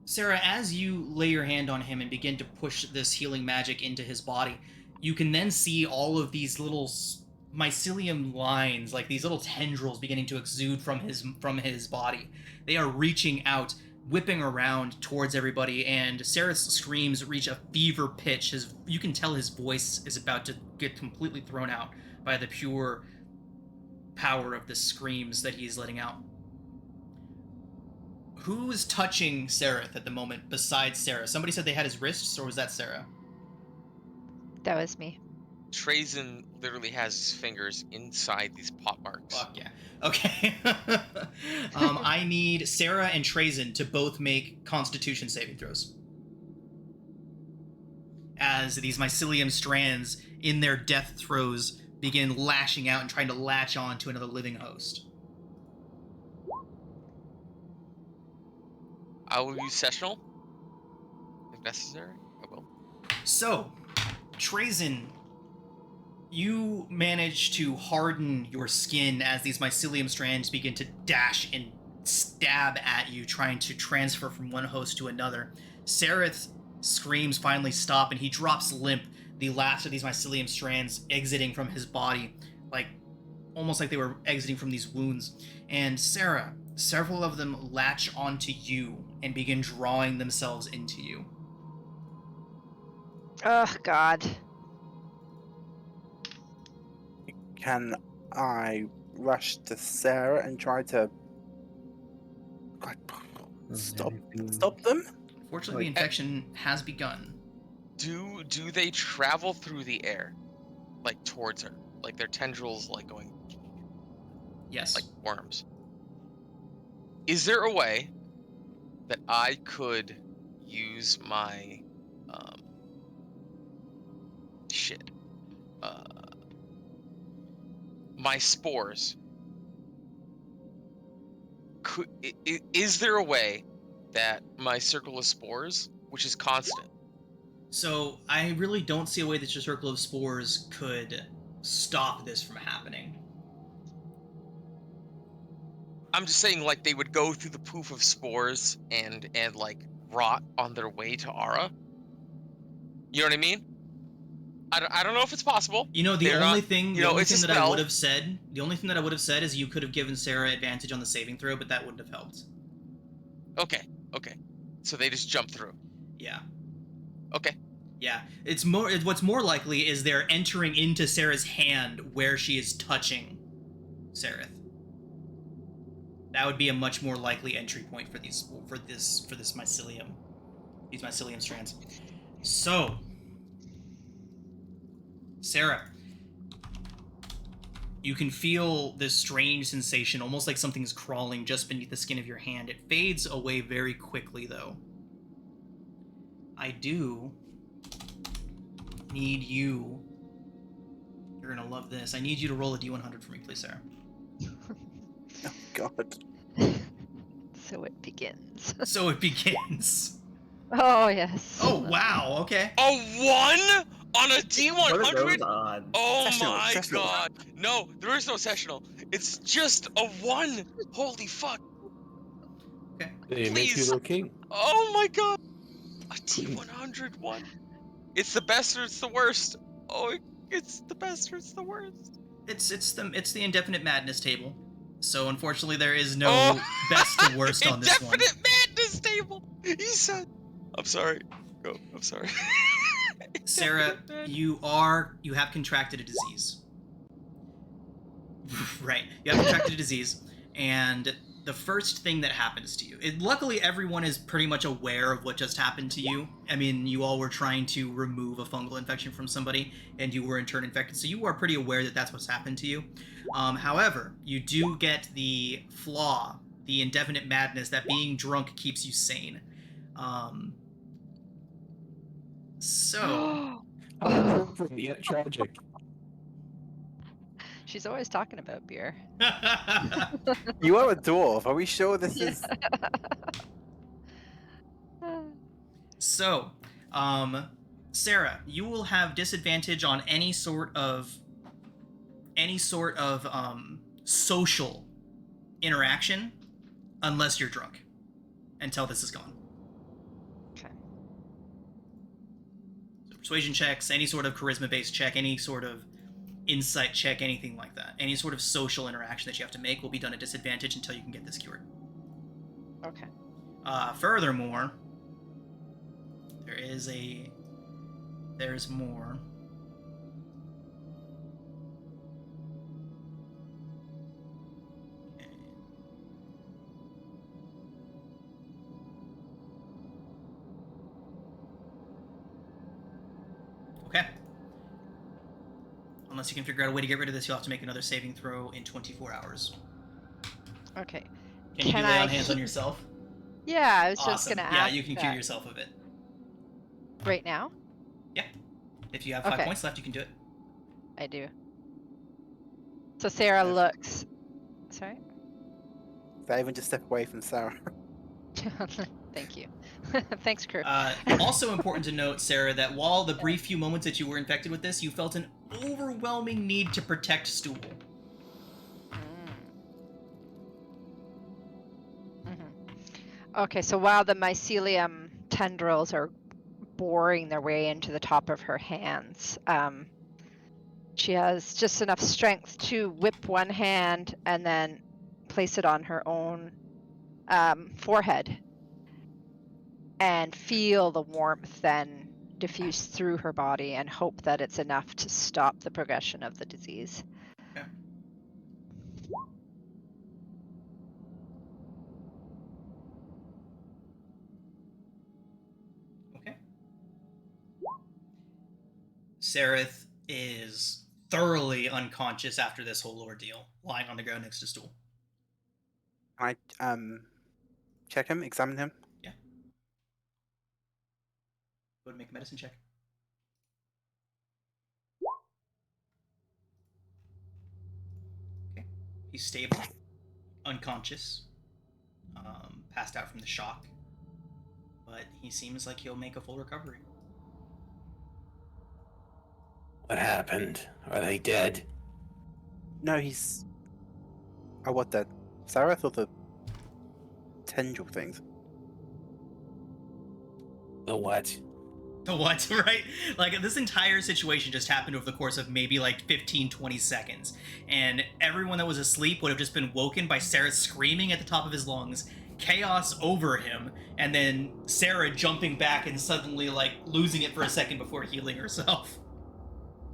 Sarah, as you lay your hand on him and begin to push this healing magic into his body, you can then see all of these little mycelium lines, like these little tendrils beginning to exude from his body. They are reaching out, whipping around towards everybody, and Sereth's screams reach a fever pitch. You can tell his voice is about to get completely thrown out by the pure power of the screams that he's letting out. Who is touching Sereth at the moment besides Sarah? Somebody said they had his wrists, or was that Sarah? That was me. Trazen literally has his fingers inside these pot marks. Fuck yeah. Okay. I need Sarah and Trazen to both make Constitution saving throws. As these mycelium strands in their death throes begin lashing out and trying to latch on to another living host. I will use sessional if necessary. I will. So, Trazen, you manage to harden your skin as these mycelium strands begin to dash and stab at you, trying to transfer from one host to another. Sereth's screams finally stop, and he drops limp, the last of these mycelium strands exiting from his body, almost like they were exiting from these wounds. And Sarah, several of them latch onto you and begin drawing themselves into you. Oh, God. Can I rush to Sarah and try to stop them? Fortunately, the infection has begun. Do they travel through the air, towards her, like their tendrils, going Yes. like worms? Is there a way that I could use my my spores? Is there a way that my circle of spores, which is constant? So, I really don't see a way that your circle of spores could stop this from happening. I'm just saying, they would go through the poof of spores and rot on their way to Ara. You know what I mean? I don't know if it's possible. The only thing that I would have said is you could have given Sarah advantage on the saving throw, but that wouldn't have helped. Okay. So they just jump through. Yeah. Okay. Yeah. What's more likely is they're entering into Sarah's hand where she is touching Sereth. That would be a much more likely entry point for this mycelium. These mycelium strands. So, Sarah, You can feel this strange sensation, almost like something's crawling just beneath the skin of your hand. It fades away very quickly, though. I do need you... You're gonna love this. I need you to roll a d100 for me, please, Sarah. Oh God. So it begins. So it begins. Oh, yes. Oh, wow, okay. A 1 on a What are D100? those odds? Oh Sessional, my sessional. god. No, there is no sessional. It's just a 1. Holy fuck. Okay. They make you Please. the king. Oh my god. A D100 one. It's the best or it's the worst. Oh, it's the best or it's the worst. It's the indefinite madness table. So unfortunately there is no Oh. best to worst on this one. Indefinite madness table. He said. I'm sorry. Go. I'm sorry. Sarah, Indefinite you have contracted a disease. Right. You have contracted a disease, and the first thing that happens to you. Luckily, everyone is pretty much aware of what just happened to you. I mean, you all were trying to remove a fungal infection from somebody, and you were in turn infected, so you are pretty aware that that's what's happened to you. However, you do get the flaw, the indefinite madness, that being drunk keeps you sane. So... Yet tragic. She's always talking about beer. You are a dwarf. Are we sure this is? So, Sarah, you will have disadvantage on any sort of social interaction unless you're drunk until this is gone. Okay. So persuasion checks, any sort of charisma-based check, any sort of insight check, anything like that. Any sort of social interaction that you have to make will be done at disadvantage until you can get this cured. Okay. Furthermore, there's more. Okay. Unless you can figure out a way to get rid of this, you'll have to make another saving throw in 24 hours. Okay. Can you do Can lay I on hands on he- yourself? Yeah, I was Awesome. just gonna Yeah, ask you can that. cure yourself of it. Right now? Yeah. If you have 5 Okay. points left, you can do it. I do. So Sarah Yes. looks. Sorry? Did I even just step away from Sarah? Thank you. Thanks, crew. Also important to note, Sarah, that while the brief few moments that you were infected with this, you felt an overwhelming need to protect Stool. Okay, so while the mycelium tendrils are boring their way into the top of her hands, she has just enough strength to whip one hand and then place it on her own forehead and feel the warmth then diffuse through her body and hope that it's enough to stop the progression of the disease. Okay. Okay. Sereth is thoroughly unconscious after this whole ordeal, lying on the ground next to Stool. Can I check him, examine him? Go ahead and make a medicine check. Okay. He's stable, unconscious, passed out from the shock, but he seems like he'll make a full recovery. What happened? Are they dead? No, he's. Oh, what the? Sarah thought the tendril things. The what? The what, right? Like, this entire situation just happened over the course of maybe like 15, 20 seconds. And everyone that was asleep would have just been woken by Sarah screaming at the top of his lungs, chaos over him, and then Sarah jumping back and suddenly, like, losing it for a second before healing herself.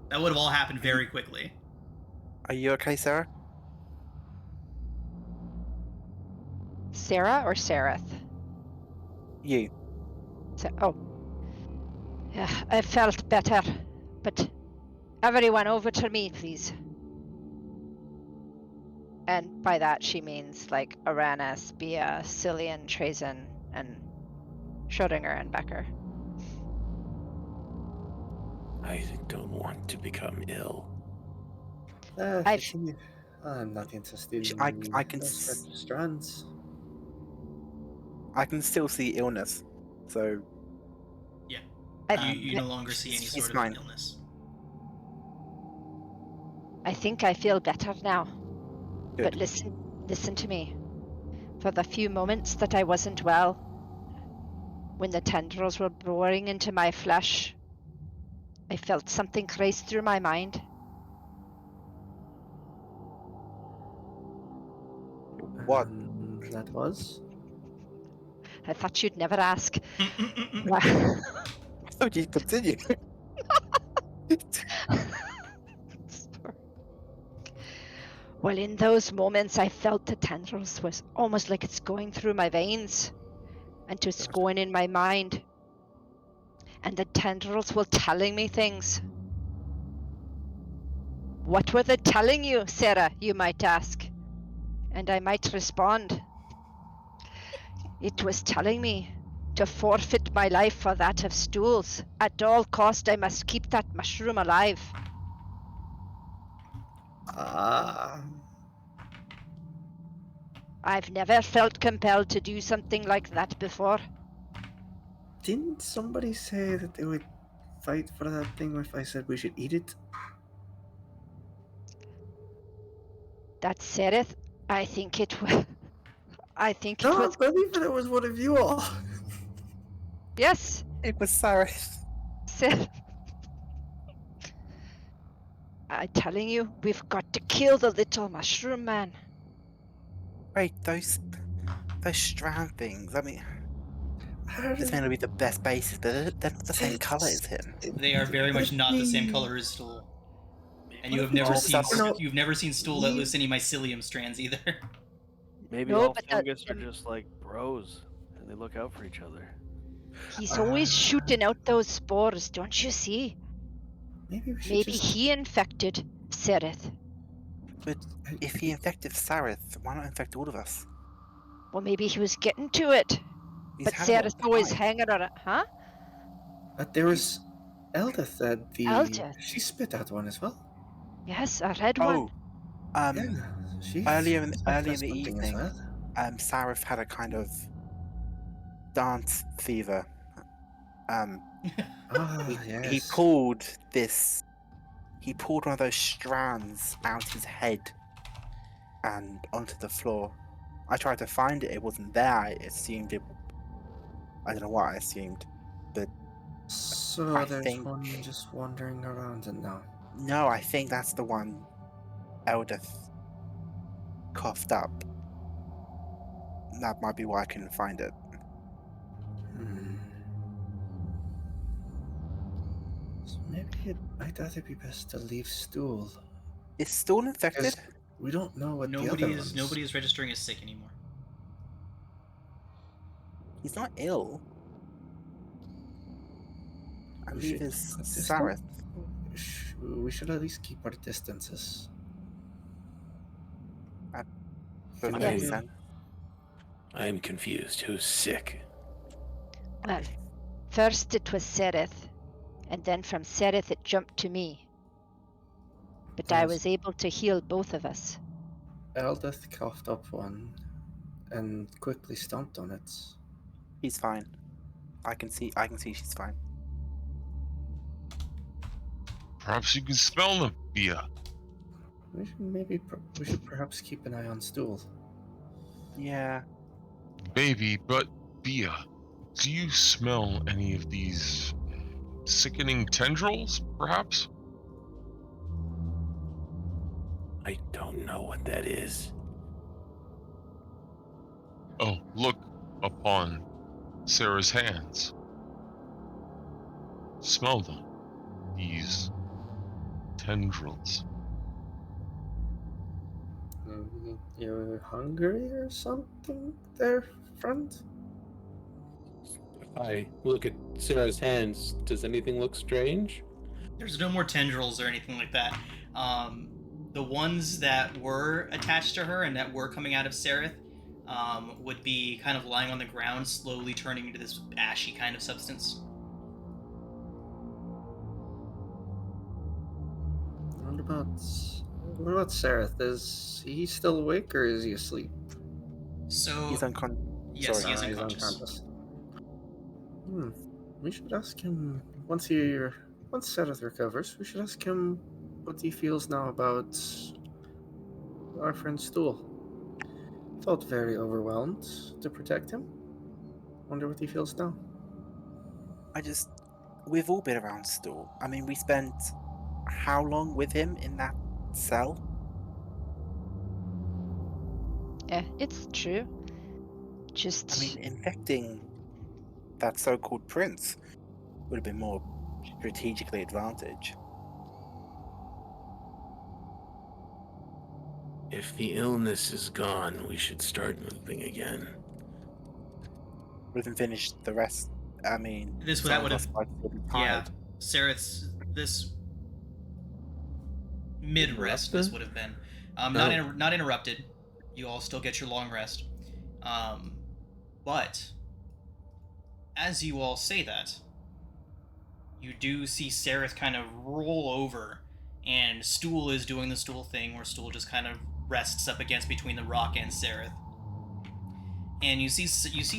That would have all happened very quickly. Are you okay, Sarah? Sarah or Sareth? You. Oh. Yeah, I felt better, but everyone over to me, please. And by that she means like Aranis, Bia, Cillian, Trazen, and Schrodinger and Becker. I don't want to become ill. I'm not interested in I can those s- strands. I can still see illness, so You no longer see any she's sort of fine. illness. I think I feel better now. But Good. listen to me. For the few moments that I wasn't well, when the tendrils were boring into my flesh, I felt something race through my mind. What? And that was? I thought you'd never ask. I thought you'd continue. Sorry. Well, in those moments, I felt the tendrils was almost like it's going through my veins and just going in my mind. And the tendrils were telling me things. What were they telling you, Sarah, you might ask? And I might respond. It was telling me to forfeit my life for that of Stools. At all cost, I must keep that mushroom alive. I've never felt compelled to do something like that before. Didn't somebody say that they would fight for that thing if I said we should eat it? That Sereth, I think it was. I think it No, was. I believe it was one of you all. Yes, It was Sarah. Sereth. I'm telling you, we've got to kill the little mushroom man. Wait, those strand things. I mean, How this did may not be the best basis, but they're not the same color it's- as him. They are very much not the same Maybe- color as Stool. And Maybe you have if we never just seen separate- you've never seen Stool let leave- loose any mycelium strands either. Maybe No, all but fungus are just like bros, and they look out for each other. He's always shooting out those spores, don't you see? Maybe we should Maybe just... he infected Sereth. But if he infected Sareth, why not infect all of us? Well, maybe he was getting to it. He's But had it all Sereth's always the time. hanging on it, huh? But there was Eldith that Eldith? she spit out one as well. Yes, a red one. Oh, Yeah, she's earlier in she's the something as evening, well. Sareth had a kind of dance fever. Ah, He yes. pulled one of those strands out his head and onto the floor. I tried to find it, it wasn't there. I assumed it. I don't know what I assumed. So I there's think- one just wandering around and now. No, I think that's the one Eldith coughed up. That might be why I couldn't find it. So maybe I thought it'd be best to leave Stool. Is Stool infected? Because we don't know what the other ones... Nobody is registering as sick anymore. He's not ill. I We believe should it's cut this Sareth. We should at least keep our distances. Doesn't I make agree. sense. I am confused. Who's sick? Well, first it was Sereth, and then from Sereth it jumped to me. But I Yes. was able to heal both of us. Eldith coughed up one and quickly stomped on it. He's fine. I can see she's fine. Perhaps you can smell them, Bia. We should perhaps keep an eye on Stool. Yeah. Maybe, but Bia, do you smell any of these sickening tendrils, perhaps? I don't know what that is. Oh, look upon Sarah's hands. Smell them. These tendrils. You're hungry or something there, friend? If I look at Sarah's hands, does anything look strange? There's no more tendrils or anything like that. the ones that were attached to her and that were coming out of Sereth would be kind of lying on the ground, slowly turning into this ashy kind of substance. What about Sereth? Is he still awake or is he asleep? So He's unconscious. yes, Sorry. he is He's unconscious. We should ask him once Sereth recovers. We should ask him what he feels now about our friend Stool. Felt very overwhelmed to protect him. Wonder what he feels now. We've all been around Stool. I mean, we spent how long with him in that cell? Yeah, it's true. Just I mean, infecting that so-called prince would have been more strategically advantaged. If the illness is gone, we should start moving again. We haven't finished the rest. I mean, This some that of would us have, might still be yeah. tired. Sereth's this mid rest. This would have been not interrupted. You all still get your long rest, but as you all say that, you do see Sereth kind of roll over, and Stool is doing the Stool thing, where Stool just kind of rests up against between the rock and Sereth. And you see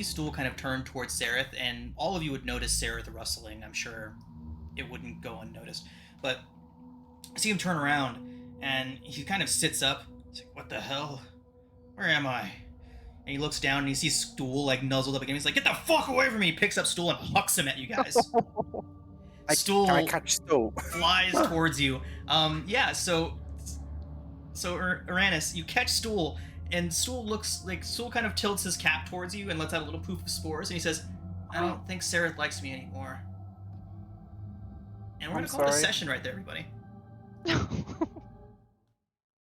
Stool kind of turn towards Sereth, and all of you would notice Sereth rustling. I'm sure it wouldn't go unnoticed. But you see him turn around, and he kind of sits up. He's like, what the hell? Where am I? And he looks down, and he sees Stool, like, nuzzled up again. He's like, get the fuck away from me! He picks up Stool and hucks him at you guys. Stool Can I catch Stool? flies towards you. So Uranus, you catch Stool, and Stool kind of tilts his cap towards you and lets out a little poof of spores, and he says, I don't think Sereth likes me anymore. And we're gonna call it a sorry. session right there, everybody.